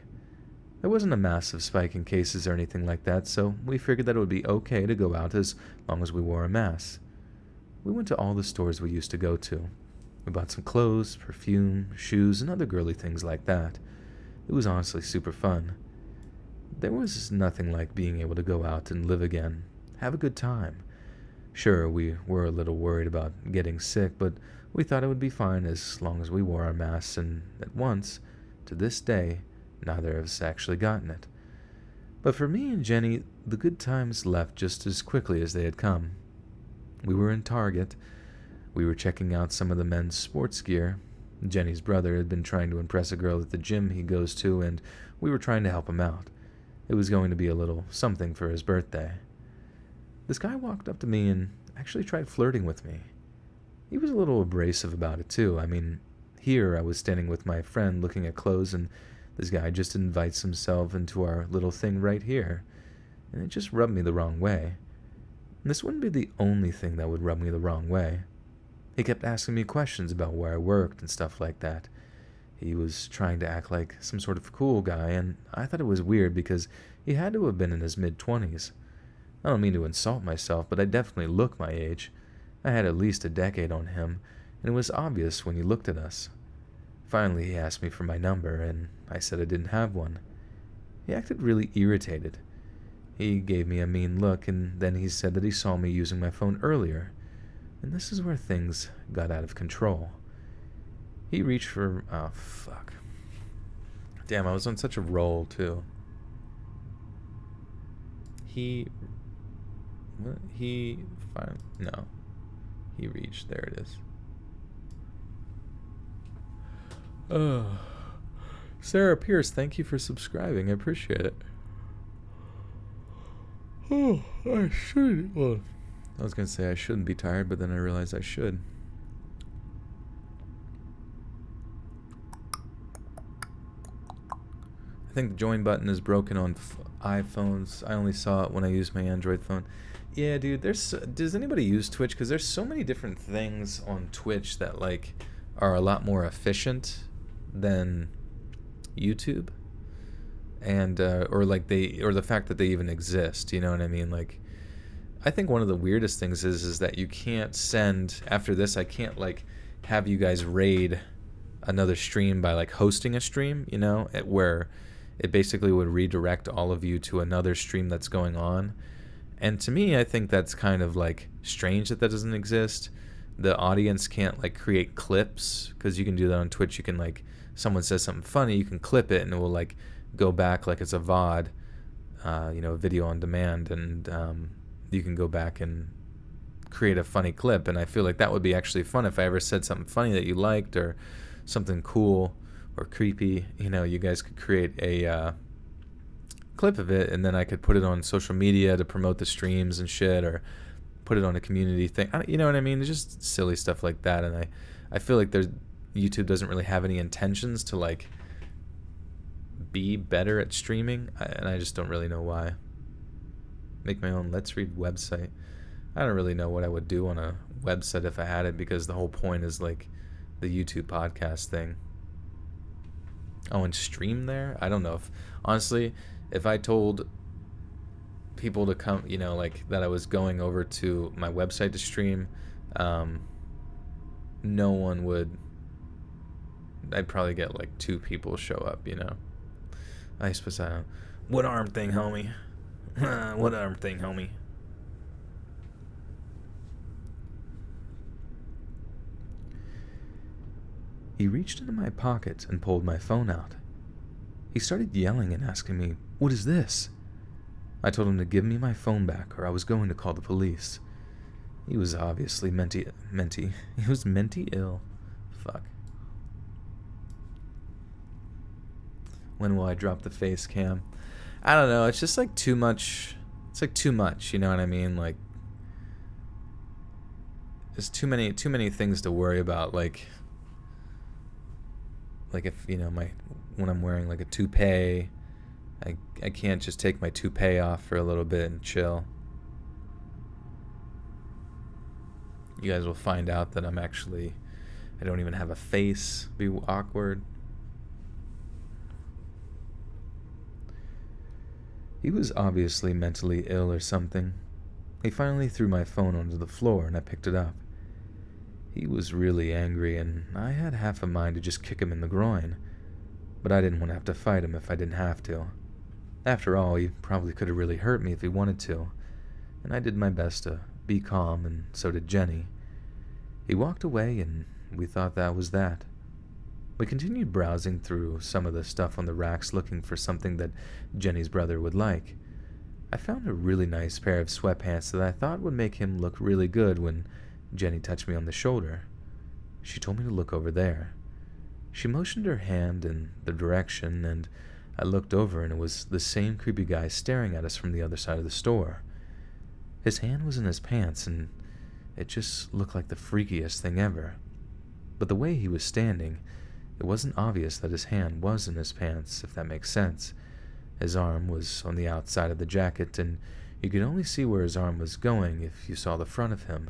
There wasn't a massive spike in cases or anything like that, so we figured that it would be okay to go out as long as we wore a mask. We went to all the stores we used to go to. We bought some clothes, perfume, shoes, and other girly things like that. It was honestly super fun. There was nothing like being able to go out and live again, have a good time. Sure, we were a little worried about getting sick, but we thought it would be fine as long as we wore our masks, and at once, to this day, neither of us actually gotten it. But for me and Jenny, the good times left just as quickly as they had come. We were in Target. We were checking out some of the men's sports gear. Jenny's brother had been trying to impress a girl at the gym he goes to, and we were trying to help him out. It was going to be a little something for his birthday. This guy walked up to me and actually tried flirting with me. He was a little abrasive about it too. I mean, here I was standing with my friend looking at clothes, and this guy just invites himself into our little thing right here, and it just rubbed me the wrong way. And this wouldn't be the only thing that would rub me the wrong way. He kept asking me questions about where I worked and stuff like that. He was trying to act like some sort of cool guy, and I thought it was weird because he had to have been in his mid-20s. I don't mean to insult myself, but I definitely look my age. I had at least a decade on him, and it was obvious when he looked at us. Finally, he asked me for my number, and I said I didn't have one. He acted really irritated. He gave me a mean look, and then he said that he saw me using my phone earlier. And this is where things got out of control. He reached for... Oh, fuck. Damn, I was on such a roll, too. What? No. He reached. There it is. Oh. Sarah Pierce, thank you for subscribing. I appreciate it. Oh, I should... Well, I was going to say I shouldn't be tired, but then I realized I should. I think the join button is broken on iPhones. I only saw it when I used my Android phone. Yeah, dude, does anybody use Twitch? Because there's so many different things on Twitch that, like, are a lot more efficient than YouTube. And, or the fact that they even exist, you know what I mean? Like, I think one of the weirdest things is that you can't send, after this, I can't, like, have you guys raid another stream by, like, hosting a stream, you know, where it basically would redirect all of you to another stream that's going on. And to me, I think that's kind of, like, strange that doesn't exist. The audience can't, like, create clips, because you can do that on Twitch. You can, like, someone says something funny, you can clip it, and it will, like, go back like it's a VOD, you know, video on demand, and you can go back and create a funny clip. And I feel like that would be actually fun if I ever said something funny that you liked, or something cool or creepy, you know, you guys could create a clip of it, and then I could put it on social media to promote the streams and shit, or put it on a community thing. You know what I mean? It's just silly stuff like that. And I feel like YouTube doesn't really have any intentions to, like, be better at streaming, and I just don't really know why. Make my own Let's Read website. I don't really know what I would do on a website if I had it, because the whole point is, like, the YouTube podcast thing. Oh, and stream there? I don't know. Honestly, if I told people to come, you know, like, that I was going over to my website to stream, no one would. I'd probably get, like, 2 people show up, you know. I suppose I don't. What arm thing, homie? What arm thing, homie? He reached into my pocket and pulled my phone out. He started yelling and asking me, "What is this?" I told him to give me my phone back or I was going to call the police. He was obviously he was mentally ill. Fuck. When will I drop the face cam? I don't know, it's just like too much. It's like too much, you know what I mean? Like, there's too many things to worry about. Like if, you know, when I'm wearing like a toupee, I can't just take my toupee off for a little bit and chill. You guys will find out that I don't even have a face. Be awkward. He was obviously mentally ill or something. He finally threw my phone onto the floor and I picked it up. He was really angry and I had half a mind to just kick him in the groin, but I didn't want to have to fight him if I didn't have to. After all, he probably could have really hurt me if he wanted to, and I did my best to be calm, and so did Jenny. He walked away and we thought that was that. We continued browsing through some of the stuff on the racks looking for something that Jenny's brother would like. I found a really nice pair of sweatpants that I thought would make him look really good when Jenny touched me on the shoulder. She told me to look over there. She motioned her hand in the direction and I looked over and it was the same creepy guy staring at us from the other side of the store. His hand was in his pants and it just looked like the freakiest thing ever. But the way he was standing, it wasn't obvious that his hand was in his pants, if that makes sense. His arm was on the outside of the jacket, and you could only see where his arm was going if you saw the front of him,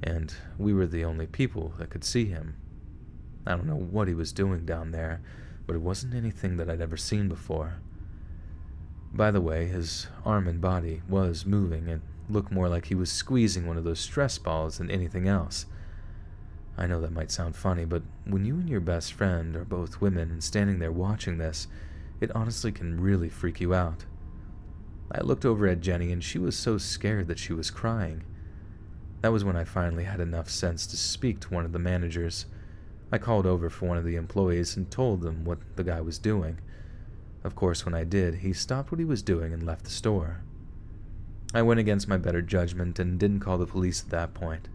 and we were the only people that could see him. I don't know what he was doing down there, but it wasn't anything that I'd ever seen before. By the way, his arm and body was moving and looked more like he was squeezing one of those stress balls than anything else. I know that might sound funny, but when you and your best friend are both women and standing there watching this, it honestly can really freak you out. I looked over at Jenny and she was so scared that she was crying. That was when I finally had enough sense to speak to one of the managers. I called over for one of the employees and told them what the guy was doing. Of course, when I did, he stopped what he was doing and left the store. I went against my better judgment and didn't call the police at that point.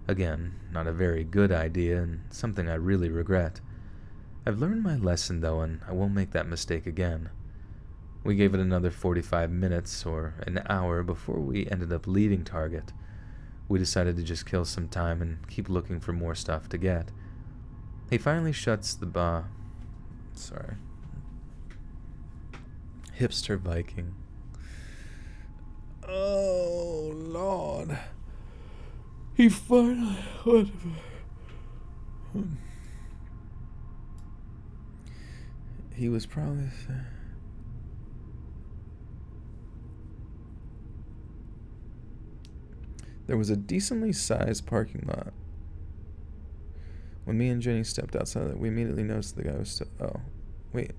Again, not a very good idea and something I really regret. I've learned my lesson though, and I won't make that mistake again. We gave it another 45 minutes or an hour before we ended up leaving Target. We decided to just kill some time and keep looking for more stuff to get. He finally shuts the Hipster Viking. Oh, Lord. He finally... He was probably... There was a decently sized parking lot. When me and Jenny stepped outside, we immediately noticed the guy was still... Oh, wait.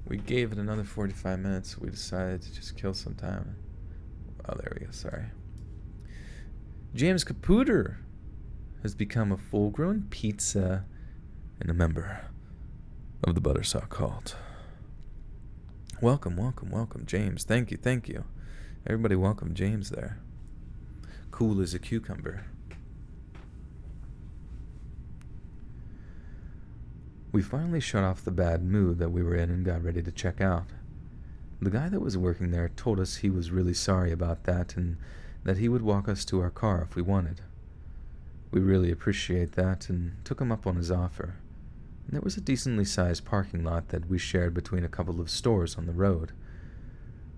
We gave it another 45 minutes. We decided to just kill some time. Oh, there we go. Sorry. James Caputer has become a full-grown pizza and a member of the Buttersock Cult. Welcome, welcome, welcome, James. Thank you, thank you. Everybody welcome James there. Cool as a cucumber. We finally shut off the bad mood that we were in and got ready to check out. The guy that was working there told us he was really sorry about that and that he would walk us to our car if we wanted. We really appreciate that and took him up on his offer. And there was a decently sized parking lot that we shared between a couple of stores on the road.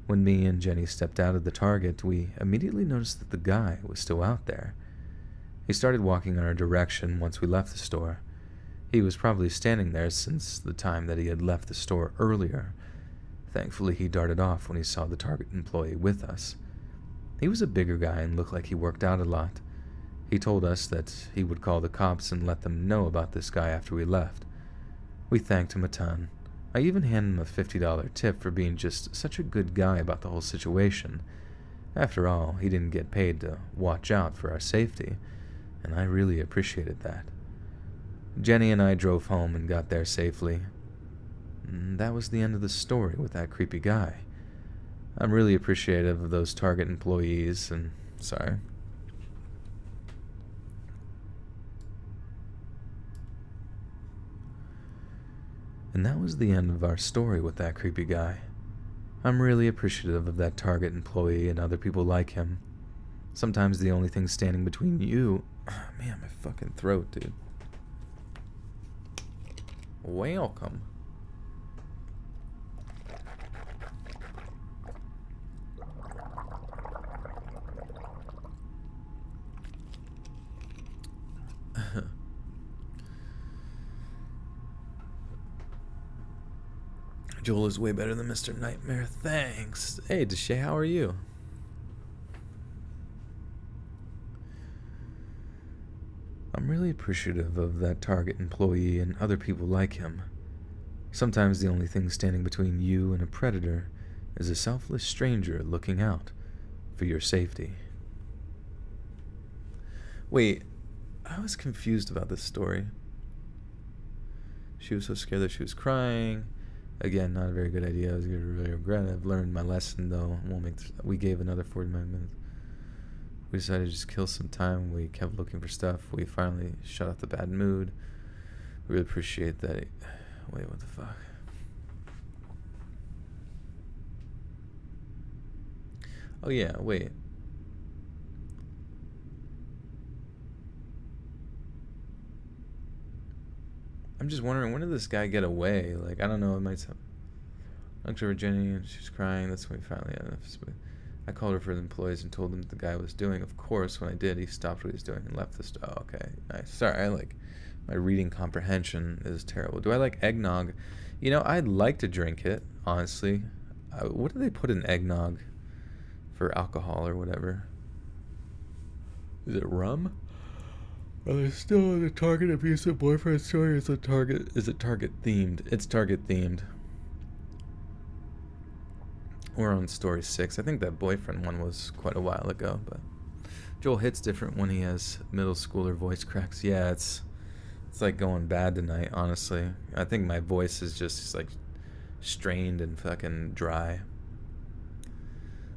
When me and Jenny stepped out of the Target, we immediately noticed that the guy was still out there. He started walking in our direction once we left the store. He was probably standing there since the time that he had left the store earlier. Thankfully, he darted off when he saw the Target employee with us. He was a bigger guy and looked like he worked out a lot. He told us that he would call the cops and let them know about this guy after we left. We thanked him a ton. I even handed him a $50 tip for being just such a good guy about the whole situation. After all, he didn't get paid to watch out for our safety, and I really appreciated that. Jenny and I drove home and got there safely. And that was the end of the story with that creepy guy. I'm really appreciative of those Target employees and sorry. And that was the end of our story with that creepy guy. I'm really appreciative of that Target employee and other people like him. Sometimes the only thing standing between you... Oh, man, my fucking throat, dude. Welcome. Joel is way better than Mr. Nightmare. Thanks. Hey, Deshay, how are you? I'm really appreciative of that Target employee and other people like him. Sometimes the only thing standing between you and a predator is a selfless stranger looking out for your safety. Wait, I was confused about this story. She was so scared that she was crying. Again, not a very good idea. I was going to really regret it. I've learned my lesson, though. We gave another 49 minutes. We decided to just kill some time. We kept looking for stuff. We finally shut off the bad mood. We really appreciate that. Wait, what the fuck? Oh, yeah, wait. I'm just wondering, when did this guy get away? Like, I don't know, it might sound... I looked over Jenny and she's crying. That's when we finally had enough. I called her for the employees and told them what the guy was doing. Of course, when I did, he stopped what he was doing and left the store. Oh, okay, nice. Sorry, my reading comprehension is terrible. Do I like eggnog? You know, I'd like to drink it, honestly. What do they put in eggnog for alcohol or whatever? Is it rum? Are they still in the Target abusive boyfriend story? Is it Target themed? It's Target themed. We're on story 6. I think that boyfriend one was quite a while ago, but Joel hits different when he has middle schooler voice cracks. Yeah, it's like going bad tonight, honestly. I think my voice is just like strained and fucking dry.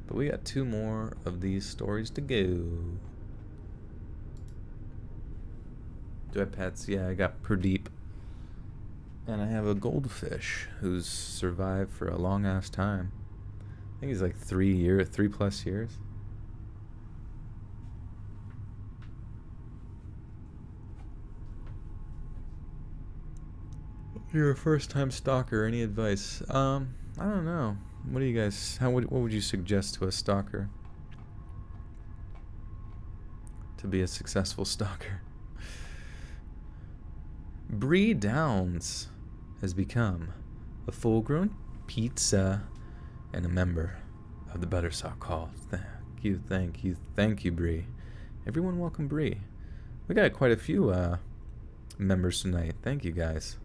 But we got 2 more of these stories to go. Do I have pets? Yeah, I got Pradeep. And I have a goldfish who's survived for a long ass time. I think he's like 3+ years. You're a first-time stalker. Any advice? I don't know. What do you guys? What would you suggest to a stalker to be a successful stalker? Bree Downs has become a full-grown pizza and a member of the Buttersock Call. Thank you, Bree. Everyone welcome Bree. We got quite a few members tonight. Thank you, guys.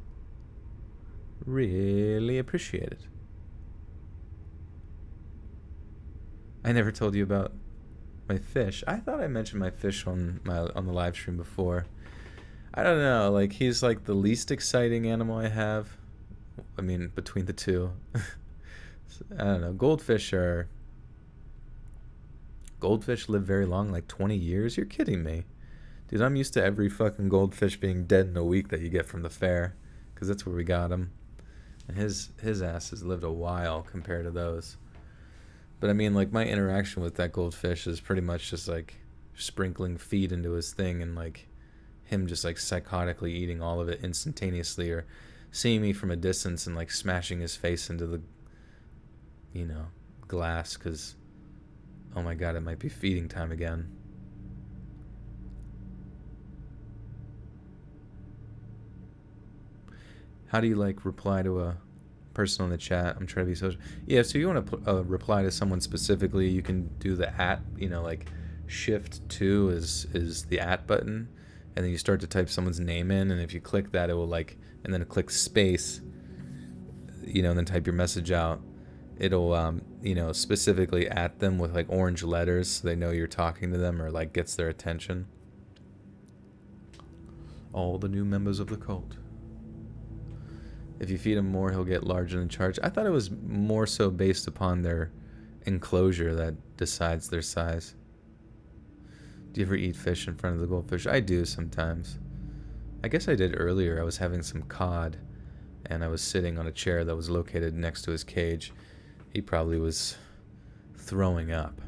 Really appreciate it. I never told you about my fish. I thought I mentioned my fish on the live stream before. I don't know, like, he's like the least exciting animal I have. I mean, between the two. I don't know. Goldfish live very long, like 20 years? You're kidding me. Dude, I'm used to every fucking goldfish being dead in a week that you get from the fair, because that's where we got him. And his ass has lived a while compared to those. But I mean, like, my interaction with that goldfish is pretty much just like sprinkling feed into his thing and like him just like psychotically eating all of it instantaneously, or seeing me from a distance and like smashing his face into the, you know, glass because, oh my god, it might be feeding time again. How do you like reply to a person on the chat? I'm trying to be social. Yeah, so you want to reply to someone specifically, you can do the @ you know, like shift 2 is the @ button, and then you start to type someone's name in, and if you click that, it will like, and then click space, you know, and then type your message out. It'll you know, specifically @ them with like orange letters so they know you're talking to them, or like gets their attention. All the new members of the cult. If you feed him more, he'll get larger in charge. I thought it was more so based upon their enclosure that decides their size. Do you ever eat fish in front of the goldfish? I do sometimes. I guess I did earlier. I was having some cod, and I was sitting on a chair that was located next to his cage. He probably was throwing up.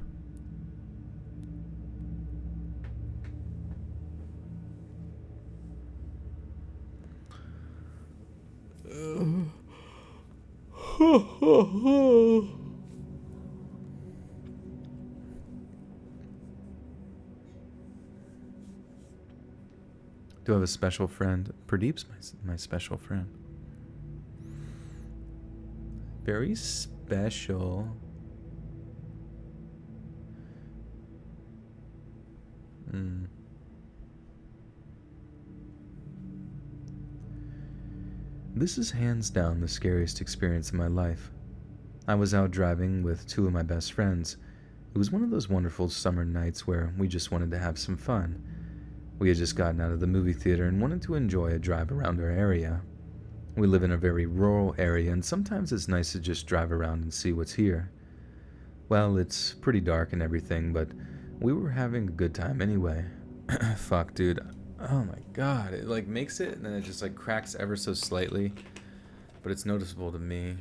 Do I have a special friend? Pradeep's my special friend. Very special. This is hands down the scariest experience in my life. I was out driving with two of my best friends. It was one of those wonderful summer nights where we just wanted to have some fun. We had just gotten out of the movie theater and wanted to enjoy a drive around our area. We live in a very rural area, and sometimes it's nice to just drive around and see what's here. Well, it's pretty dark and everything, but we were having a good time anyway. Fuck, dude. Oh my god. It like makes it and then it just like cracks ever so slightly. But it's noticeable to me.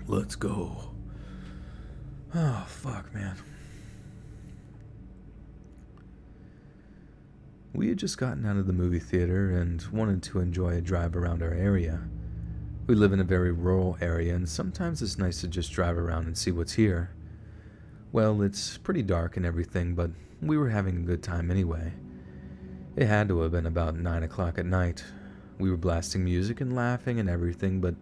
Let's go. Oh, fuck, man. We had just gotten out of the movie theater and wanted to enjoy a drive around our area. We live in a very rural area, and sometimes it's nice to just drive around and see what's here. Well, it's pretty dark and everything, but we were having a good time anyway. It had to have been about 9 o'clock at night. We were blasting music and laughing and everything, but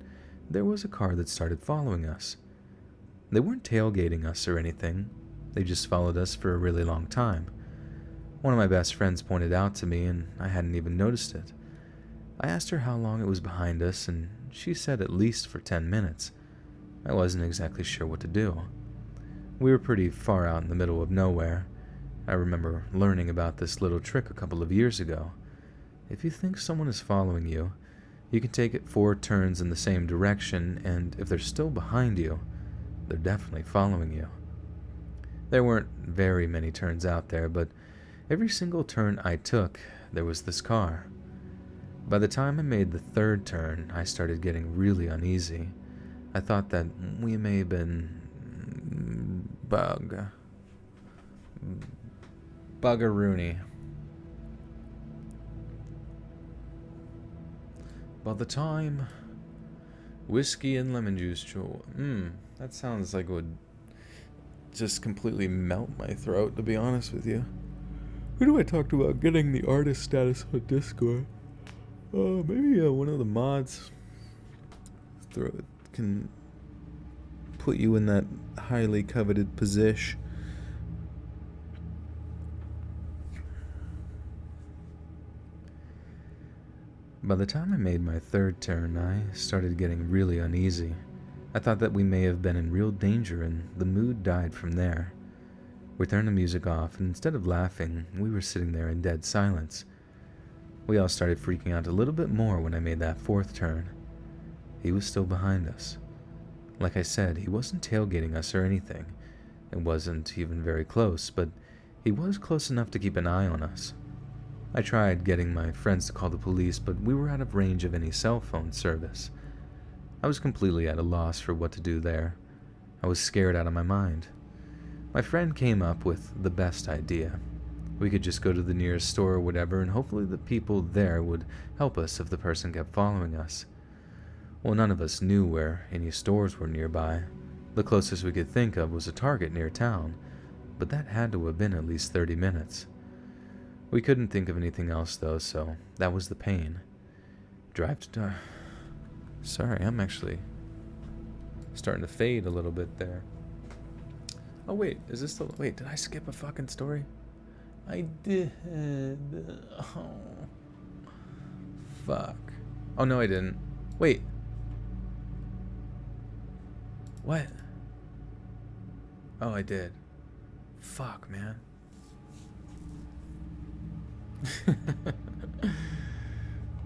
there was a car that started following us. They weren't tailgating us or anything. They just followed us for a really long time. One of my best friends pointed out to me, and I hadn't even noticed it. I asked her how long it was behind us, and she said at least for 10 minutes. I wasn't exactly sure what to do. We were pretty far out in the middle of nowhere. I remember learning about this little trick a couple of years ago. If you think someone is following you, you can take it 4 turns in the same direction, and if they're still behind you, they're definitely following you. There weren't very many turns out there, but every single turn I took, there was this car. By the time I made the 3rd turn, I started getting really uneasy. I thought that we may have been buggeroony. By the time whiskey and lemon juice, that sounds like it would just completely melt my throat, to be honest with you. Who do I talk to about getting the artist status on Discord? Maybe one of the mods can put you in that highly coveted position. By the time I made my 3rd turn, I started getting really uneasy. I thought that we may have been in real danger, and the mood died from there. We turned the music off, and instead of laughing, we were sitting there in dead silence. We all started freaking out a little bit more when I made that 4th turn. He was still behind us. Like I said, he wasn't tailgating us or anything. It wasn't even very close, but he was close enough to keep an eye on us. I tried getting my friends to call the police, but we were out of range of any cell phone service. I was completely at a loss for what to do there. I was scared out of my mind. My friend came up with the best idea. We could just go to the nearest store or whatever, and hopefully the people there would help us if the person kept following us. Well, none of us knew where any stores were nearby. The closest we could think of was a Target near town, but that had to have been at least 30 minutes. We couldn't think of anything else, though, so that was the pain. Drive to... Sorry, I'm actually starting to fade a little bit there. Oh, wait, is this the... Wait, did I skip a fucking story? I did. Oh. fuck. Oh, no, I didn't. Wait. What? Oh, I did. Fuck, man.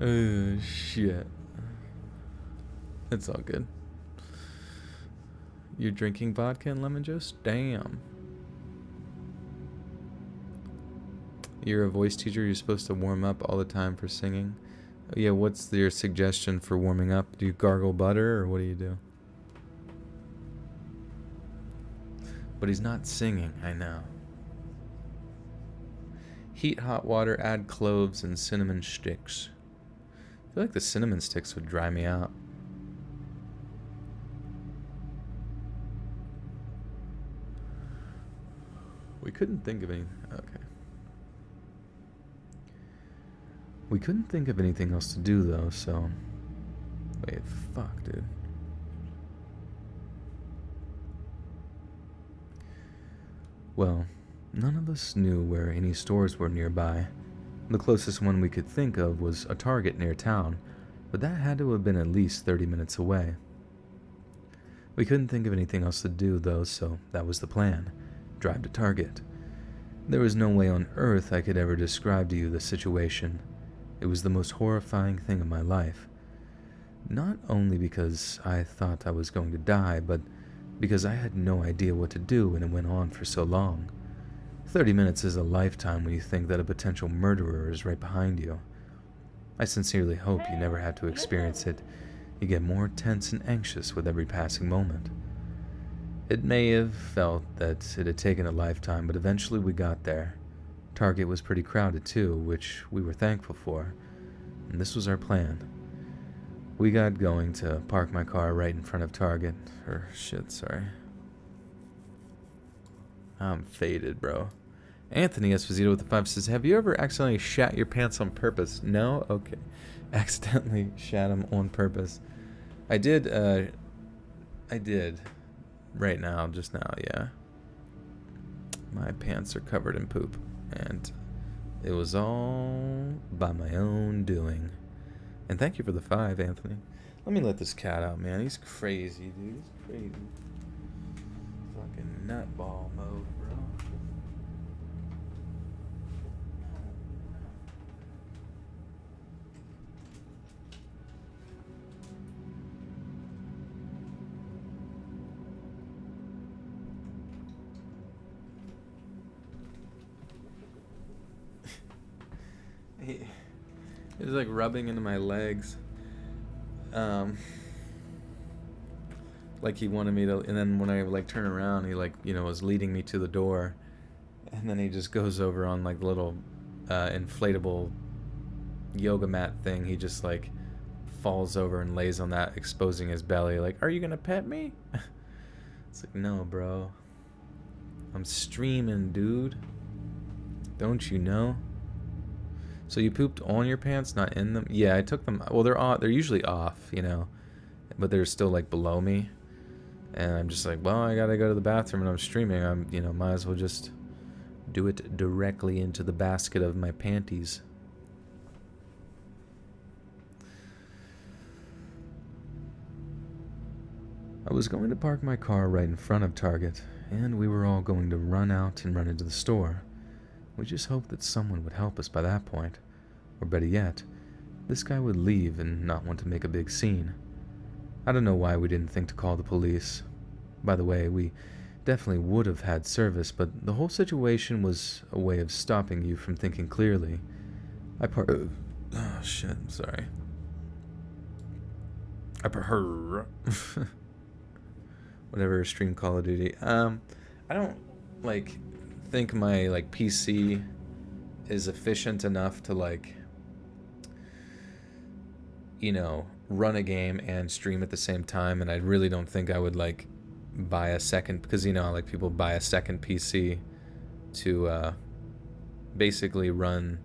Oh, shit. It's all good. You're drinking vodka and lemon juice? Damn. You're a voice teacher. You're supposed to warm up all the time for singing. Yeah, what's your suggestion for warming up? Do you gargle butter or what do you do? But he's not singing, I know. Heat hot water, add cloves and cinnamon sticks. I feel like the cinnamon sticks would dry me out. We couldn't think of any. Okay. We couldn't think of anything else to do though, so. Wait, fuck, dude. Well, none of us knew where any stores were nearby. The closest one we could think of was a Target near town, but that had to have been at least 30 minutes away. We couldn't think of anything else to do though, so that was the plan. Drive to Target. There was no way on earth I could ever describe to you the situation. It was the most horrifying thing of my life. Not only because I thought I was going to die, but because I had no idea what to do and it went on for so long. 30 minutes is a lifetime when you think that a potential murderer is right behind you. I sincerely hope you never have to experience it. You get more tense and anxious with every passing moment. It may have felt that it had taken a lifetime, but eventually we got there. Target was pretty crowded too, which we were thankful for. And this was our plan. We got going to park my car right in front of Target. Sorry. I'm faded, bro. Anthony Esposito with the 5 says, have you ever accidentally shat your pants on purpose? No? Okay. Accidentally shat them on purpose. I did. Right now, just now, yeah. My pants are covered in poop. And it was all by my own doing. And thank you for the 5, Anthony. Let me let this cat out, man. He's crazy, dude. He's crazy. Fucking nutball mode, bro. He was like rubbing into my legs. Like he wanted me to, and then when I like turn around, he like, was leading me to the door. And then he just goes over on like the little inflatable yoga mat thing. He just like falls over and lays on that, exposing his belly. Like, are you gonna pet me? It's like, no, bro. I'm streaming, dude. Don't you know? So you pooped on your pants, not in them? Yeah, I took them. Well, they're off. They're usually off, but they're still like below me. And I'm just like, well, I gotta go to the bathroom and I'm streaming. I'm, might as well just do it directly into the basket of my panties. I was going to park my car right in front of Target, and we were all going to run out and run into the store. We just hoped that someone would help us by that point. Or better yet, this guy would leave and not want to make a big scene. I don't know why we didn't think to call the police. By the way, we definitely would have had service, but the whole situation was a way of stopping you from thinking clearly. Oh shit, I'm sorry. Whatever, stream Call of Duty. I don't, think my, PC is efficient enough to, run a game and stream at the same time, and I really don't think I would, buy a second, because, people buy a second PC to, basically run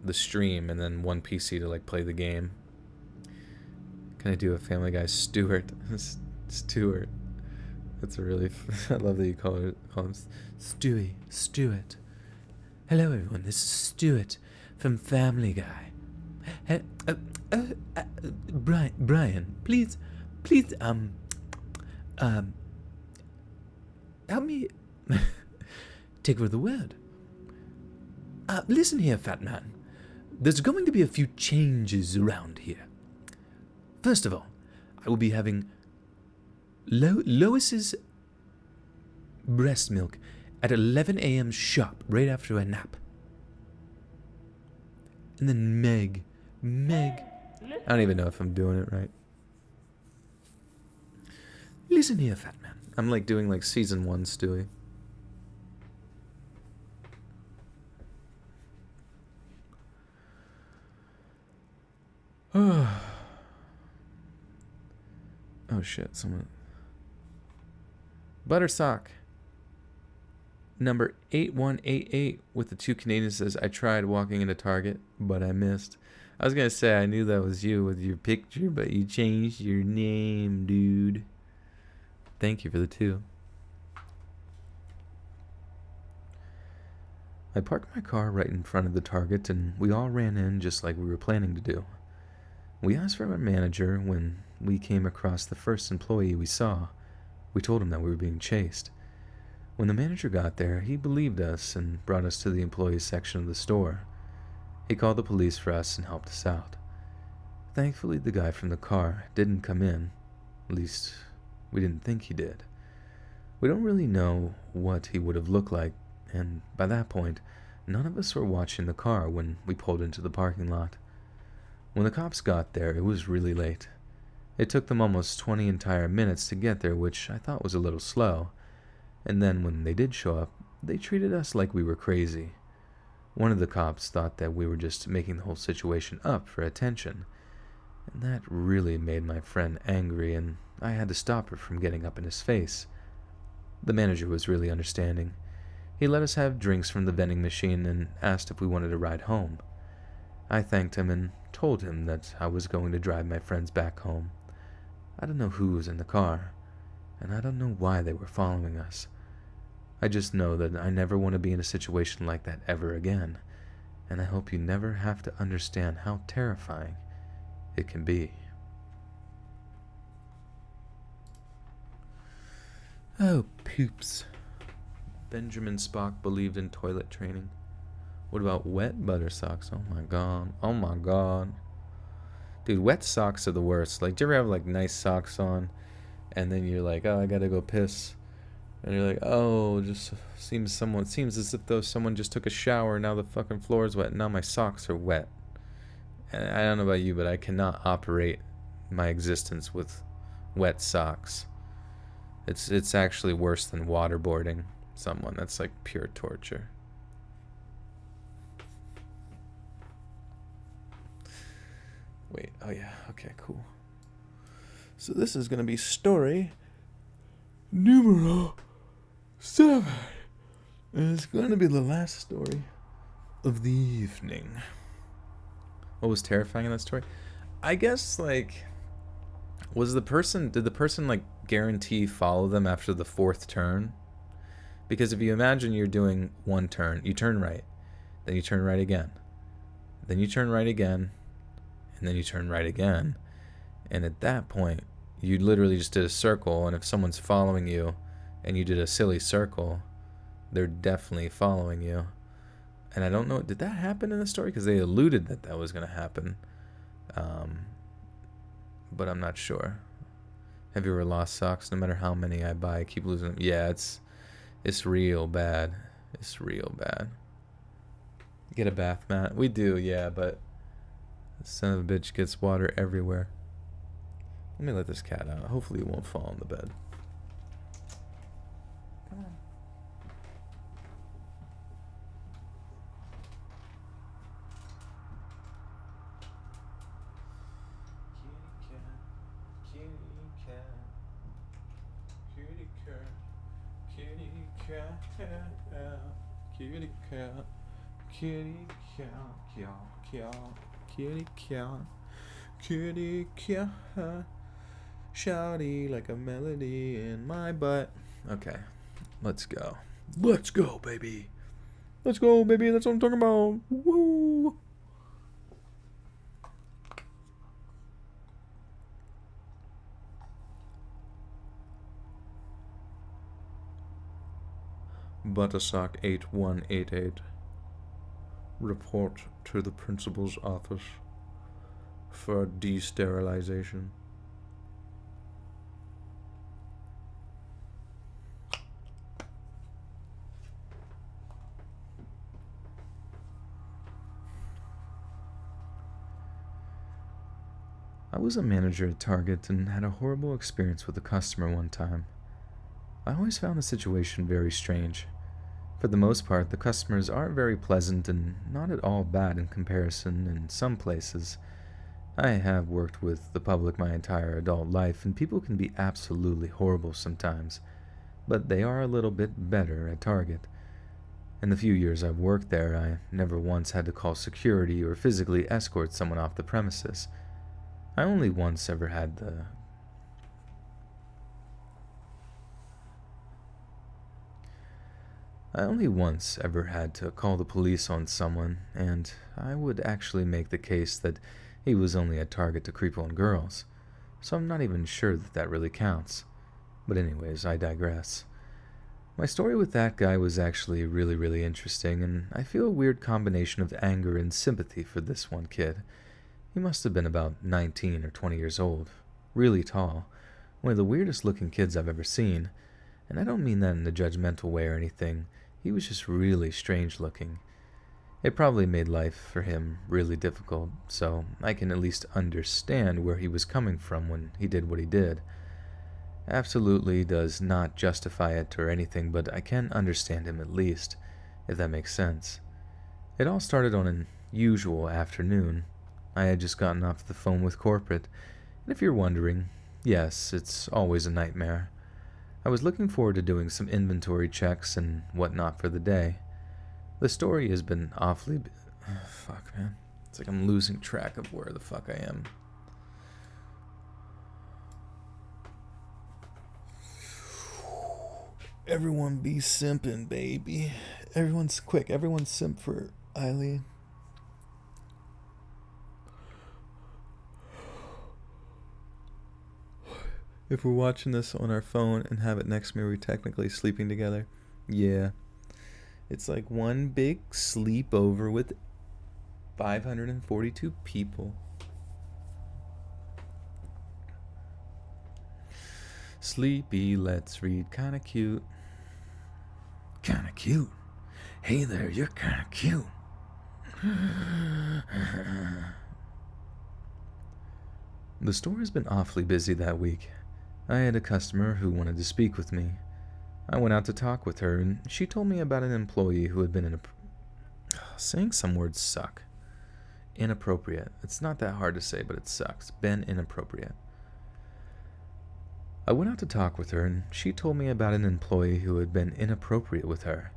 the stream, and then one PC to, play the game. Can I do a Family Guy Stuart? Stuart. That's a really... I love that you call him Stewie. Stuart. Hello, everyone. This is Stuart from Family Guy. Brian, please, help me take over the word. Listen here, fat man. There's going to be a few changes around here. First of all, I will be having Lois's breast milk at 11 a.m. sharp, right after a nap. And then Meg. I don't even know if I'm doing it right. Listen here, fat man. I'm like doing like season 1 Stewie. Oh shit, someone. Buttersock. Number 8188 with the 2 Canadians says, I tried walking into Target, but I missed. I was gonna say I knew that was you with your picture, but you changed your name, dude. Thank you for the 2. I parked my car right in front of the Target, and we all ran in just like we were planning to do. We asked for our manager when we came across the first employee we saw. We told him that we were being chased. When the manager got there, he believed us and brought us to the employees section of the store. He called the police for us and helped us out. Thankfully, the guy from the car didn't come in. At least, we didn't think he did. We don't really know what he would have looked like, and by that point, none of us were watching the car when we pulled into the parking lot. When the cops got there, it was really late. It took them almost 20 entire minutes to get there, which I thought was a little slow. And then when they did show up, they treated us like we were crazy. One of the cops thought that we were just making the whole situation up for attention. And that really made my friend angry, and I had to stop her from getting up in his face. The manager was really understanding. He let us have drinks from the vending machine and asked if we wanted a ride home. I thanked him and told him that I was going to drive my friends back home. I don't know who was in the car, and I don't know why they were following us. I just know that I never want to be in a situation like that ever again, and I hope you never have to understand how terrifying it can be. Oh, poops. Benjamin Spock believed in toilet training. What about wet butter socks? Oh my god. Oh my god. Dude, wet socks are the worst. Like, do you ever have like nice socks on and then you're like, oh, I gotta go piss. And you're like, oh, just seems as if though someone just took a shower and now the fucking floor is wet and now my socks are wet. And I don't know about you, but I cannot operate my existence with wet socks. It's actually worse than waterboarding someone. That's like pure torture. Wait, oh yeah, okay, cool. So this is gonna be story numero 7. And it's gonna be the last story of the evening. What was terrifying in that story? I guess, like, did the person like guarantee follow them after the 4th turn? Because if you imagine you're doing one turn, you turn right, then you turn right again, then you turn right again, and then you turn right again. And at that point, you literally just did a circle, and if someone's following you and you did a silly circle, they're definitely following you. And I don't know, did that happen in the story? Because they alluded that that was going to happen. But I'm not sure. Have you ever lost socks? No matter how many I buy, I keep losing them. Yeah, it's real bad. It's real bad. Get a bath mat? We do, yeah, but the son of a bitch gets water everywhere. Let me let this cat out. Hopefully it won't fall on the bed. Come on. Kitty cat, kitty cat, shouty like a melody in my butt. Okay, let's go. Let's go, baby. Let's go, baby. That's what I'm talking about. Woo! Buttersock 8188. Report to the principal's office for de-sterilization. I was a manager at Target and had a horrible experience with a customer one time. I always found the situation very strange. For the most part, the customers are very pleasant and not at all bad in comparison in some places. I have worked with the public my entire adult life, and people can be absolutely horrible sometimes, but they are a little bit better at Target. In the few years I've worked there, I never once had to call security or physically escort someone off the premises. I only once ever had the I only once ever had to call the police on someone, and I would actually make the case that he was only a target to creep on girls, so I'm not even sure that that really counts. But anyways, I digress. My story with that guy was actually really interesting, and I feel a weird combination of anger and sympathy for this one kid. He must have been about 19 or 20 years old, really tall, one of the weirdest looking kids I've ever seen, and I don't mean that in a judgmental way or anything. He was just really strange looking. It probably made life for him really difficult, so I can at least understand where he was coming from when he did what he did. Absolutely does not justify it or anything, but I can understand him at least, if that makes sense. It all started on an usual afternoon. I had just gotten off the phone with corporate, and if you're wondering, yes, it's always a nightmare. I was looking forward to doing some inventory checks and whatnot for the day. The story has been awfully... fuck, man. It's like I'm losing track of where the fuck I am. Everyone be simping, baby. Everyone's simp for Eileen. If we're watching this on our phone and have it next to me, we're technically sleeping together. Yeah. It's like one big sleepover with 542 people. Sleepy, let's read. Kinda cute. Kinda cute. Hey there, you're kinda cute. The store has been awfully busy that week. I had a customer who wanted to speak with me. I went out to talk with her, and she told me about an employee who had been saying some words suck. Inappropriate. It's not that hard to say, but it sucks. Been inappropriate. I went out to talk with her, and she told me about an employee who had been inappropriate with her.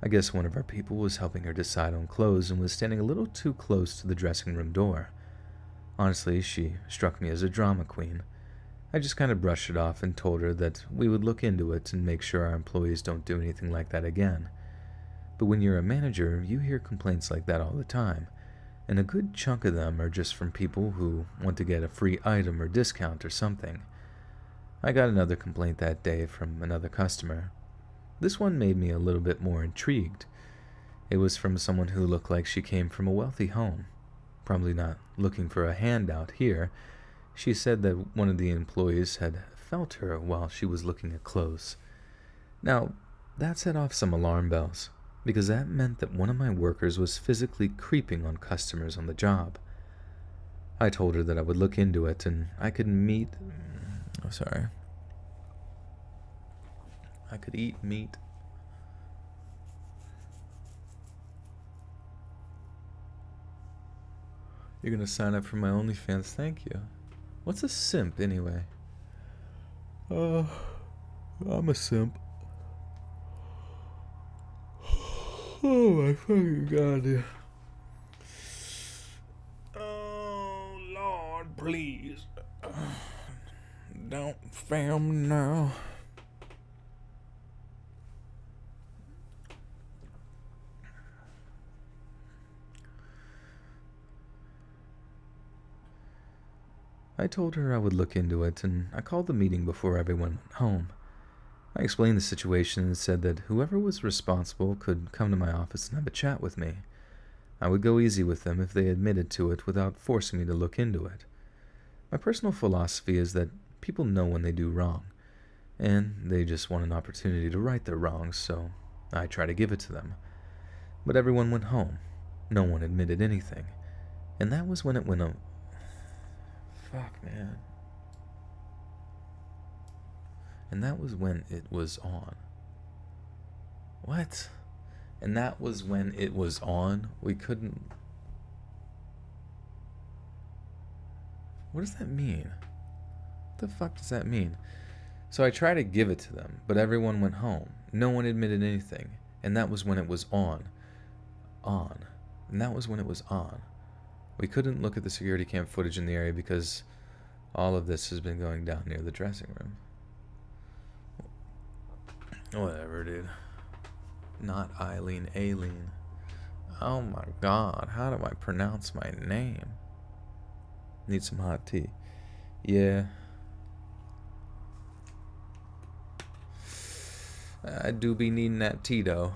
I guess one of our people was helping her decide on clothes and was standing a little too close to the dressing room door. Honestly, she struck me as a drama queen. I just kind of brushed it off and told her that we would look into it and make sure our employees don't do anything like that again. But when you're a manager, you hear complaints like that all the time, and a good chunk of them are just from people who want to get a free item or discount or something. I got another complaint that day from another customer. This one made me a little bit more intrigued. It was from someone who looked like she came from a wealthy home. Probably not looking for a handout here. She said that one of the employees had felt her while she was looking at clothes. Now, that set off some alarm bells, because that meant that one of my workers was physically creeping on customers on the job. I told her that I would look into it and I could eat meat. You're gonna sign up for my OnlyFans, thank you. What's a simp, anyway? I'm a simp. Oh my fucking god, dude. Oh, Lord, please. Don't film now. I told her I would look into it, and I called the meeting before everyone went home. I explained the situation and said that whoever was responsible could come to my office and have a chat with me. I would go easy with them if they admitted to it without forcing me to look into it. My personal philosophy is that people know when they do wrong, and they just want an opportunity to right their wrongs, so I try to give it to them. But everyone went home. No one admitted anything. And that was when it went on. Fuck, man. And that was when it was on. What? And that was when it was on? We couldn't... What does that mean? What the fuck does that mean? So I tried to give it to them, but everyone went home. No one admitted anything. And that was when it was on. And that was when it was on. We couldn't look at the security cam footage in the area because all of this has been going down near the dressing room. Whatever, dude. Not Eileen, Aileen. Oh my god, how do I pronounce my name? Need some hot tea. Yeah. I do be needing that tea, though.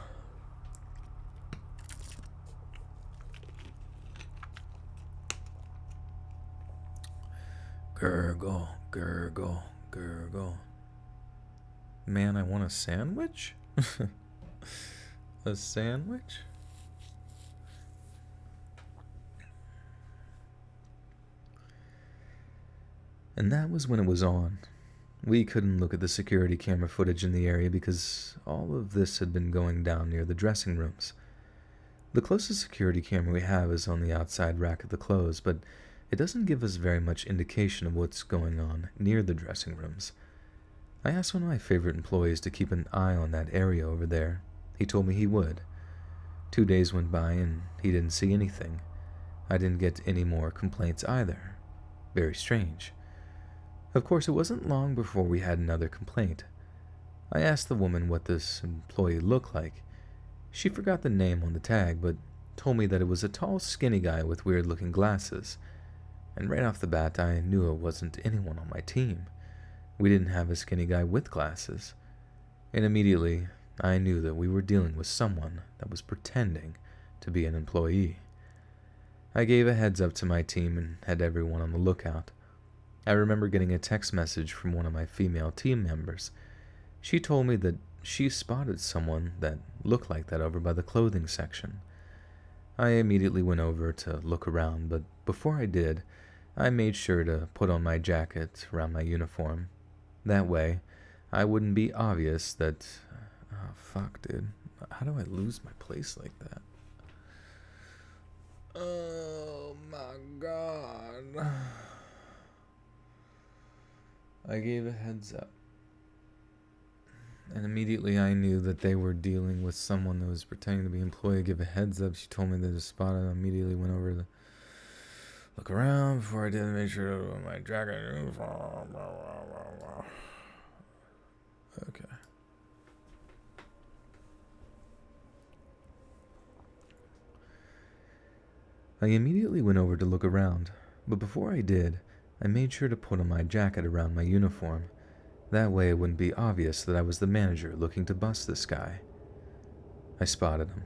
Gurgle, gurgle, gurgle. Man, I want a sandwich? A sandwich? And that was when it was on. We couldn't look at the security camera footage in the area because all of this had been going down near the dressing rooms. The closest security camera we have is on the outside rack of the clothes, but it doesn't give us very much indication of what's going on near the dressing rooms. I asked one of my favorite employees to keep an eye on that area over there. He told me he would. 2 days went by and he didn't see anything. I didn't get any more complaints either. Very strange. Of course, it wasn't long before we had another complaint. I asked the woman what this employee looked like. She forgot the name on the tag, but told me that it was a tall, skinny guy with weird-looking glasses. And right off the bat, I knew it wasn't anyone on my team. We didn't have a skinny guy with glasses. And immediately, I knew that we were dealing with someone that was pretending to be an employee. I gave a heads up to my team and had everyone on the lookout. I remember getting a text message from one of my female team members. She told me that she spotted someone that looked like that over by the clothing section. I immediately went over to look around, but before I did, I made sure to put on my jacket around my uniform. That way, I wouldn't be obvious that... Oh, fuck, dude. How do I lose my place like that? Oh, my God. I gave a heads up. And immediately I knew that they were dealing with someone that was pretending to be an employee. I gave a heads up. She told me that it spotted. I immediately went over to look around before I did make sure to my jacket. Okay. I immediately went over to look around, but before I did, I made sure to put on my jacket around my uniform. That way it wouldn't be obvious that I was the manager looking to bust this guy. I spotted him.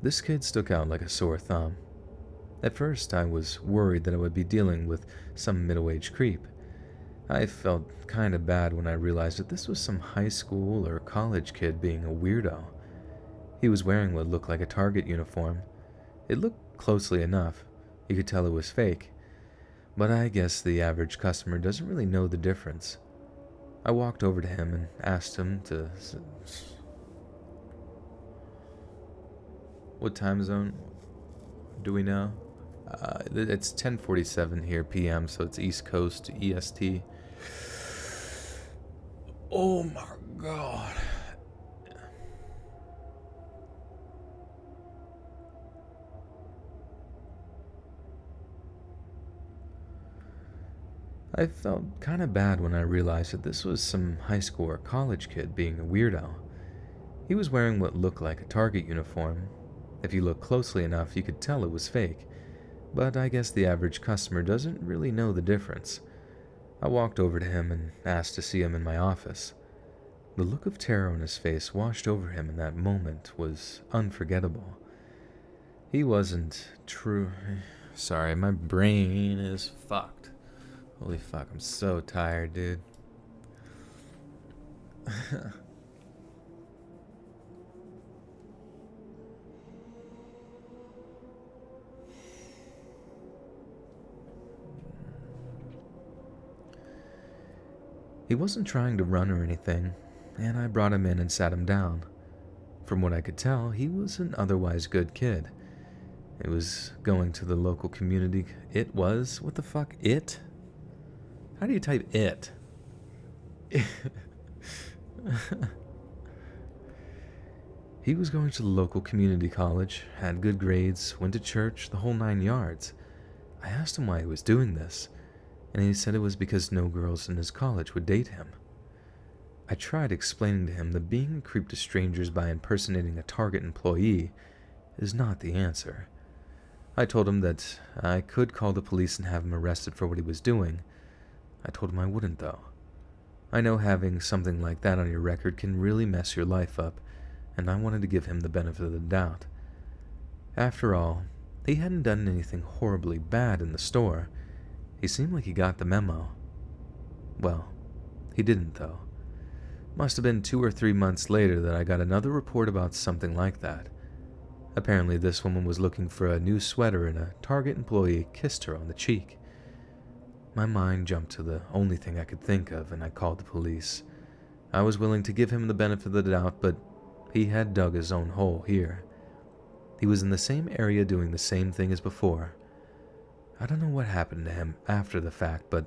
This kid stuck out like a sore thumb. At first, I was worried that I would be dealing with some middle-aged creep. I felt kinda bad when I realized that this was some high school or college kid being a weirdo. He was wearing what looked like a Target uniform. It looked closely enough. You could tell it was fake. But I guess the average customer doesn't really know the difference. I walked over to him and asked him to... What time zone do we know? It's 10:47 here p.m., so it's East Coast EST. Oh my God. I felt kind of bad when I realized that this was some high school or college kid being a weirdo. He was wearing what looked like a Target uniform. If you looked closely enough, you could tell it was fake. But I guess the average customer doesn't really know the difference. I walked over to him and asked to see him in my office. The look of terror on his face washed over him in that moment was unforgettable. He wasn't true. Sorry, my brain is fucked. Holy fuck, I'm so tired, dude. He wasn't trying to run or anything, and I brought him in and sat him down. From what I could tell, he was an otherwise good kid. It was going to the local community. It was? What the fuck? It? How do you type it? He was going to the local community college, had good grades, went to church, the whole 9 yards. I asked him why he was doing this, and he said it was because no girls in his college would date him. I tried explaining to him that being a creep to strangers by impersonating a Target employee is not the answer. I told him that I could call the police and have him arrested for what he was doing. I told him I wouldn't, though. I know having something like that on your record can really mess your life up, and I wanted to give him the benefit of the doubt. After all, he hadn't done anything horribly bad in the store. He seemed like he got the memo. Well, he didn't, though. Must have been 2 or 3 months later that I got another report about something like that. Apparently, this woman was looking for a new sweater and a Target employee kissed her on the cheek. My mind jumped to the only thing I could think of, and I called the police. I was willing to give him the benefit of the doubt, but he had dug his own hole here. He was in the same area doing the same thing as before. I don't know what happened to him after the fact, but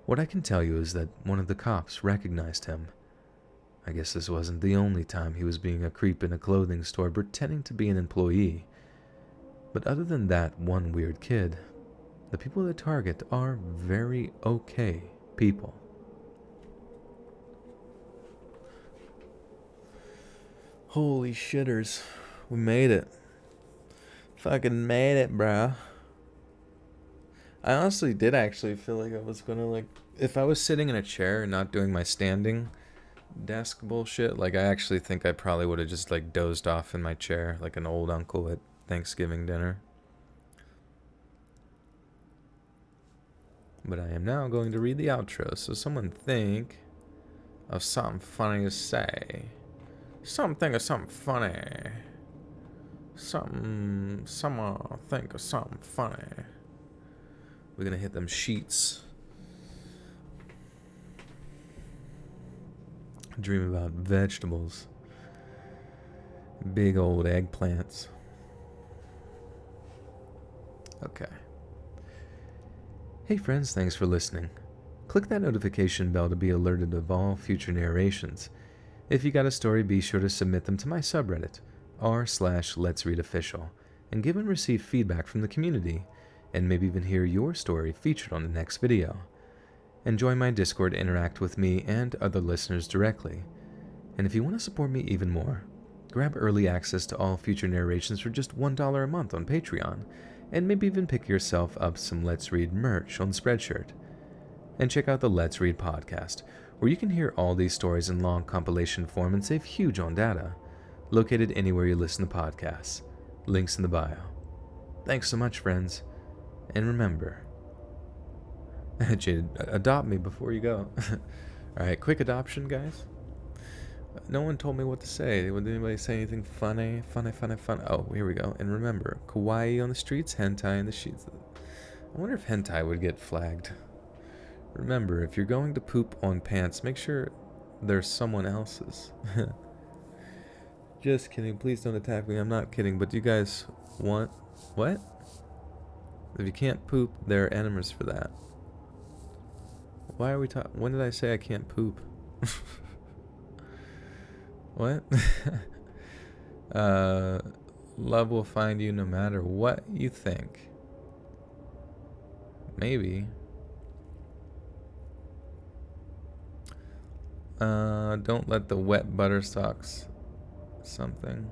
what I can tell you is that one of the cops recognized him. I guess this wasn't the only time he was being a creep in a clothing store pretending to be an employee. But other than that one weird kid, the people at Target are very okay people. Holy shitters, we made it. Fucking made it, bruh. I honestly did actually feel like I was gonna, if I was sitting in a chair and not doing my standing desk bullshit, I actually think I probably would have just, dozed off in my chair like an old uncle at Thanksgiving dinner. But I am now going to read the outro, so someone think of something funny to say. Someone think of something funny. Someone think of something funny. We're gonna hit them sheets. Dream about vegetables. Big old eggplants. Okay. Hey friends, thanks for listening. Click that notification bell to be alerted of all future narrations. If you got a story, be sure to submit them to my subreddit, r/letsreadofficial, and give and receive feedback from the community, and maybe even hear your story featured on the next video. And join my Discord to interact with me and other listeners directly. And if you want to support me even more, grab early access to all future narrations for just $1 a month on Patreon, and maybe even pick yourself up some Let's Read merch on Spreadshirt. And check out the Let's Read podcast, where you can hear all these stories in long compilation form and save huge on data, located anywhere you listen to podcasts. Links in the bio. Thanks so much, friends, and remember, adopt me before you go. Alright, quick adoption, guys. No one told me what to say. Would anybody say anything funny? Funny. Oh, here we go. And remember, kawaii on the streets, hentai in the sheets. I wonder if hentai would get flagged. Remember, if you're going to poop on pants, make sure they're someone else's. Just kidding. Please don't attack me. I'm not kidding. But do you guys want... What? If you can't poop, there are enemas for that. Why are we talking? When did I say I can't poop? What? Love will find you no matter what you think. Maybe. Don't let the wet butter socks. Something.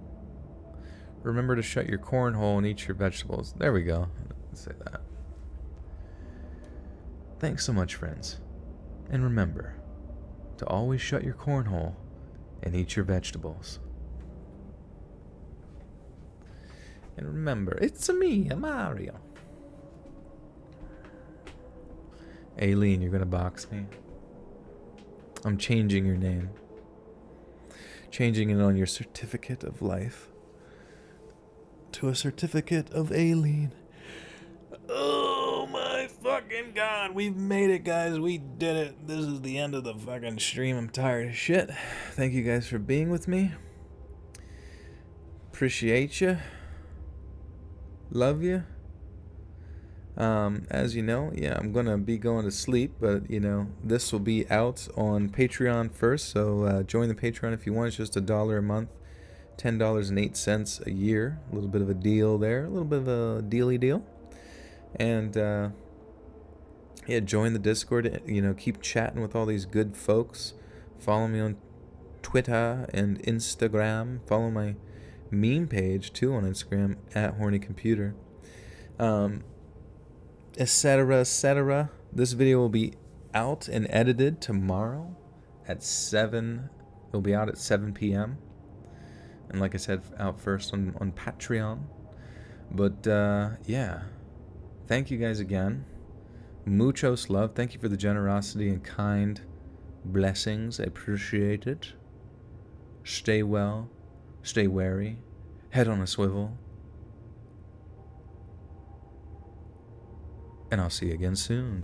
Remember to shut your cornhole and eat your vegetables. There we go. Let's say that. Thanks so much, friends. And remember to always shut your cornhole and eat your vegetables. And remember, it's me, Mario. Aileen, you're gonna box me? I'm changing your name. Changing it on your certificate of life to a certificate of Aileen. Oh my fucking god, we've made it, guys. We did it. This is the end of the fucking stream. I'm tired of shit. Thank you guys for being with me. Appreciate you. Love you. As you know, yeah, I'm gonna be going to sleep, but you know, this will be out on Patreon first, so join the Patreon if you want. It's just $1 a month, $10.08 a year. A little bit of a deal there, a little bit of a dealy deal. And yeah, join the Discord. You know, keep chatting with all these good folks. Follow me on Twitter and Instagram. Follow my meme page too on Instagram @HornyComputer. Etc. etc. This video will be out and edited tomorrow at 7. It'll be out at 7 p.m. And like I said, out first on Patreon. But yeah, thank you guys again. Muchos love. Thank you for the generosity and kind blessings. I appreciate it. Stay well. Stay wary. Head on a swivel. And I'll see you again soon.